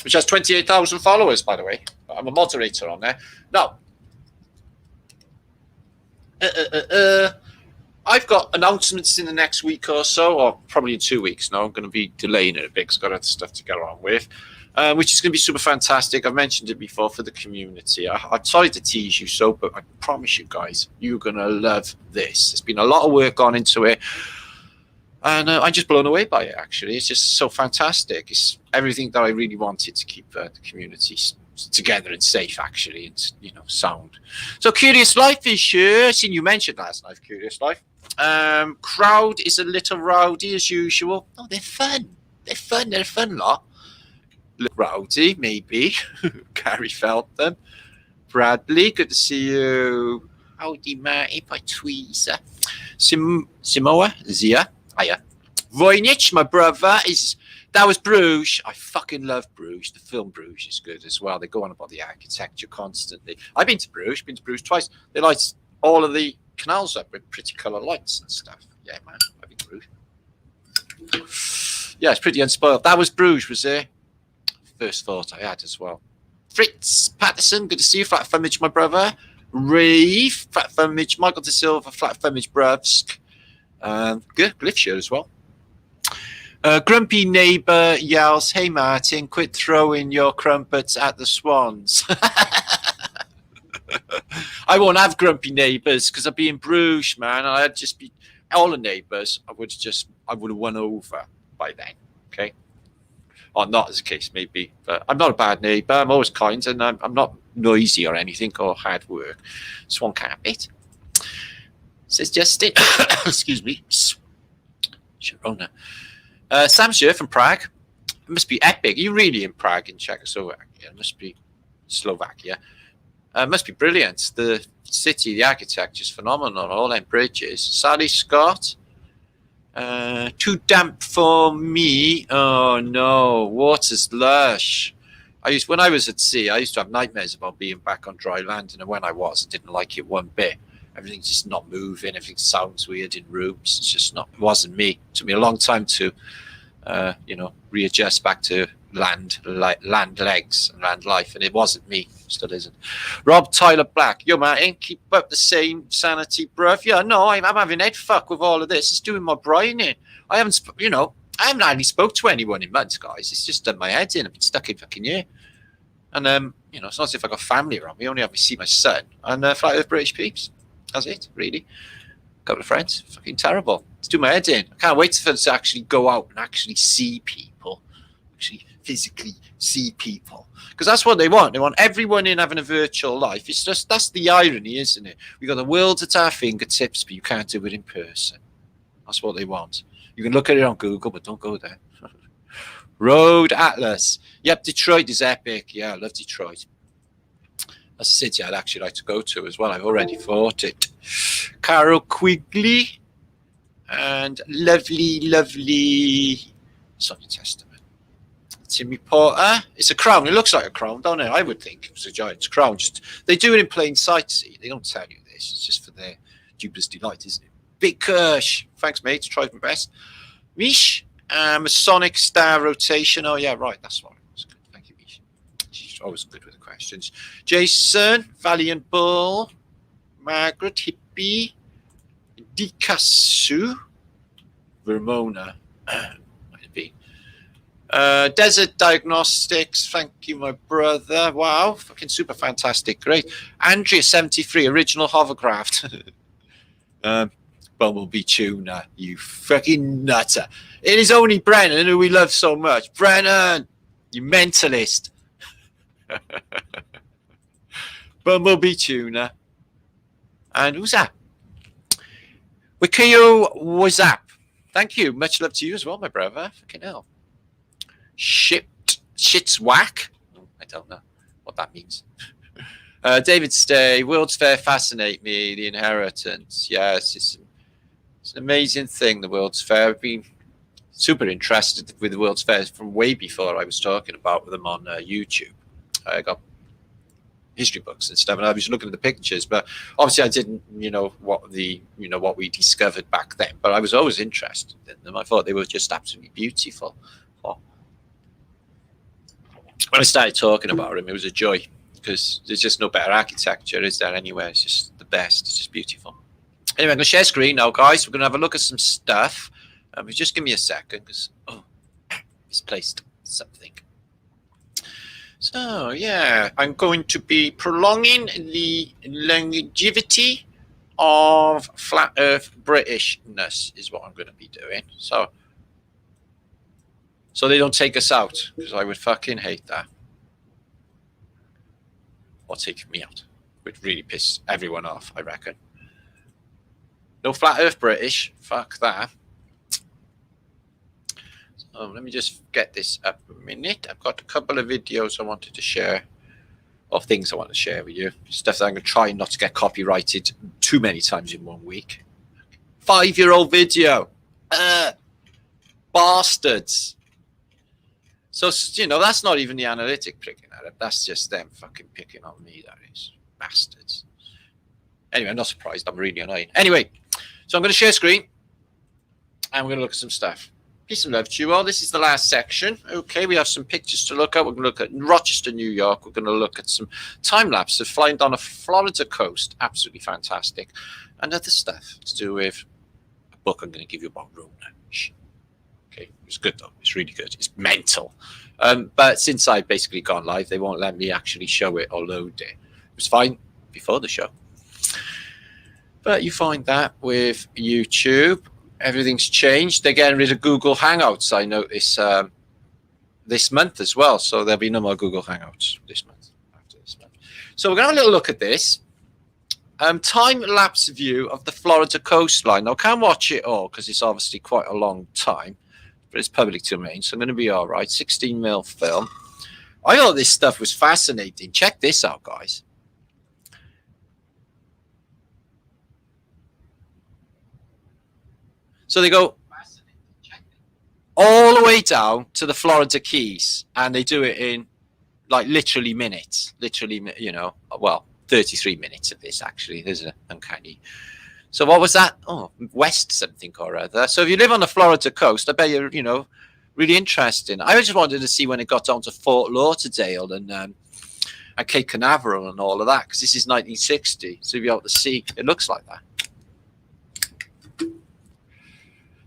which has 28,000 followers, by the way. I'm a moderator on there. Now, I've got announcements in the next week or so, or probably in 2 weeks now. I'm going to be delaying it a bit because I've got other stuff to get on with, which is going to be super fantastic. I've mentioned it before for the community. I'm sorry to tease you so, but I promise you guys, you're going to love this. There's been a lot of work gone into it. And I'm just blown away by it, actually. It's just so fantastic. It's everything that I really wanted to keep the community together and safe, actually, and, you know, sound. So Curious Life is here. I've seen you mentioned last night, Curious Life. Crowd is a little rowdy, as usual. Oh, they're fun. They're fun. They're a fun lot. Rowdy, maybe. Gary Feltham. Bradley, good to see you. Howdy, Marty, by Tweezer. Simoa, Zia. Hiya. Voynich, my brother, that was Bruges. I fucking love Bruges. The film Bruges is good as well. They go on about the architecture constantly. I've been to Bruges twice. They like all of the canals up with pretty colour lights and stuff. Yeah, man, that'd be Bruges. Yeah, it's pretty unspoiled. That was Bruges, was it? First thought I had as well. Fritz Patterson, good to see you. Flat Thumbage, my brother. Reeve, Flat Thumbage. Michael De Silva, Flat Thumbage, Bruvsk. Good, Glyphshire as well. Grumpy neighbour yells, "Hey Martin, quit throwing your crumpets at the swans." I won't have grumpy neighbours because I'd be in Bruges, man. I'd just be all the neighbours. I would have won over by then. Okay, or not as a case maybe, but I'm not a bad neighbour. I'm always kind, and I'm not noisy or anything or hard work. Swan can't bit. Says Justin. Excuse me. Sharona. Sam's here from Prague. It must be epic. Are you really in Prague in Czechoslovakia? It must be Slovakia. It must be brilliant. The city, the architecture is phenomenal. All them bridges. Sally Scott. Too damp for me. Oh no, water's lush. When I was at sea, I used to have nightmares about being back on dry land, and when I was, I didn't like it one bit. Everything's just not moving. Everything sounds weird in rooms. It's just not. It wasn't me. It took me a long time to, readjust back to land legs and land life, and it wasn't me. Still isn't. Rob Tyler Black. Yo, Martin, keep up the same sanity, bruv. Yeah, no, I'm having head fuck with all of this. It's doing my brain in. I haven't hardly spoke to anyone in months, guys. It's just done my head in. I've been stuck in fucking year. And it's not as if I got family around me. Only have me see my son and Flat Earth British peeps. That's it, really. A couple of friends. Fucking terrible. It's doing my head in. I can't wait for them to actually go out and actually see people. Actually physically see people. Because that's what they want. They want everyone in having a virtual life. It's just, that's the irony, isn't it? We've got the world at our fingertips, but you can't do it in person. That's what they want. You can look at it on Google, but don't go there. Road Atlas. Yep, Detroit is epic. Yeah, I love Detroit. That's a city I'd actually like to go to as well. I've already thought it. Carol Quigley and lovely Sonia Testament. Timmy Porter. It's a crown. It looks like a crown, don't it? I would think it was a giant's crown. Just they do it in plain sight. See, they don't tell you this. It's just for their dubious delight, isn't it? Big Kirsch. Thanks, mate. Tried my best. Mish. Masonic star rotation. Oh yeah, right. That's what it was. Good. Thank you, Mish. She's always good with the questions. Jason, Valiant Bull, Margaret Hippie, Dikasu, Vermona, might be. Desert Diagnostics, thank you, my brother. Wow, fucking super fantastic, great. Andrea 73, original hovercraft. Bumblebee Tuna, you fucking nutter. It is only Brennan, who we love so much. Brennan, you mentalist. Bumblebee Tuna. And who's that? Wikio Wazap. Thank you. Much love to you as well, my brother. Fucking hell. Shit's whack. I don't know what that means. David Stay. World's Fair fascinate me. The Inheritance. Yes, it's an amazing thing, the World's Fair. I've been super interested with the World's Fair from way before I was talking about them on YouTube. I got history books and stuff, and I was looking at the pictures, but obviously I didn't, what we discovered back then. But I was always interested in them. I thought they were just absolutely beautiful. When I started talking about them, it was a joy because there's just no better architecture, is there? Anywhere, it's just the best. It's just beautiful. Anyway, I'm going to share screen now, guys. We're going to have a look at some stuff. Just give me a second because misplaced something. So, yeah, I'm going to be prolonging the longevity of Flat Earth Britishness is what I'm going to be doing. So they don't take us out, because I would fucking hate that. Or taking me out. Would really piss everyone off, I reckon. No Flat Earth British. Fuck that. So let me just get this up a minute. I've got a couple of videos I wanted to share. Or things I want to share with you. Stuff that I'm going to try not to get copyrighted too many times in 1 week. 5-year-old video. Bastards. So, that's not even the analytic picking at it. That's just them fucking picking on me, that is. Bastards. Anyway, I'm not surprised. I'm really annoying. Anyway, so I'm going to share screen and we're going to look at some stuff. Peace and love to you all. This is the last section. Okay, we have some pictures to look at. We're going to look at Rochester, New York. We're going to look at some time lapse of flying down a Florida coast. Absolutely fantastic. And other stuff to do with a book I'm going to give you about Rona. Okay, it's good though. It's really good. It's mental. But since I've basically gone live, they won't let me actually show it or load it. It was fine before the show. But you find that with YouTube, everything's changed. They're getting rid of Google Hangouts, I notice, this month as well. So there'll be no more Google Hangouts this month, after this month. So we're going to have a little look at this. Time-lapse view of the Florida coastline. Now, I can't watch it all because it's obviously quite a long time, but it's public domain, so I'm going to be all right. 16mm film. I thought this stuff was fascinating. Check this out, guys. So they go all the way down to the Florida Keys, and they do it in like literally minutes. Literally, you know, well, 33 minutes of this actually. There's an uncanny. So what was that? Oh, west something or other. So if you live on the Florida coast, I bet you're, you know, really interesting. I just wanted to see when it got down to Fort Lauderdale and Cape Canaveral and all of that, because this is 1960. So if you're out to sea, it looks like that.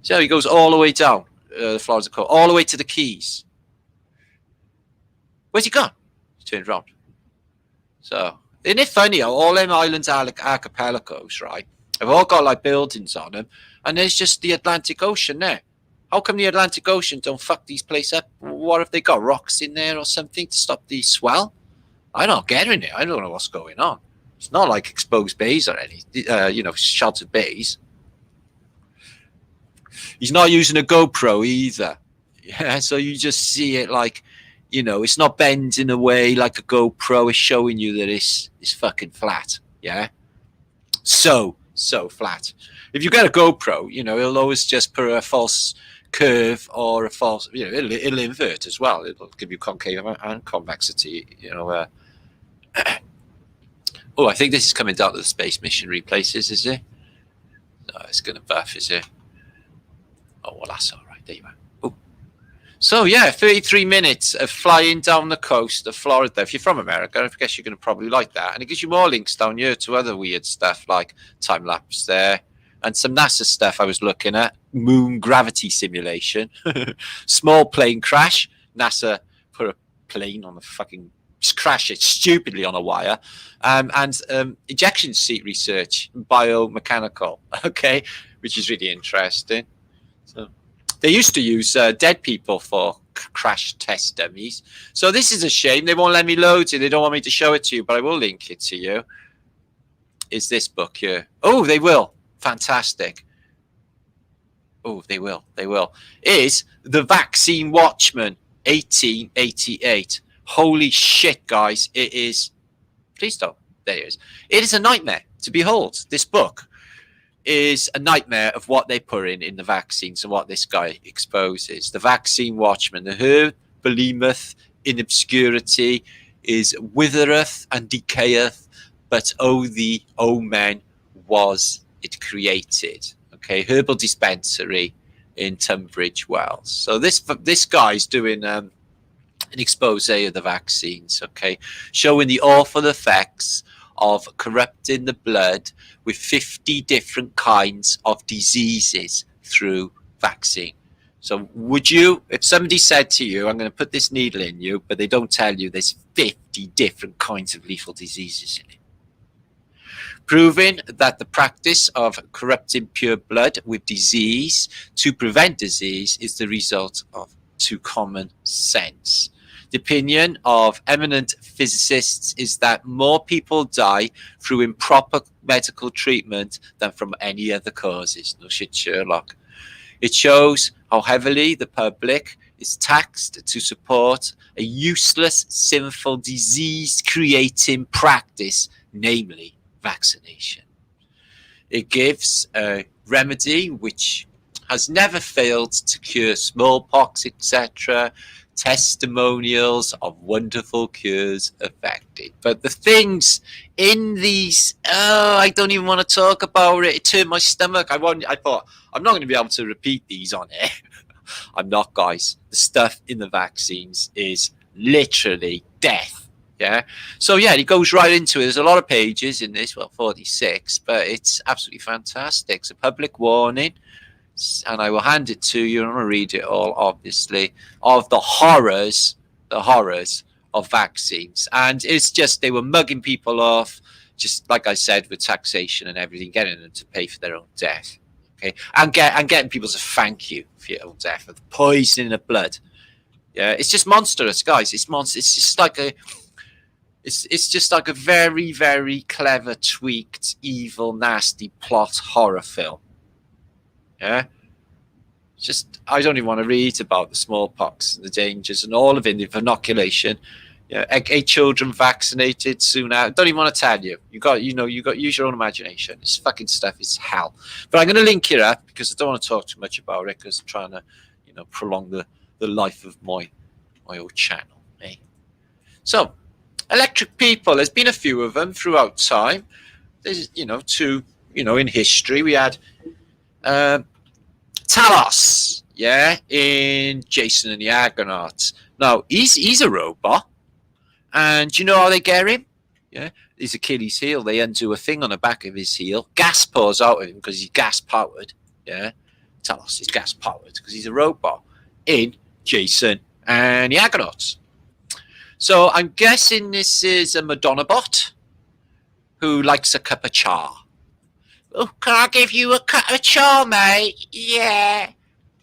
So he goes all the way down the Florida coast, all the way to the Keys. Where's he gone? He turned around. So isn't it funny how all them islands are like archipelagos, right? They've all got like buildings on them, and there's just the Atlantic Ocean there. How come the Atlantic Ocean don't fuck these places up? What if they got rocks in there or something to stop the swell? I'm not getting it. I don't know what's going on. It's not like exposed bays or any, you know, sheltered bays. He's not using a GoPro either. Yeah, so you just see it like, you know, it's not bending away like a GoPro. It's showing you that it's fucking flat. Yeah. So flat. If you get a GoPro, you know, it'll always just put a false curve or a false, you know, it'll invert as well. It'll give you concave and convexity, you know. Oh, I think this is coming down to the space mission replaces, is it? No, it's going to buff, is it? Oh, well, that's all right. There you are. Oh. So, yeah, 33 minutes of flying down the coast of Florida. If you're from America, I guess you're going to probably like that. And it gives you more links down here to other weird stuff like time-lapse there. And some NASA stuff I was looking at. Moon gravity simulation. Small plane crash. NASA put a plane on the fucking... Just crash it stupidly on a wire. And ejection seat research. Biomechanical. Okay. Which is really interesting. So they used to use dead people for crash test dummies. So this is a shame. They won't let me load it. They don't want me to show it to you, but I will link it to you. Is this book here? Oh, they will. Fantastic. Oh, they will. They will. Is The Vaccine Watchman, 1888. Holy shit, guys. It is. Please don't. There it is. It is a nightmare to behold. This book is a nightmare of what they put in the vaccines and what this guy exposes. The Vaccine Watchman, the her believeth in obscurity is withereth and decayeth, but the omen was it created. Okay, herbal dispensary in Tunbridge Wells. So this guy's doing an expose of the vaccines, okay, showing the awful effects of corrupting the blood with 50 different kinds of diseases through vaccine. So would you, if somebody said to you, I'm going to put this needle in you, but they don't tell you there's 50 different kinds of lethal diseases in it, proving that the practice of corrupting pure blood with disease to prevent disease is the result of too common sense. The opinion of eminent physicists is that more people die through improper medical treatment than from any other causes. No shit, Sherlock. It shows how heavily the public is taxed to support a useless, sinful, disease-creating practice, namely vaccination. It gives a remedy which has never failed to cure smallpox, etc., testimonials of wonderful cures effected. But the things in these, I don't even want to talk about it. It turned my stomach. I thought, I'm not going to be able to repeat these on air. I'm not, guys. The stuff in the vaccines is literally death. Yeah. So yeah, he goes right into it. There's a lot of pages in this, well, 46, but it's absolutely fantastic. It's a public warning, and I will hand it to you. I'm going to read it all, obviously, of the horrors of vaccines. And it's just, they were mugging people off, just like I said, with taxation and everything, getting them to pay for their own death. Okay, and getting people to thank you for your own death, for the poisoning of blood. Yeah, it's just monstrous, guys. It's just like a, it's just like a very, very clever, tweaked, evil, nasty plot horror film. Yeah, just, I don't even want to read about the smallpox and the dangers and all of it, the inoculation. Yeah, 8 children vaccinated soon out. Don't even want to tell you. You got use your own imagination. This fucking stuff is hell. But I'm going to link it up because I don't want to talk too much about it because I'm trying to, prolong the life of my old channel. Eh? So, electric people. There's been a few of them throughout time. There's, in history we had Talos. Yeah, in Jason and the Argonauts. Now he's a robot. And do you know how they get him? Yeah, his Achilles heel. They undo a thing on the back of his heel. Gas pours out of him because he's gas powered. Yeah, Talos is gas powered because he's a robot in Jason and the Argonauts. So I'm guessing this is a Madonna bot who likes a cup of char. Oh, can I give you a cup of char, mate? Yeah.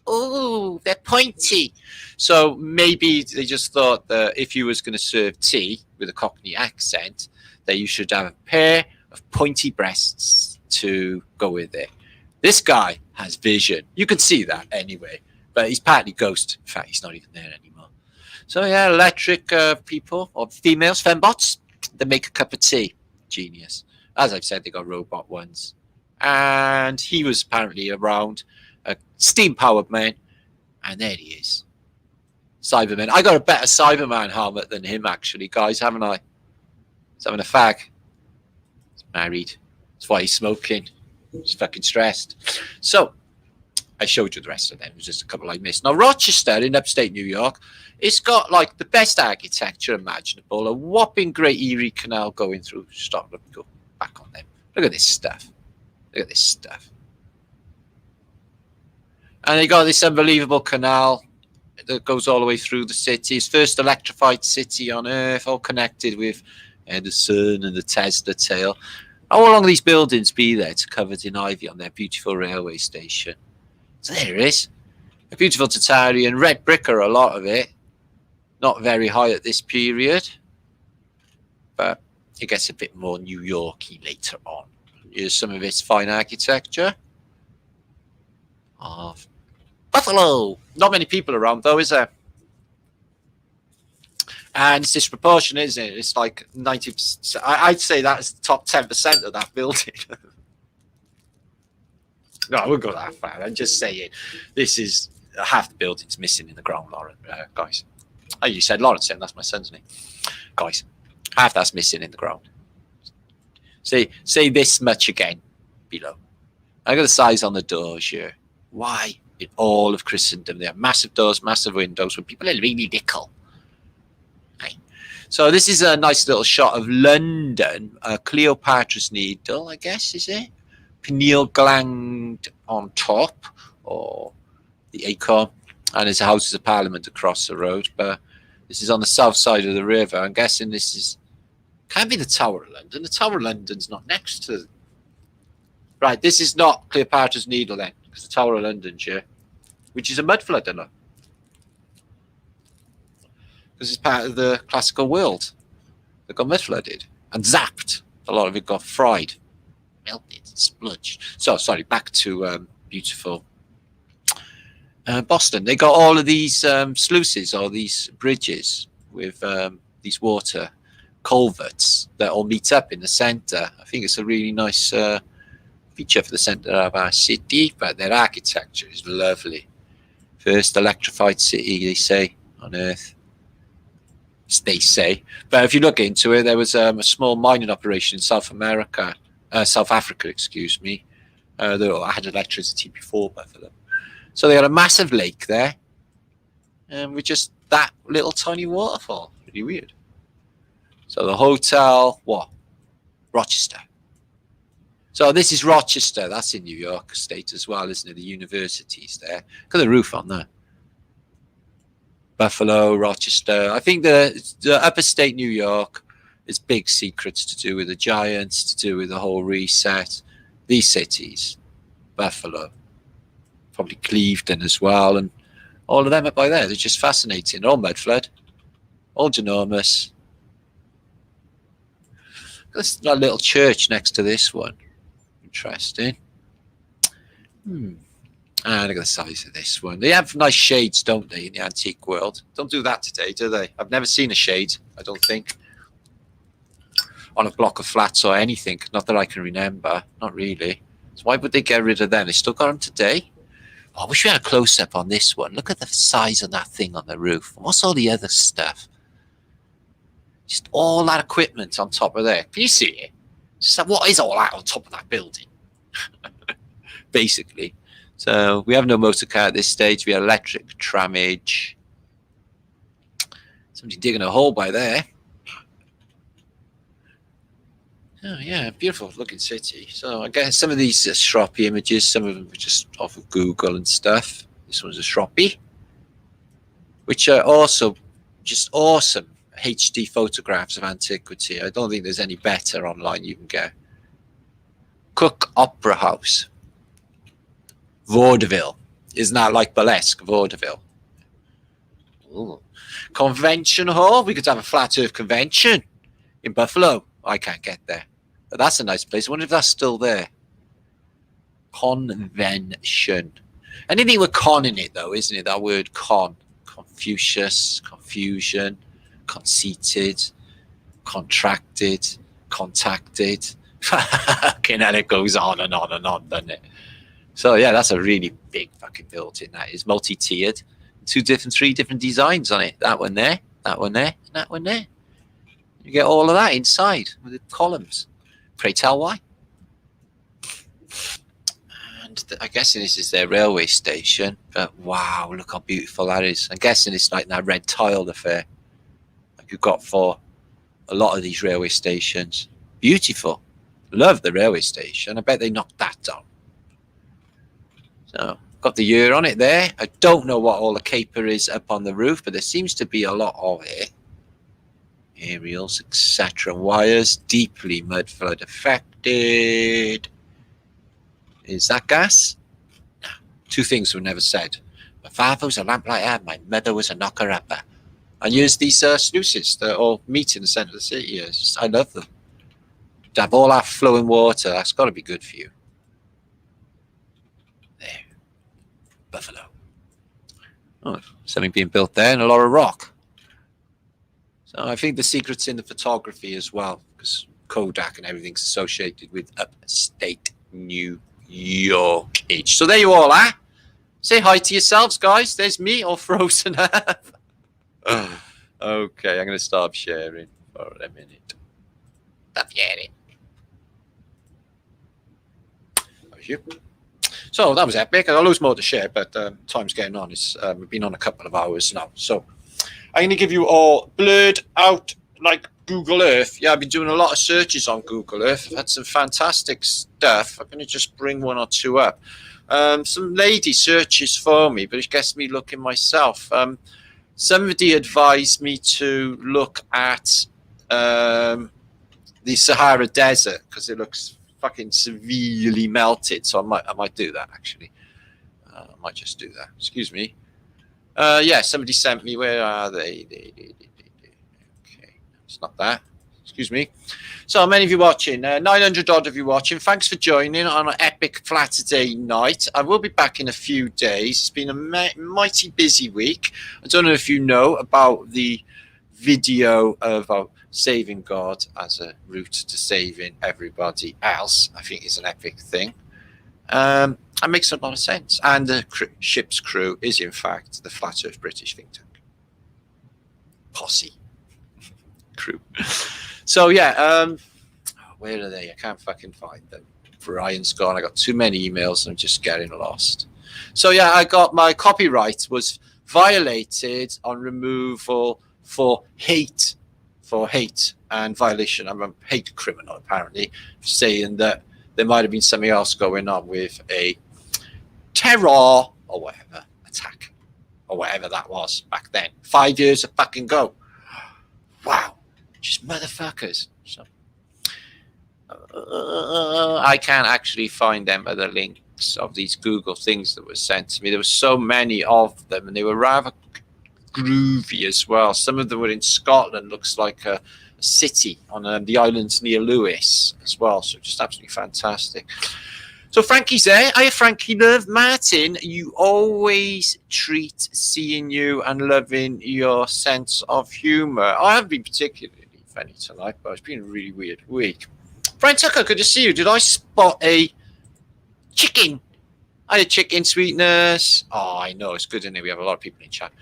Oh, they're pointy. So maybe they just thought that if you was going to serve tea with a Cockney accent, that you should have a pair of pointy breasts to go with it. This guy has vision. You can see that anyway, but he's partly ghost. In fact, he's not even there anymore. So yeah, electric people or females, fembots, they make a cup of tea. Genius. As I've said, they got robot ones. And he was apparently around, a steam-powered man, and there he is. CyberMen. I got a better CyberMan helmet than him, actually, guys, haven't I? He's having a fag. He's married. That's why he's smoking. He's fucking stressed. So, I showed you the rest of them. It was just a couple I missed. Now, Rochester in upstate New York, it's got like the best architecture imaginable. A whopping Great Erie Canal going through. Stop. Let me go back on them. Look at this stuff. Look at this stuff. And they got this unbelievable canal that goes all the way through the city. It's first electrified city on Earth, all connected with the sun and the Tesla tail. How long will these buildings be there? It's covered in ivy on their beautiful railway station. So there it is. A beautiful Tartaria and red brick are a lot of it. Not very high at this period, but it gets a bit more New York-y later on. Here's some of its fine architecture. Of Buffalo. Not many people around though, is there? And it's disproportionate, isn't it? It's like 90%. I'd say that's the top 10% of that building. No, I wouldn't go that far. I'm just saying, this is half the building's missing in the ground, Lauren, guys. Oh, you said Lawrence, that's my son's name. Guys, half that's missing in the ground. Say this much again below. I got the size on the doors here. Why in all of Christendom they have massive doors, massive windows when people are really little? Okay. So this is a nice little shot of London. Cleopatra's Needle, I guess, is it? Pineal gland on top, or the acorn, and there's a Houses of Parliament across the road. But this is on the south side of the river. I'm guessing this is can't be the Tower of London. The Tower of London's not next to. Right, this is not Cleopatra's Needle then, because the Tower of London's here, which is a mud flood, isn't it? Because it's part of the classical world that got mud flooded and zapped. A lot of it got fried, melted, spludged. So, sorry, back to beautiful Boston. They got all of these sluices or these bridges with these water culverts that all meet up in the centre. I think it's a really nice feature for the centre of our city, but their architecture is lovely. First electrified city, they say, on Earth, as they say. But if you look into it, there was a small mining operation in South Africa, excuse me, that had electricity before Buffalo. So they got a massive lake there, and with just that little tiny waterfall. Pretty weird. So the hotel, what? Rochester. So this is Rochester. That's in New York State as well, isn't it? The universities there. Look at the roof on there. Buffalo, Rochester. I think the upper state New York is big secrets to do with the Giants, to do with the whole reset. These cities, Buffalo, probably Cleveland as well, and all of them up by there. They're just fascinating. All mud flood, all ginormous. There's a little church next to this one. Interesting. And look at the size of this one. They have nice shades, don't they, in the antique world? Don't do that today, do they? I've never seen a shade, I don't think, on a block of flats or anything. Not that I can remember. Not really. So why would they get rid of them? They still got them today? Oh, I wish we had a close-up on this one. Look at the size of that thing on the roof. What's all the other stuff? Just all that equipment on top of there. Can you see it? Just like, what is all that on top of that building? Basically. So we have no motor car at this stage. We have electric tramage. Somebody digging a hole by there. Oh yeah, beautiful looking city. So I guess some of these are shroppy images. Some of them are just off of Google and stuff. This one's a shroppy, which are also just awesome HD photographs of antiquity. I don't think there's any better online you can get. Cook Opera House. Vaudeville. Isn't that like burlesque? Vaudeville. Ooh. Convention hall. We could have a flat earth convention in Buffalo. I can't get there. But that's a nice place. I wonder if that's still there. Convention. Anything with con in it, though, isn't it? That word con. Confucius, confusion, conceited, contracted, contacted. And then it goes on and on and on, doesn't it? So yeah, that's a really big fucking building. That is multi-tiered, three different designs on it. That one there, that one there, and that one there. You get all of that inside with the columns. Pray tell why. And I'm guessing this is their railway station. But wow, look how beautiful that is. I'm guessing it's like that red tiled affair, like you've got for a lot of these railway stations. Beautiful. Love the railway station. I bet they knocked that down. So, got the year on it there. I don't know what all the caper is up on the roof, but there seems to be a lot of it. Aerials, etc. Wires, deeply mud flood affected. Is that gas? No. Two things were never said. My father was a lamplighter, my mother was a knocker-upper. And use these sluices that all meet in the centre of the city. I love them. To have all that flowing water, that's got to be good for you. There. Buffalo. Oh, something being built there and a lot of rock. So I think the secret's in the photography as well, because Kodak and everything's associated with upstate New York. So there you all are. Say hi to yourselves, guys. There's me all frozen up. Okay, I'm going to stop sharing for a minute. Stop sharing. So that was epic. I'll lose more to share, but time's getting on. We've been on a couple of hours now. So I'm going to give you all blurred out like Google Earth. Yeah, I've been doing a lot of searches on Google Earth. I've had some fantastic stuff. I'm going to just bring one or two up. Some lady searches for me, but it gets me looking myself. Somebody advised me to look at the Sahara Desert because it looks fucking severely melted. So I might do that actually. I might just do that. Excuse me. Yeah, somebody sent me. Where are they? Okay, it's not that. Excuse me. So many of you watching, 900 odd of you watching. Thanks for joining on an epic Flatterday night. I will be back in a few days. It's been a mighty busy week. I don't know if you know about the video of saving God as a route to saving everybody else. I think it's an epic thing. It makes a lot of sense. And the ship's crew is, in fact, the Flat Earth British think tank. posse crew. So yeah, where are they? I can't fucking find them. Brian's gone. I got too many emails and I'm just getting lost. So yeah, I got my copyright was violated on removal for hate and violation. I'm a hate criminal apparently, saying that there might have been something else going on with a terror or whatever attack or whatever that was back then. 5 years of fucking go. Wow, just motherfuckers. So I can't actually find them other links of these Google things that were sent to me. There were so many of them, and they were rather groovy as well. Some of them were in Scotland, looks like a city on the islands near Lewis as well. So just absolutely fantastic. So Frankie's there. Hiya, Frankie, love. Martin, you always treat seeing you and loving your sense of humour. I haven't been particularly funny tonight, but it's been a really weird week. Brian Tucker, good to see you. Did I spot a chicken? I had chicken, sweetness. Oh, I know. It's good, isn't it? We have a lot of people in chat.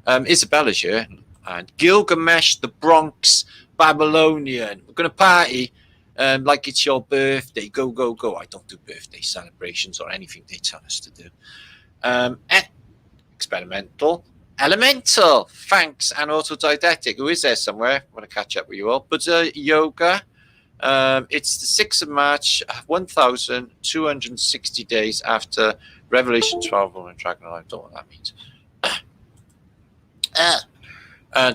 Isabella's here. And Gilgamesh, the Bronx Babylonian. We're going to party like it's your birthday. Go, go, go. I don't do birthday celebrations or anything they tell us to do. Experimental. Elemental. Thanks. And autodidactic. Who is there somewhere? I want to catch up with you all. But yoga. It's the 6th of March, 1,260 days after Revelation 12 on Dragon. I don't know what that means.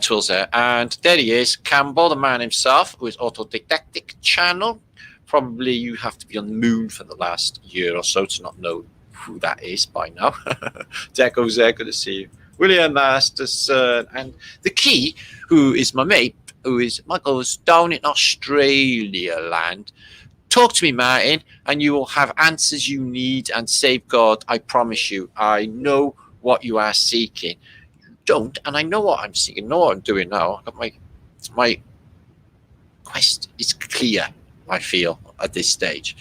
Tools there. And there he is, Campbell, the man himself, with autodidactic channel. Probably you have to be on the moon for the last year or so to not know who that is by now. Deco's there, good to see you. William Masterson and the Key, who is my mate, who is Michael's down in Australia land. Talk to me, Martin, and you will have answers you need and save God. I promise you. I know what you are seeking. You don't, and I know what I'm seeking. I know what I'm doing now. I got my quest is clear, I feel, at this stage.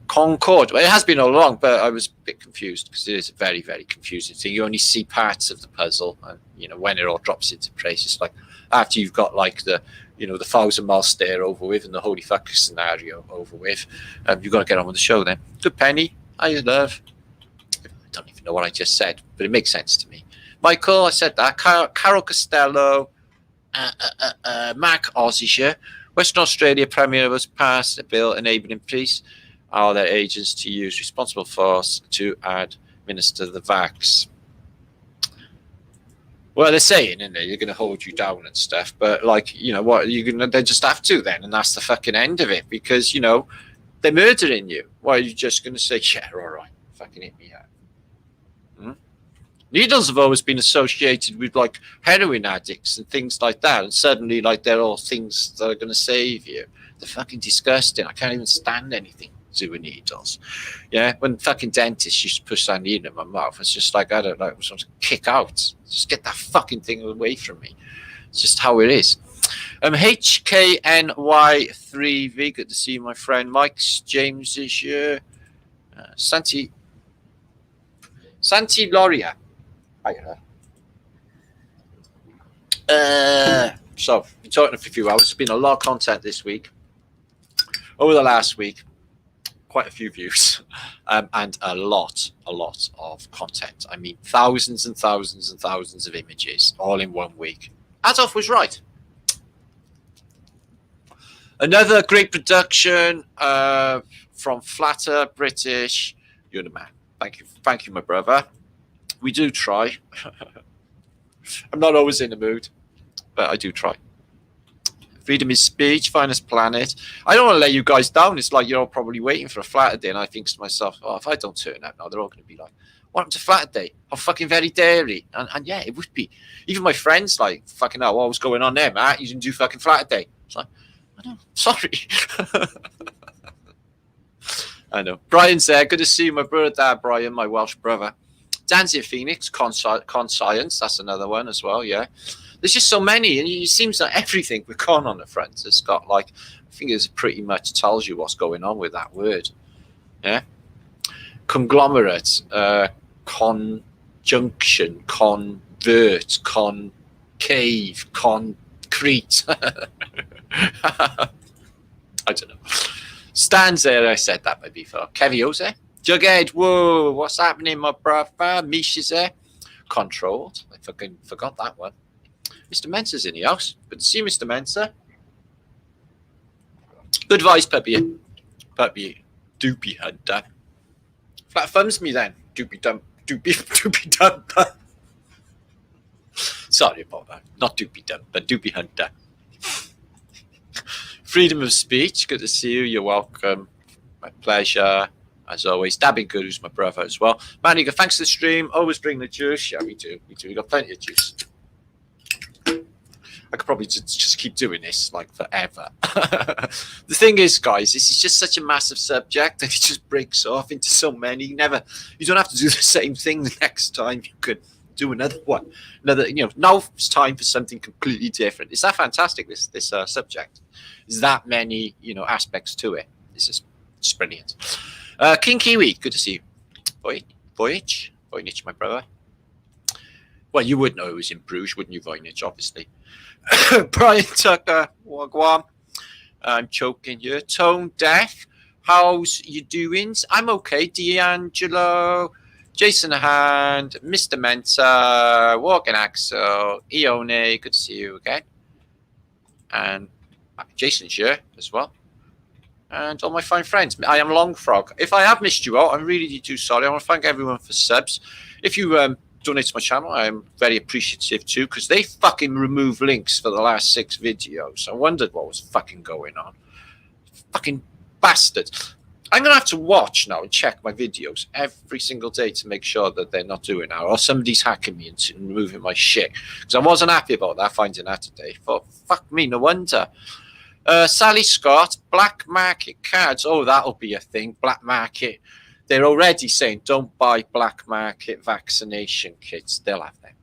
Concord. Well, it has been all along, but I was a bit confused because it is a very, very confusing thing. You only see parts of the puzzle, and when it all drops into place, it's like after you've got like the 1,000-mile stare over with and the holy fuck scenario over with, you've got to get on with the show then. Good Penny, I love. I don't even know what I just said, but it makes sense to me. Michael, I said that. Carol Costello, Mark Ossisher, Western Australia Premier was passed a bill enabling police or their agents to use responsible force to administer the vax. Well, they're saying, isn't it? You're going to hold you down and stuff, but what? They just have to then, and that's the fucking end of it because they're murdering you. Why are you just going to say, yeah, all right, fucking hit me out? Needles have always been associated with like heroin addicts and things like that, and suddenly they're all things that are going to save you. They're fucking disgusting. I can't even stand anything to do with needles. Yeah, when fucking dentists used to push that needle in my mouth, it's just like I don't know, I want to kick out. Just get that fucking thing away from me. It's just how it is. HKNY3V, good to see you, my friend. Mike James is here. Santi Loria. So, been talking for a few hours. It's been a lot of content this week. Over the last week, quite a few views, and a lot of content. I mean, thousands and thousands and thousands of images all in 1 week. Adolf was right. Another great production from Flatter British. You're the man. Thank you, my brother. We do try. I'm not always in the mood, but I do try. Freedom is speech, finest planet. I don't want to let you guys down. It's like you're all probably waiting for a Flatterday, and I think to myself, oh, if I don't turn up now, they're all going to be like, what happened to Flatterday? How fucking very dairy. And yeah, it would be. Even my friends like, fucking hell, what was going on there, Matt? You didn't do fucking Flatterday. It's like, I know, sorry. I know. Brian's there. Good to see you, my brother, Dad, Brian, my Welsh brother. Dan's here, Phoenix, Conscience. That's another one as well, yeah. There's just so many, and it seems like everything with con on the front has got I think it pretty much tells you what's going on with that word. Yeah. Conglomerate, conjunction, convert, concave, treat. I don't know. Stan's there, I said that before. Kevio's there. Jughead, whoa, what's happening, my brother? Misha's there. Controlled. I fucking forgot that one. Mr. Mensa's in the house. Good to see you, Mr. Mensa. Good advice, puppy. Puppy. Doopy hunter. Flat thumbs me then. Doopy dump. Doopy dump. Sorry about that. Not doopy dump, but doopy hunter. Freedom of speech. Good to see you. You're welcome. My pleasure. As always. Dabbing Good, who's my brother as well. Maniga, thanks for the stream. Always bring the juice. Yeah, we do. We got plenty of juice. I could probably just keep doing this like forever. The thing is, guys, this is just such a massive subject that it just breaks off into so many. You don't have to do the same thing the next time. You could do another one. Now it's time for something completely different. Is that fantastic? This subject. There's that many, aspects to it. This is just brilliant. King Kiwi, good to see you. Voyage, my brother. Well, you would know it was in Bruges, wouldn't you, Voynich, obviously. Brian Tucker, Wagwan. I'm choking here. Tone Deaf, how's you doing? I'm okay. D'Angelo, Jason Hand, Mr. Mensa, Walking Axel, Ione, good to see you again. And Jason's here as well. And all my fine friends. I am Long Frog. If I have missed you out, I'm really too sorry. I want to thank everyone for subs. If you donate to my channel, I'm very appreciative too, because they fucking removed links for the last 6 videos. I wondered what was fucking going on. Fucking bastards. I'm going to have to watch now and check my videos every single day to make sure that they're not doing that, or somebody's hacking me and removing my shit. Because I wasn't happy about that, finding that today. Thought, fuck me, no wonder. Sally Scott, black market cards. Oh, that'll be a thing. Black market. They're already saying don't buy black market vaccination kits. They'll have them.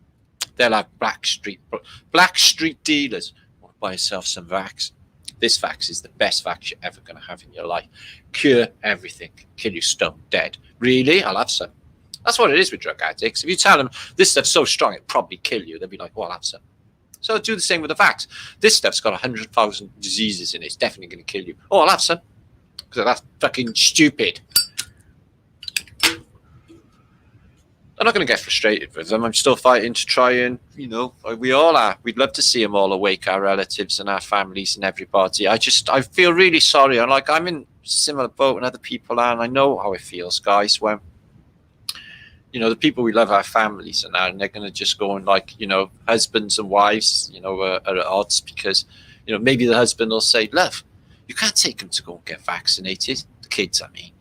They'll have black street dealers. Buy yourself some vax. This vax is the best vax you're ever going to have in your life. Cure everything. Kill you stone dead. Really? I'll have some. That's what it is with drug addicts. If you tell them this stuff's so strong it'll probably kill you, they'll be like, well, I'll have some. So do the same with the vax. This stuff's got 100,000 diseases in it. It's definitely going to kill you. Oh, I'll have some. Because that's fucking stupid. I'm not going to get frustrated with them. I'm still fighting to try and, we all are. We'd love to see them all awake, our relatives and our families and everybody. I feel really sorry. I'm in a similar boat and other people are, and I know how it feels, guys, when, the people we love, our families and that, and they're going to just go and husbands and wives, are at odds because, maybe the husband will say, love, you can't take them to go and get vaccinated. The kids, I mean.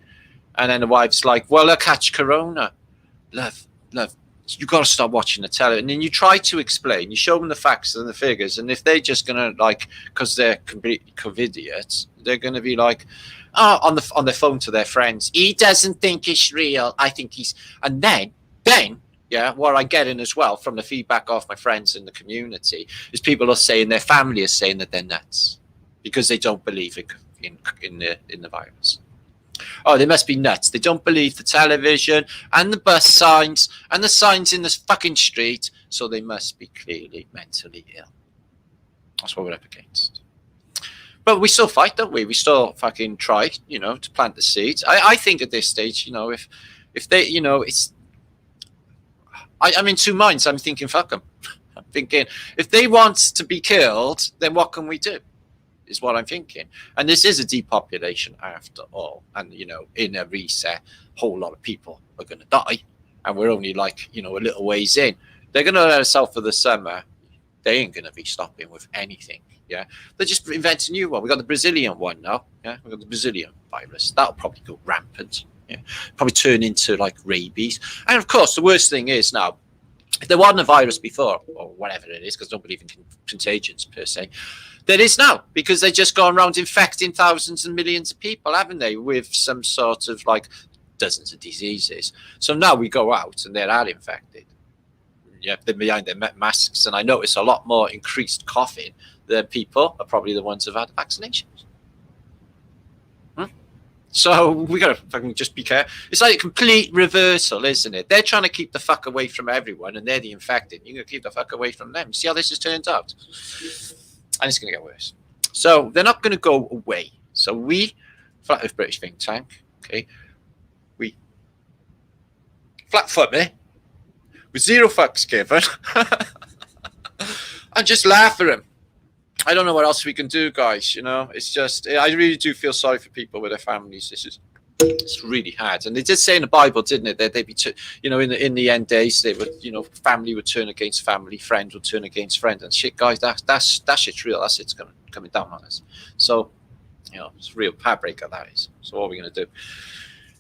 And then the wife's like, well, they'll catch corona. Love, you got to stop watching the telly. And then you try to explain, you show them the facts and the figures, and if they're just going to because they're completely COVIDiots, they're going to be like, on their phone to their friends, he doesn't think it's real. I think he's, and then, what I get in as well from the feedback of my friends in the community is people are saying their family is saying that they're nuts because they don't believe in the virus. Oh, they must be nuts. They don't believe the television and the bus signs and the signs in the fucking street, so they must be clearly mentally ill. That's what we're up against. But we still fight, don't we? We still fucking try, to plant the seeds. I think at this stage, if they, it's... I'm in two minds. I'm thinking, fuck them. I'm thinking, if they want to be killed, then what can we do? Is what I'm thinking. And this is a depopulation after all. And, in a reset, a whole lot of people are going to die. And we're only a little ways in. They're going to let us out for the summer. They ain't going to be stopping with anything. Yeah. They just invent a new one. We got the Brazilian one now. Yeah. We got the Brazilian virus. That'll probably go rampant. Yeah. Probably turn into rabies. And of course, the worst thing is now, if there wasn't a virus before, or whatever it is, because I don't believe in contagions per se, there is now, because they've just gone around infecting thousands and millions of people, haven't they, with some sort of dozens of diseases. So now we go out and they are infected. Yeah, they're behind their masks, and I notice a lot more increased coughing. The people are probably the ones who've had vaccinations. So we got to fucking just be careful. It's like a complete reversal, isn't it? They're trying to keep the fuck away from everyone, and they're the infected. You're going to keep the fuck away from them. See how this has turned out? and it's going to get worse. So they're not going to go away. So we, Flat Earth British think tank, okay, we flat foot me with zero fucks given and just laugh at them. I don't know what else we can do, guys. You know, it's just, I really do feel sorry for people with their families. It's really hard. And they did say in the Bible, didn't it, that they'd be, you know, in the end days, they would, you know, family would turn against family, friend would turn against friend, and shit, guys. That shit's real. That shit's coming down on us. So, you know, it's a real heartbreaker, that is. So what are we going to do?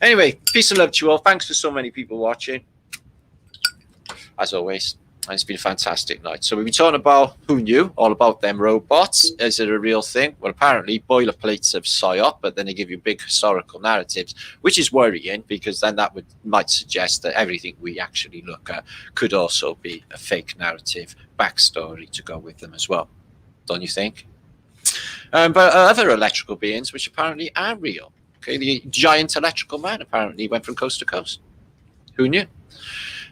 Anyway, peace and love to you all. Thanks for so many people watching, as always. And it's been a fantastic night. So we've been talking about, who knew, all about them robots. Is it a real thing? Well, apparently boilerplates of PSYOP, but then they give you big historical narratives, which is worrying, because then that might suggest that everything we actually look at could also be a fake narrative backstory to go with them as well. Don't you think? But other electrical beings, which apparently are real. Okay, the giant electrical man apparently went from coast to coast. Who knew?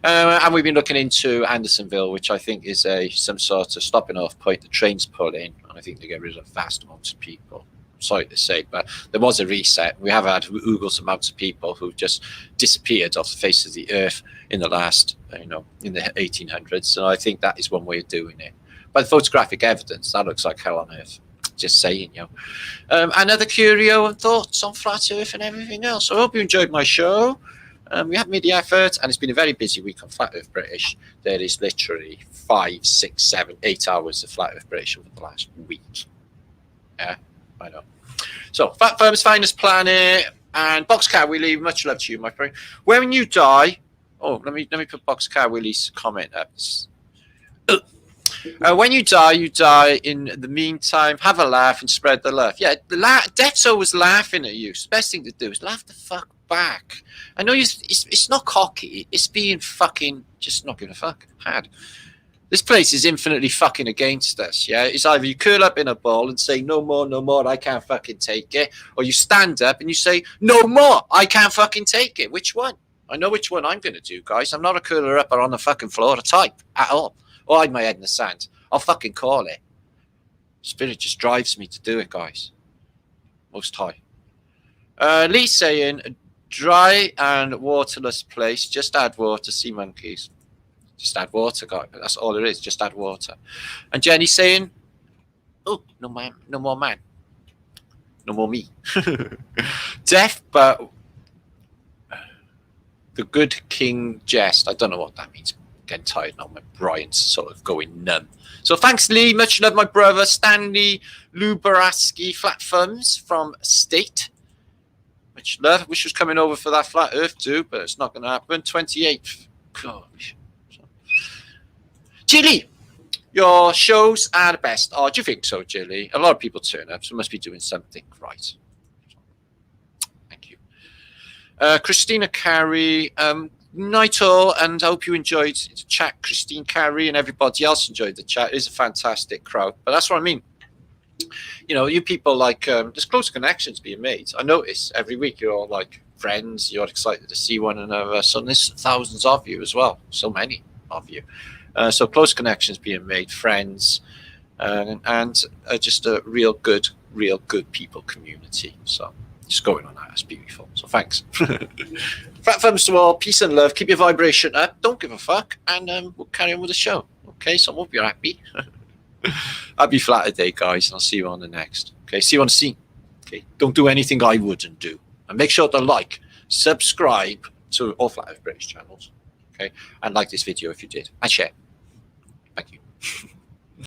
And we've been looking into Andersonville, which I think is some sort of stopping off point. The trains pull in, and I think they get rid of vast amounts of people. Sorry to say, but there was a reset. We have had oogles amounts of people who've just disappeared off the face of the earth in the last, you know, in the 1800s. So I think that is one way of doing it. By the photographic evidence, that looks like hell on earth. Just saying, you know. And other curio and thoughts on flat earth and everything else. So I hope you enjoyed my show. We have made the effort, and it's been a very busy week on Flat Earth British. There is literally 5, 6, 7, 8 hours of Flat Earth British over the last week. Yeah, I know. So, Fat Firm's Finest Planet and Boxcar Willie, much love to you, my friend. When you die, oh, let me put Boxcar Willie's comment up. When you die. In the meantime, have a laugh and spread the love. Yeah, death's always laughing at you. So the best thing to do is laugh the fuck back. I know it's not cocky. It's being fucking just not giving a fuck. Had. This place is infinitely fucking against us. Yeah, it's either you curl up in a ball and say no more, I can't fucking take it, or you stand up and you say no more, I can't fucking take it. Which one? I know which one I'm going to do, guys. I'm not a curler up or on the fucking floor type at all. Or hide my head in the sand. I'll fucking call it. Spirit just drives me to do it, guys. Most high. Lee saying, dry and waterless place. Just add water, sea monkeys. Just add water, guys. That's all it is. Just add water. And Jenny saying, oh, no man, no more man. No more me. Deaf, but the good king jest. I don't know what that means. Getting tired now. My brain's sort of going numb. So thanks, Lee. Much love, my brother Stanley Lubaraski, Flat Thumbs from State. Much love. Wish was coming over for that Flat Earth too, but it's not going to happen. 28th. Gosh. Jilly, your shows are the best. Oh, do you think so, Jilly? A lot of people turn up, so must be doing something right. Thank you. Christina Carey. Night all, and I hope you enjoyed the chat. Christine Carey and everybody else enjoyed the chat. It is a fantastic crowd, but that's what I mean. You know, you people like there's close connections being made. I notice every week you're all like friends. You're excited to see one another. So there's thousands of you as well. So many of you. So close connections being made, friends, and just a real good people community. So just going on that. That's beautiful. So thanks. Fat thumbs to all. Peace and love. Keep your vibration up. Don't give a fuck. And we'll carry on with the show. Okay, so I hope you're happy. Happy Flatterday, guys. And I'll see you on the next. Okay, see you on the scene. Okay, don't do anything I wouldn't do. And make sure to like, subscribe to all Flat Earth British channels. Okay, and like this video if you did. And share. Thank you.